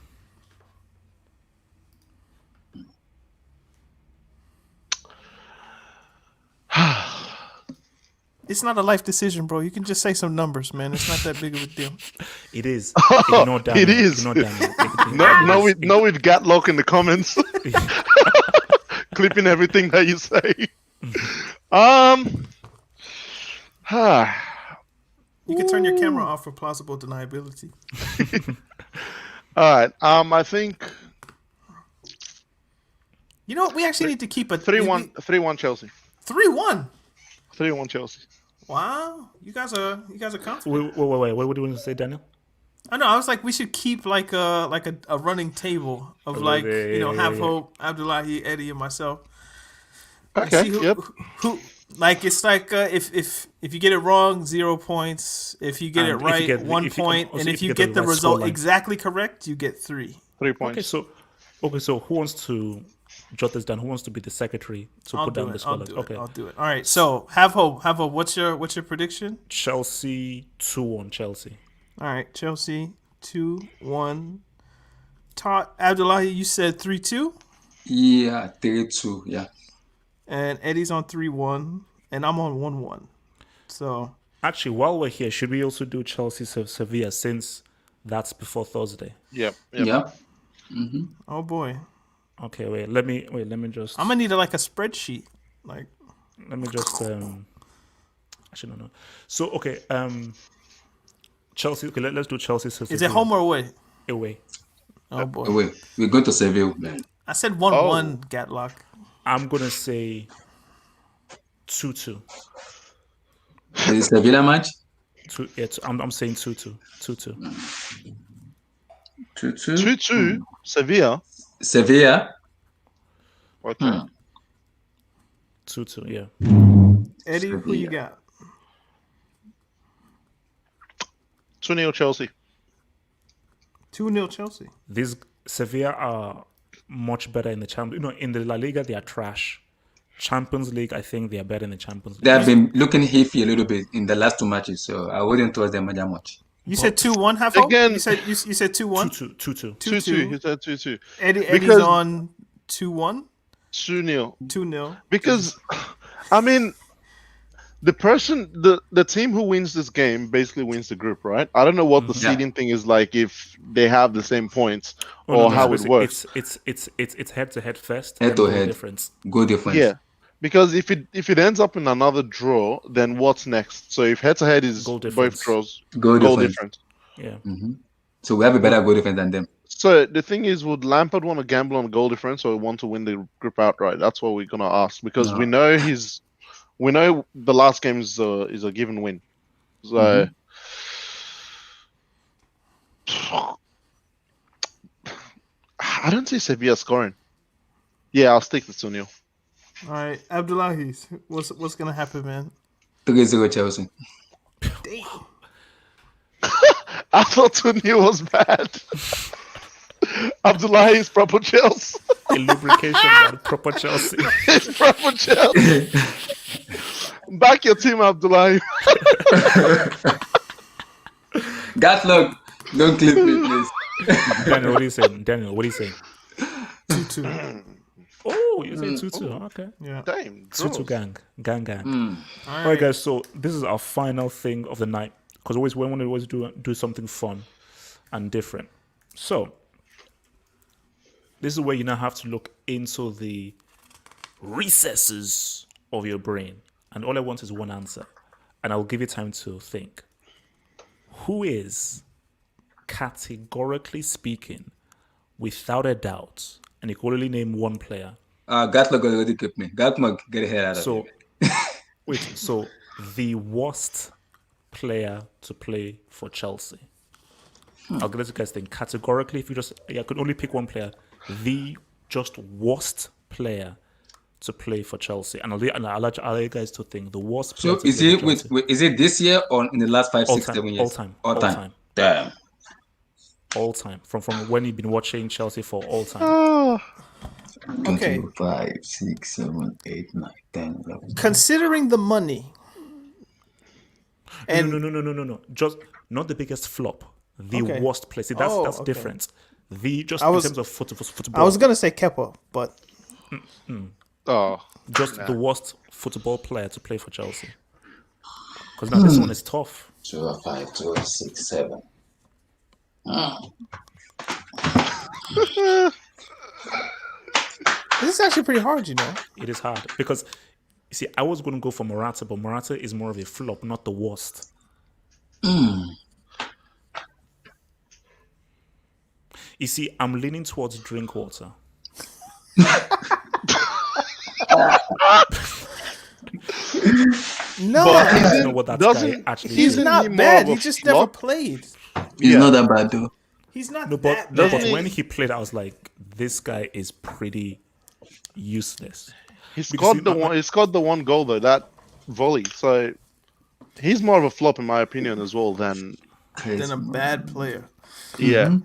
It's not a life decision, bro. You can just say some numbers, man. It's not that big of a deal. It is. Ignore Daniel. it is. Ignore Daniel. no, with Gatlock in the comments, clipping everything that you say. You can turn your camera off for plausible deniability. All right. I think You know what? We actually need to keep a 3-1 Chelsea. 3-1. 3-1 Chelsea. Wow, you guys are confident. Wait. What do you want to say, Daniel? I know. I was like, we should keep like a running table of like Have Hope, Abdullahi, Eddie, and myself. And Okay. see who, Yep. who like it's like if you get it wrong, 0 points. If you get And it if you right, get- 1 if you point. can- And also if you get the right result scoreline. exactly correct, you get 3. 3 points. Okay, so who wants to jot this down? Who wants to be the secretary to I'll put do down the it. I'll score? do it. Okay, I'll do it. All right. So Have Hope. What's your prediction? Chelsea 2-1 Chelsea. All right, Chelsea 2-1. Abdullahi, you said 3-2, Yeah, 3-2. Yeah. and Eddie's on 3-1, and I'm on 1-1. So Actually, while we're here, should we also do Chelsea Sevilla since that's before Thursday? Yep. Yeah. oh boy, Okay, let me just I'm gonna need like a spreadsheet. Like actually no. So okay, Chelsea. Okay, let's do Chelsea Sevilla. is it home or away? away? Oh boy, Wait, we're going to Seville, man. I said 1-1. Gatlock. I'm gonna say 2-2. Is it Sevilla match? I'm saying 2-2. 2-2. 2-2. 2-2 Sevilla. Sevilla. Okay. 2-2. Yeah. Eddie, who you got? 2-0 Chelsea. 2-0 Chelsea. These Sevilla are much better in the Champions. In the La Liga they are trash. Champions League, I think they are better in the Champions League. They have been looking iffy a little bit in the last 2 matches, so I wouldn't trust them that much. You said 2-1. Have Hope. Again- You said 2-1. 2-2. 2-2. He said 2-2. Eddie's Because- on 2-1. 2-0. 2-0. Because, I mean, the team who wins this game basically wins the group, right? I don't know what the seeding thing is like if they have the same points or how it works. It's head to head first. Head to head. Goal difference. Yeah. Because if it ends up in another draw, then what's next? So if head to head is both draws, goal difference. Yeah. Mm-hmm. So we have a better goal difference than them. So the thing is, would Lampard want to gamble on goal difference or want to win the group outright? That's what we're gonna ask because we know the last game is a given win. So I don't see Sevilla scoring. Yeah, I'll stick to 2-0. All right, Abdullahi, what's gonna happen, man? 3-0 Chelsea. Damn. I thought 2-0 was bad. Abdullahi is proper Chelsea. A lubrication man, proper Chelsea. It's proper Chelsea. Back your team, Abdullahi. Gatlock, don't clip me, please. Daniel, what are you saying? 2-2. Oh, you say 2-2. Okay. Yeah. Damn. 2-2 gang. All Alright, guys. So this is our final thing of the night because we want to always do something fun and different. So this is where you now have to look into the recesses of your brain, and all I want is one answer, and I'll give you time to think. Who is, categorically speaking, without a doubt, and you can only name one player? Gatlock already kept me. Gatlock, get the hell out of here. Wait, so the worst player to play for Chelsea? I'll let you guys think. Categorically, if I could only pick one player, the just worst player to play for Chelsea, and I'll let you guys to think the worst player. So is it this year or in the last 5, 6, 7 years? All time. Damn. All time. From when you've been watching Chelsea for all time. Okay. 5, 6, 7, 8, 9, 10, 11. Considering the money. And No. Just not the biggest flop. The worst place. See, that's different. In terms of football. I was gonna say Kepa, but the worst football player to play for Chelsea. Because now this one is tough. 2, 5, 2, 6, 7. this is actually pretty hard, you know. It is hard because you see, I was going to go for Morata, but Morata is more of a flop, not the worst. You see, I'm leaning towards Drinkwater. No, I don't know what that guy actually he's is. not bad. He just never played. He's not that bad though. He's not But that bad. when he played, I was like, this guy is pretty useless. He scored the one goal though, that volley. So he's more of a flop in my opinion as well than a bad player. Yeah.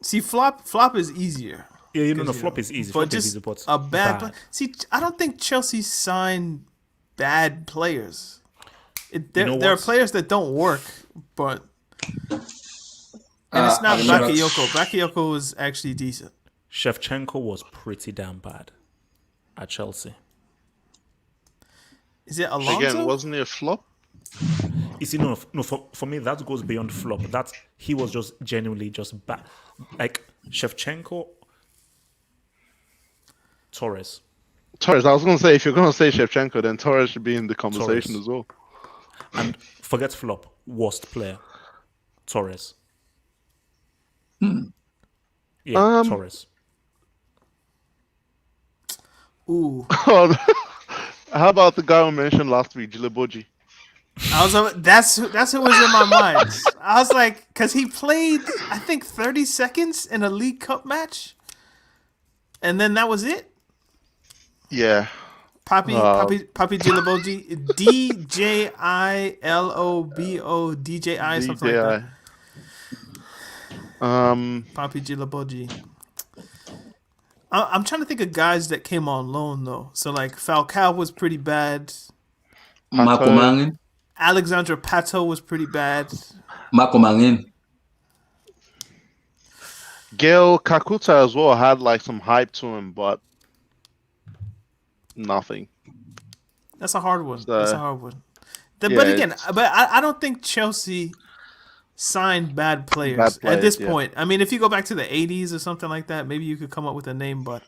See, flop is easier. Yeah, flop is easy. But just a bad player. See, I don't think Chelsea signed bad players. There are players that don't work, but and it's not Bakayoko. Bakayoko was actually decent. Shevchenko was pretty damn bad at Chelsea. Is it Alonso? Again, wasn't it a flop? You see, no. For me, that goes beyond flop. He was just genuinely just bad. Like Shevchenko, Torres. I was going to say, if you're going to say Shevchenko, then Torres should be in the conversation as well. And forget flop, worst player, Torres. Yeah, Torres. Ooh. How about the guy we mentioned last week, Giroud? That's who was in my mind. I was like, because he played, I think, 30 seconds in a League Cup match, and then that was it. Yeah. Papi Djiliboji, DJILOBO, DJI, something like that. Papi Djiliboji. I'm trying to think of guys that came on loan though. So like Falcao was pretty bad. Marco Mangin. Alexandre Pato was pretty bad. Marco Mangin. Gail Kakuta as well had like some hype to him, but nothing. That's a hard one. So, That's a hard one. But yeah, again, I don't think Chelsea signed bad players, at this yeah. point. I mean, if you go back to the 80s or something like that, maybe you could come up with a name, but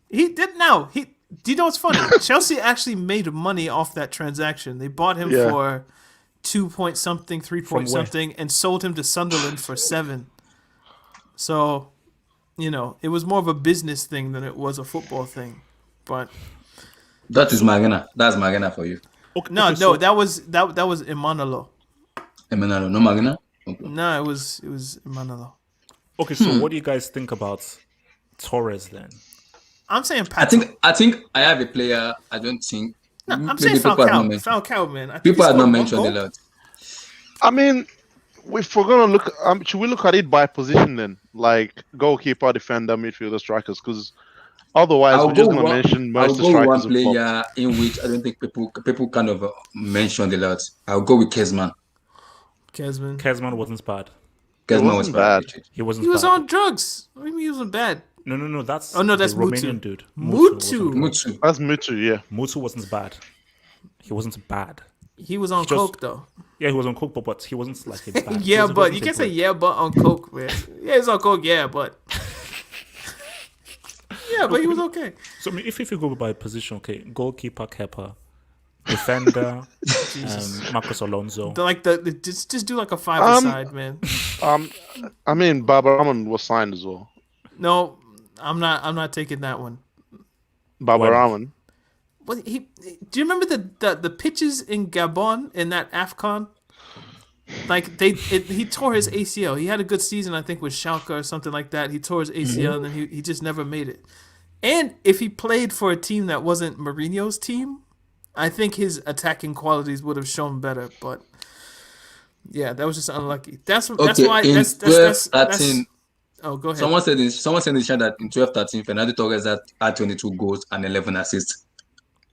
he did now. Do you know what's funny? Chelsea actually made money off that transaction. They bought him for 2 point something, 3 point something, and sold him to Sunderland for 7. So, it was more of a business thing than it was a football thing. But That is Marina. That's Marina for you. Okay, no, so that was Imanolo. Emenalo, no Marina? Okay. No, it was Imanolo. Okay, so what do you guys think about Torres then? I'm saying I Pato. think I have a player. I don't think. No, I'm maybe saying people have not Falcao. mentioned. Falcao, man. I think People he have not scored mentioned a 1 goal. lot. I mean, if we're gonna look, should we look at it by position then, like goalkeeper, defender, midfielder, strikers? Because otherwise, we're just gonna mention I'll most of the go with one strikers who've flopped. player in which I don't think people kind of mentioned a lot. I'll go with Kezman. Kezman wasn't bad. Kezman was wasn't bad. He wasn't He was bad. on drugs. What do you mean he wasn't bad? No, that's That's the Mutu. Romanian dude. Mutu. Mutsu. That's Mutu, yeah. Mutu wasn't bad. He wasn't bad. He was on Just- coke though. Yeah, he was on coke, but he wasn't like a bad. Yeah, he but wasn't you a can't say great- yeah, but on coke, man. Yeah, he's on coke. Yeah, but yeah, but he was okay. So I mean, if you go by position, okay, goalkeeper Kepa, defender Marcos Alonso. Just do like a 5-a-side, man. I mean, Baba Rahman was signed as well. No, I'm not taking that one. Baba Why not? Rahman. What do you remember the pitches in Gabon in that AFCON? Like he tore his ACL. He had a good season, I think, with Schalke or something like that. He tore his ACL and then he just never made it. And if he played for a team that wasn't Mourinho's team, I think his attacking qualities would have shown better. But yeah, that was just unlucky. That's why. In That's 12-13, oh, go ahead. someone said in the chat that in 12-13, Fernando Torres had 22 goals and 11 assists.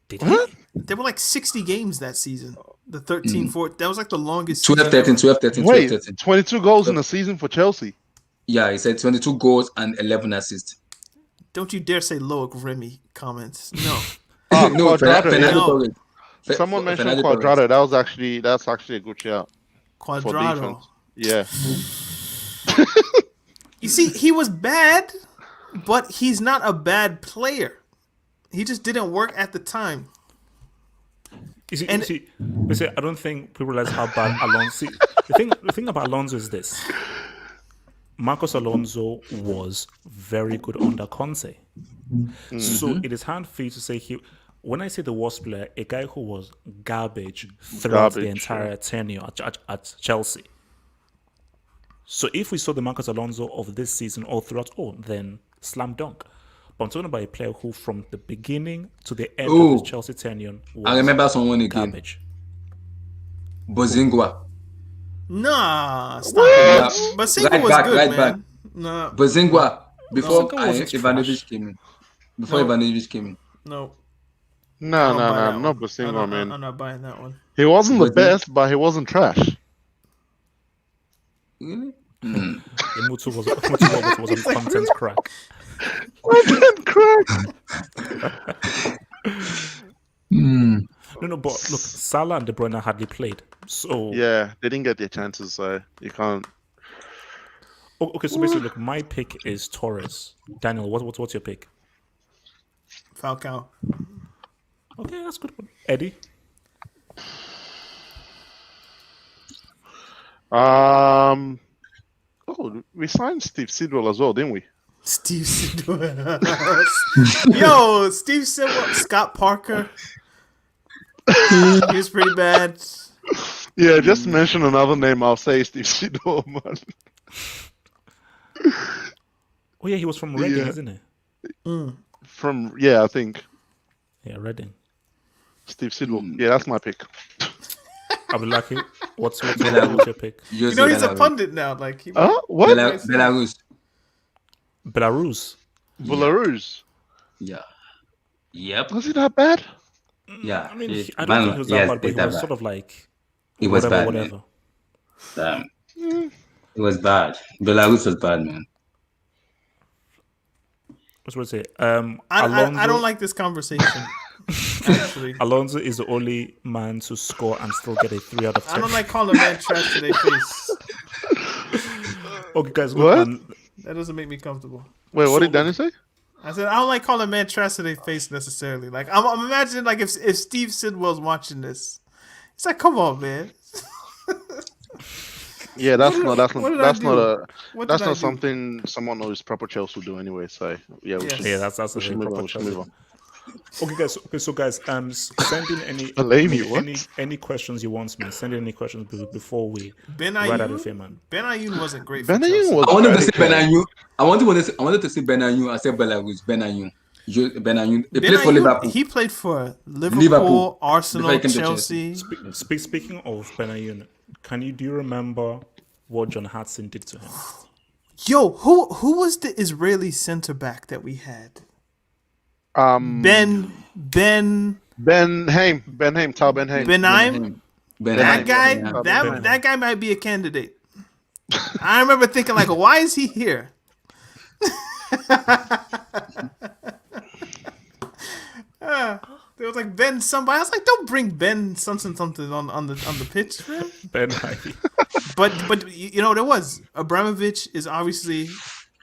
Did he? There were like 60 games that season. The 13-14. That was like the longest season 12-13, Wait, 12-13. 22 goals in a season for Chelsea. Yeah, he said 22 goals and 11 assists. Don't you dare say Loic Remy comments. No. No, Cuadrado, Fernando yeah. Torres. Someone mentioned Fernando Torres. Quadrado. That's actually a good shout for Quadrado. defense. Yeah. You see, he was bad, but he's not a bad player. He just didn't work at the time. You see, I don't think people realize how bad Alonso. See, the thing about Alonso is this: Marcos Alonso was very good under Conte. So it is hard for you to say he. When I say the worst player, a guy who was garbage throughout the entire tenure at Chelsea. So if we saw the Marcos Alonso of this season all throughout, then slam dunk. But I'm talking about a player who, from the beginning to the end of his Chelsea tenure, was I remember someone again. garbage. Bozingua. Nah, stop Yeah. it. But Single Right was back, good, right man. back. No, Bozingua. Before Bozingua wasn't Ivanovic trash. came in. Before No. Ivanovic came in. no. No, I'll buy that not one. Basinga, man. I'm not buying that one. He wasn't the Wasn't- best, but he wasn't trash. Really? Mutu was on content crack. No, but look, Salah and De Bruyne hardly played. So Yeah, they didn't get their chances, so you can't. okay. So basically, look, my pick is Torres. Daniel, what's your pick? Falcao. Okay, that's a good one. Eddie, Oh, we signed Steve Sidwell as well, didn't we? Steve Sidwell. Yo, Steve Sidwell. Scott Parker. He was pretty bad. Yeah, just mention another name. I'll say Steve Sidwell, man. oh yeah, he was from Reading, Yeah. isn't he? I think Yeah, Reading. Steve Sidwell. Yeah, that's my pick. I'll be lucky. What's your pick? You know he's a pundit now. Like he, What? Belarus. Belarus. Belarus. Yeah. Yep. Was he that bad? Yeah. I mean, It- I don't think he was that yes, bad, but he it's that was bad. sort of like It was whatever, bad, man. whatever. It was bad. Belarus was bad, man. What's what to say? I don't like this conversation. Actually, Alonso is the only man to score and still get a 3 out of 10. I don't like calling a man trash to their face. Okay, guys, look, What? man. That doesn't make me comfortable. Wait, what So- did Danny say? I said I don't like calling a man trash to their face necessarily. Like I'm imagining like if Steve Sidwell's watching this, it's like, come on, man. Yeah, that's What not did I that's do? not a What that's did I not do? something someone who is proper Chelsea will do anyway. So yeah, we Yes. should Yeah, that's a we should very move on. proper We should Chelsea. move on. Okay, guys. Send in any Blame you, what? any questions you want, man. Send in any questions before we Ben right out of here, Ayoun. man. Ben Ayoun wasn't great for Benayoun Chelsea. was I wanted to very say good. Benayoun. I wanted to say Benayoun. I said Belarus. Benayoun. Benayoun. He Ben played for Ayoun, Liverpool. he played for Liverpool. Liverpool, Before Arsenal, he came to Chelsea. Chelsea. Speaking of Benayoun, do you remember what John Hudson did to him? Yo, who was the Israeli center back that we had? Ben Haim, Tal Ben Haim. Benaim. That guy, Benaim. that guy might be a candidate. I remember thinking like, why is he here? There was like Ben somebody. I was like, don't bring Ben something on the pitch, man. Ben But you know what it was? Abramovich is obviously,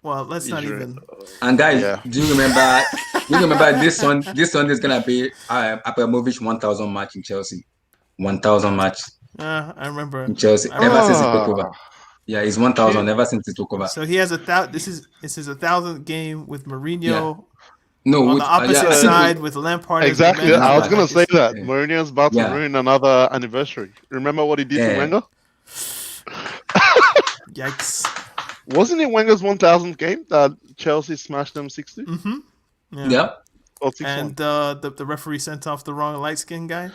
well, let's not Israel. even. And guys, Yeah. do you remember? This Sunday is gonna be Abramovich 1,000 match in Chelsea. 1,000 match I remember. in Chelsea ever since he took over. Yeah, it's 1,000 ever since he took over. So he has this is 1,000th game with Mourinho No, on the opposite I think side with Lampard. as the Exactly. manager. I was gonna say that Yeah. Mourinho's about to Yeah. ruin another anniversary. Remember what he did to Yeah. Wenger? Yikes. Wasn't it Wenger's 1,000th game that Chelsea smashed them 6-2 Yeah. or 6-1? And the referee sent off the wrong light skinned guy.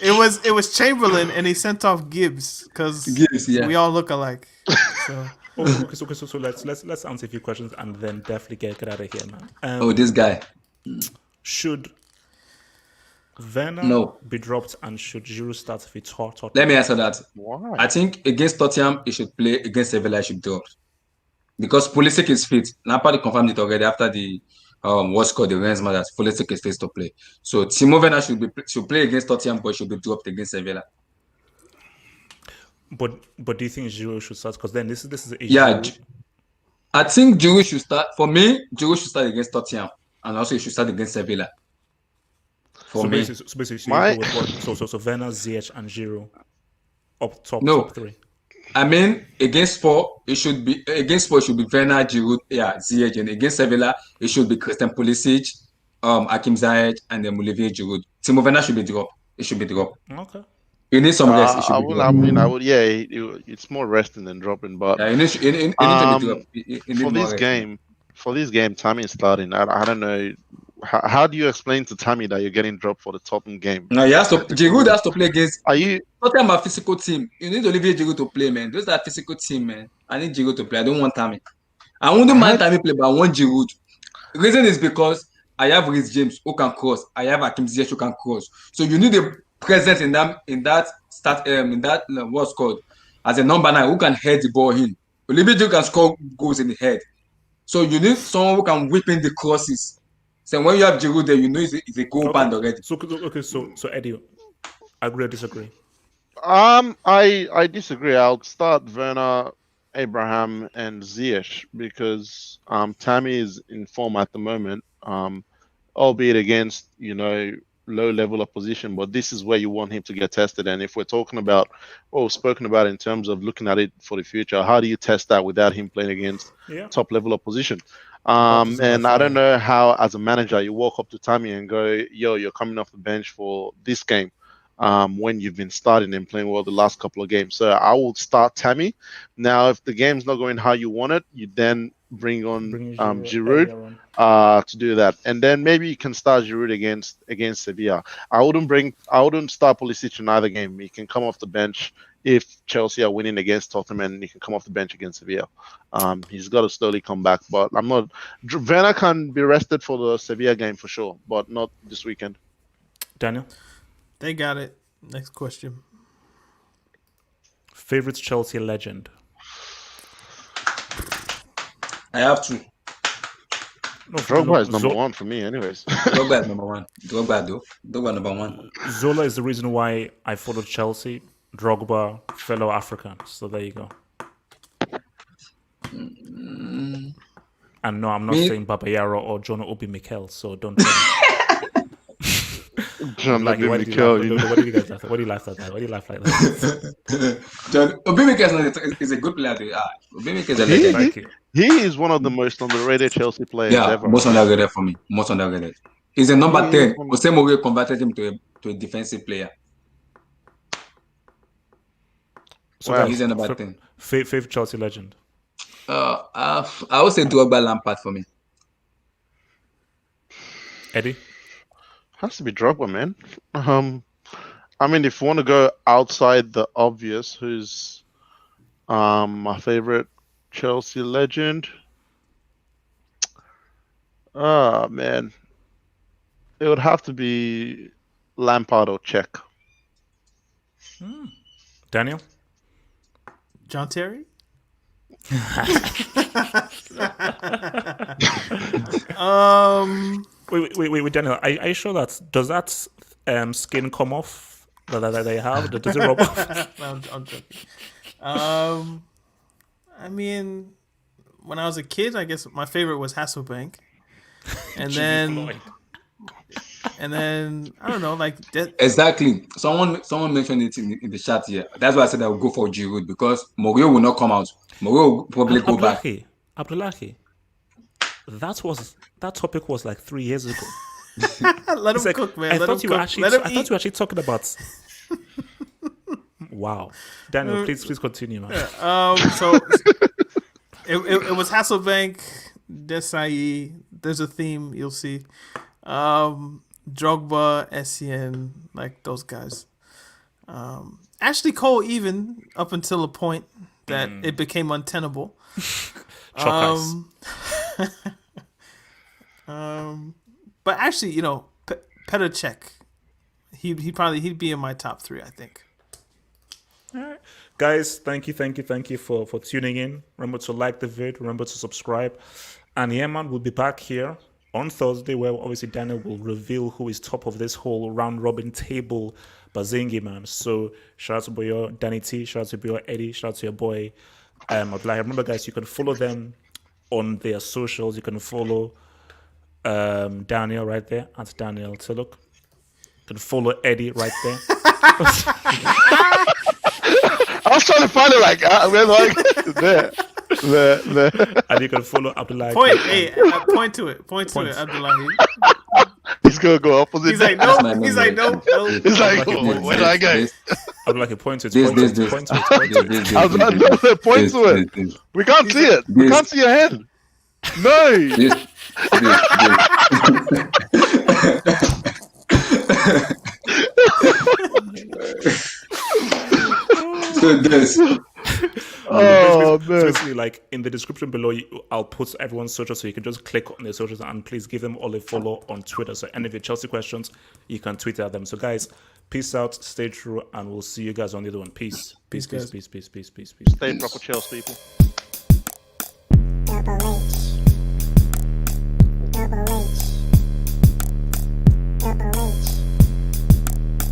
It was Chamberlain, and he sent off Gibbs because Gibbs, yeah. we all look alike. So So let's answer a few questions and then definitely get out of here, man. Oh, this guy. Should Werner No. be dropped and should Giroud start for Tottenham? Let me answer that. Why? I think against Tottenham, he should play. Against Sevilla, he should drop. Because Pulisic is fit. Lampard confirmed it already after the what's called the Rennes match. Pulisic is fit to play. So Timo Werner should play against Tottenham, but should be dropped against Sevilla. But do you think Giroud should start? Because then this is a Yeah, Giroud- I think Giroud should start. For me, Giroud should start against Tottenham, and also he should start against Sevilla. For So me, basically, My- you go with what? So Werner, Ziyech, and Giroud up top, No. top three. I mean, against Spurs, it should be Werner, Giroud, Ziyech, and against Sevilla, it should be Christian Pulisic, Hakim Ziyech, and then Olivier Giroud. Timo Werner should be dropped. It should be dropped. Okay. You need some rest. It should be dropped. I would. Yeah, it's more resting than dropping. But Yeah, it needs to be dropped. It needs for more this rest. game, Tammy is starting. I don't know. How do you explain to Tammy that you're getting dropped for the Tottenham game? No, Giroud has to play against Are you? Tottenham, a physical team. You need Olivier Giroud to play, man. Those are a physical team, man. I need Giroud to play. I don't want Tammy. I wouldn't mind Tammy play, but I want Giroud. The reason is because I have Reece James who can cross. I have Hakim Ziyech who can cross. So you need a presence in that what's called as a number 9 who can head the ball in. Olivier Giroud can score goals in the head. So you need someone who can whip in the crosses. So when you have Giroud there, you know it's a goal band already. So Eddie, agree or disagree? I disagree. I'll start Werner, Abraham, and Ziyech because Tammy is in form at the moment, albeit against low level opposition. But this is where you want him to get tested. And if we're talking about, spoken about in terms of looking at it for the future, how do you test that without him playing against top level opposition? And I don't know how, as a manager, you walk up to Tammy and go, "Yo, you're coming off the bench for this game." When you've been starting and playing well the last couple of games. So I will start Tammy. Now, if the game's not going how you want it, you then bring on Giroud to do that. And then maybe you can start Giroud against Sevilla. I wouldn't start Pulisic in either game. He can come off the bench if Chelsea are winning against Tottenham, and he can come off the bench against Sevilla. He's got to slowly come back. But I'm not... Werner can be rested for the Sevilla game for sure, but not this weekend. Daniel? They got it. Next question. Favorite Chelsea legend? I have two. No, Drogba is number Zo- one for me, anyways. Drogba is number one. Drogba though. Drogba number one. Zola is the reason why I followed Chelsea. Drogba, fellow African. So there you go. And no, I'm not saying Babayaro or John Obi Mikel, so don't tell me. John Like, why Obi did you Mikel, laugh? you know. What did you guys laugh at? Why do you laugh at that? Why do you laugh like that? John Obimeke is a good player. Obimeke is a legend. Thank you. He is one of the most underrated Chelsea players Yeah, ever. most underrated for me. Most underrated. He's a number He 10. is one- Jose Mourinho converted him to a defensive player. So Wow. guys, He's a number 10. Fifth Chelsea legend. I would say Drogba, Lampard for me. Eddie? Has to be Drogba, man. I mean, if you want to go outside the obvious, who's my favorite Chelsea legend? Oh man, it would have to be Lampard or Czech. Daniel? John Terry. Wait, Daniel. Are you sure does that skin come off that they have? Does it rub off? No, I'm joking. I mean, when I was a kid, I guess my favorite was Hasselbank, and then I don't know, like that. Exactly. Someone mentioned it in the chat here. That's why I said I would go for Giroud because Mourinho will not come out. Mourinho will probably go back. Abdullahi. That topic was like 3 years ago. Let him Like, cook, man. I Let him thought you were cook. actually. Let him I eat. thought you were actually talking about. Wow, Daniel, please continue, man. So it was Hasselbank, Desai. There's a theme you'll see. Drogba, Essien, like those guys. Ashley Cole even up until a point that it became untenable. Chockers. But actually, you know, Petr Cech, he'd be in my top 3, I think. Guys, thank you for tuning in. Remember to like the vid, remember to subscribe. And yeah, man, we'll be back here on Thursday where obviously Daniel will reveal who is top of this whole round robin table bazingi, man. So shout out to Boyo Danny T, shout out to Boyo Eddie, shout out to your boy Abdullah. Remember guys, you can follow them on their socials. You can follow Daniel right there at Daniel Tiluk. You can follow Eddie right there. I was trying to find it like, we're like there. And you can follow Abdullah. Point to it, Abdullahi. He's gonna go opposite. He's like, That's no. my He's like, no. He's like, where do I go? Abdullah, point to it. This. Point to it. I was like, no, point to it. We can't see it. We can't see your head. No. This. So this. Oh So man. basically, like in the description below, I'll put everyone's socials so you can just click on their socials and please give them all a follow on Twitter. So any of your Chelsea questions, you can tweet at them. So guys, peace out, stay true, and we'll see you guys on the other one. Peace. Peace, guys. Peace. Stay proper Chelsea people.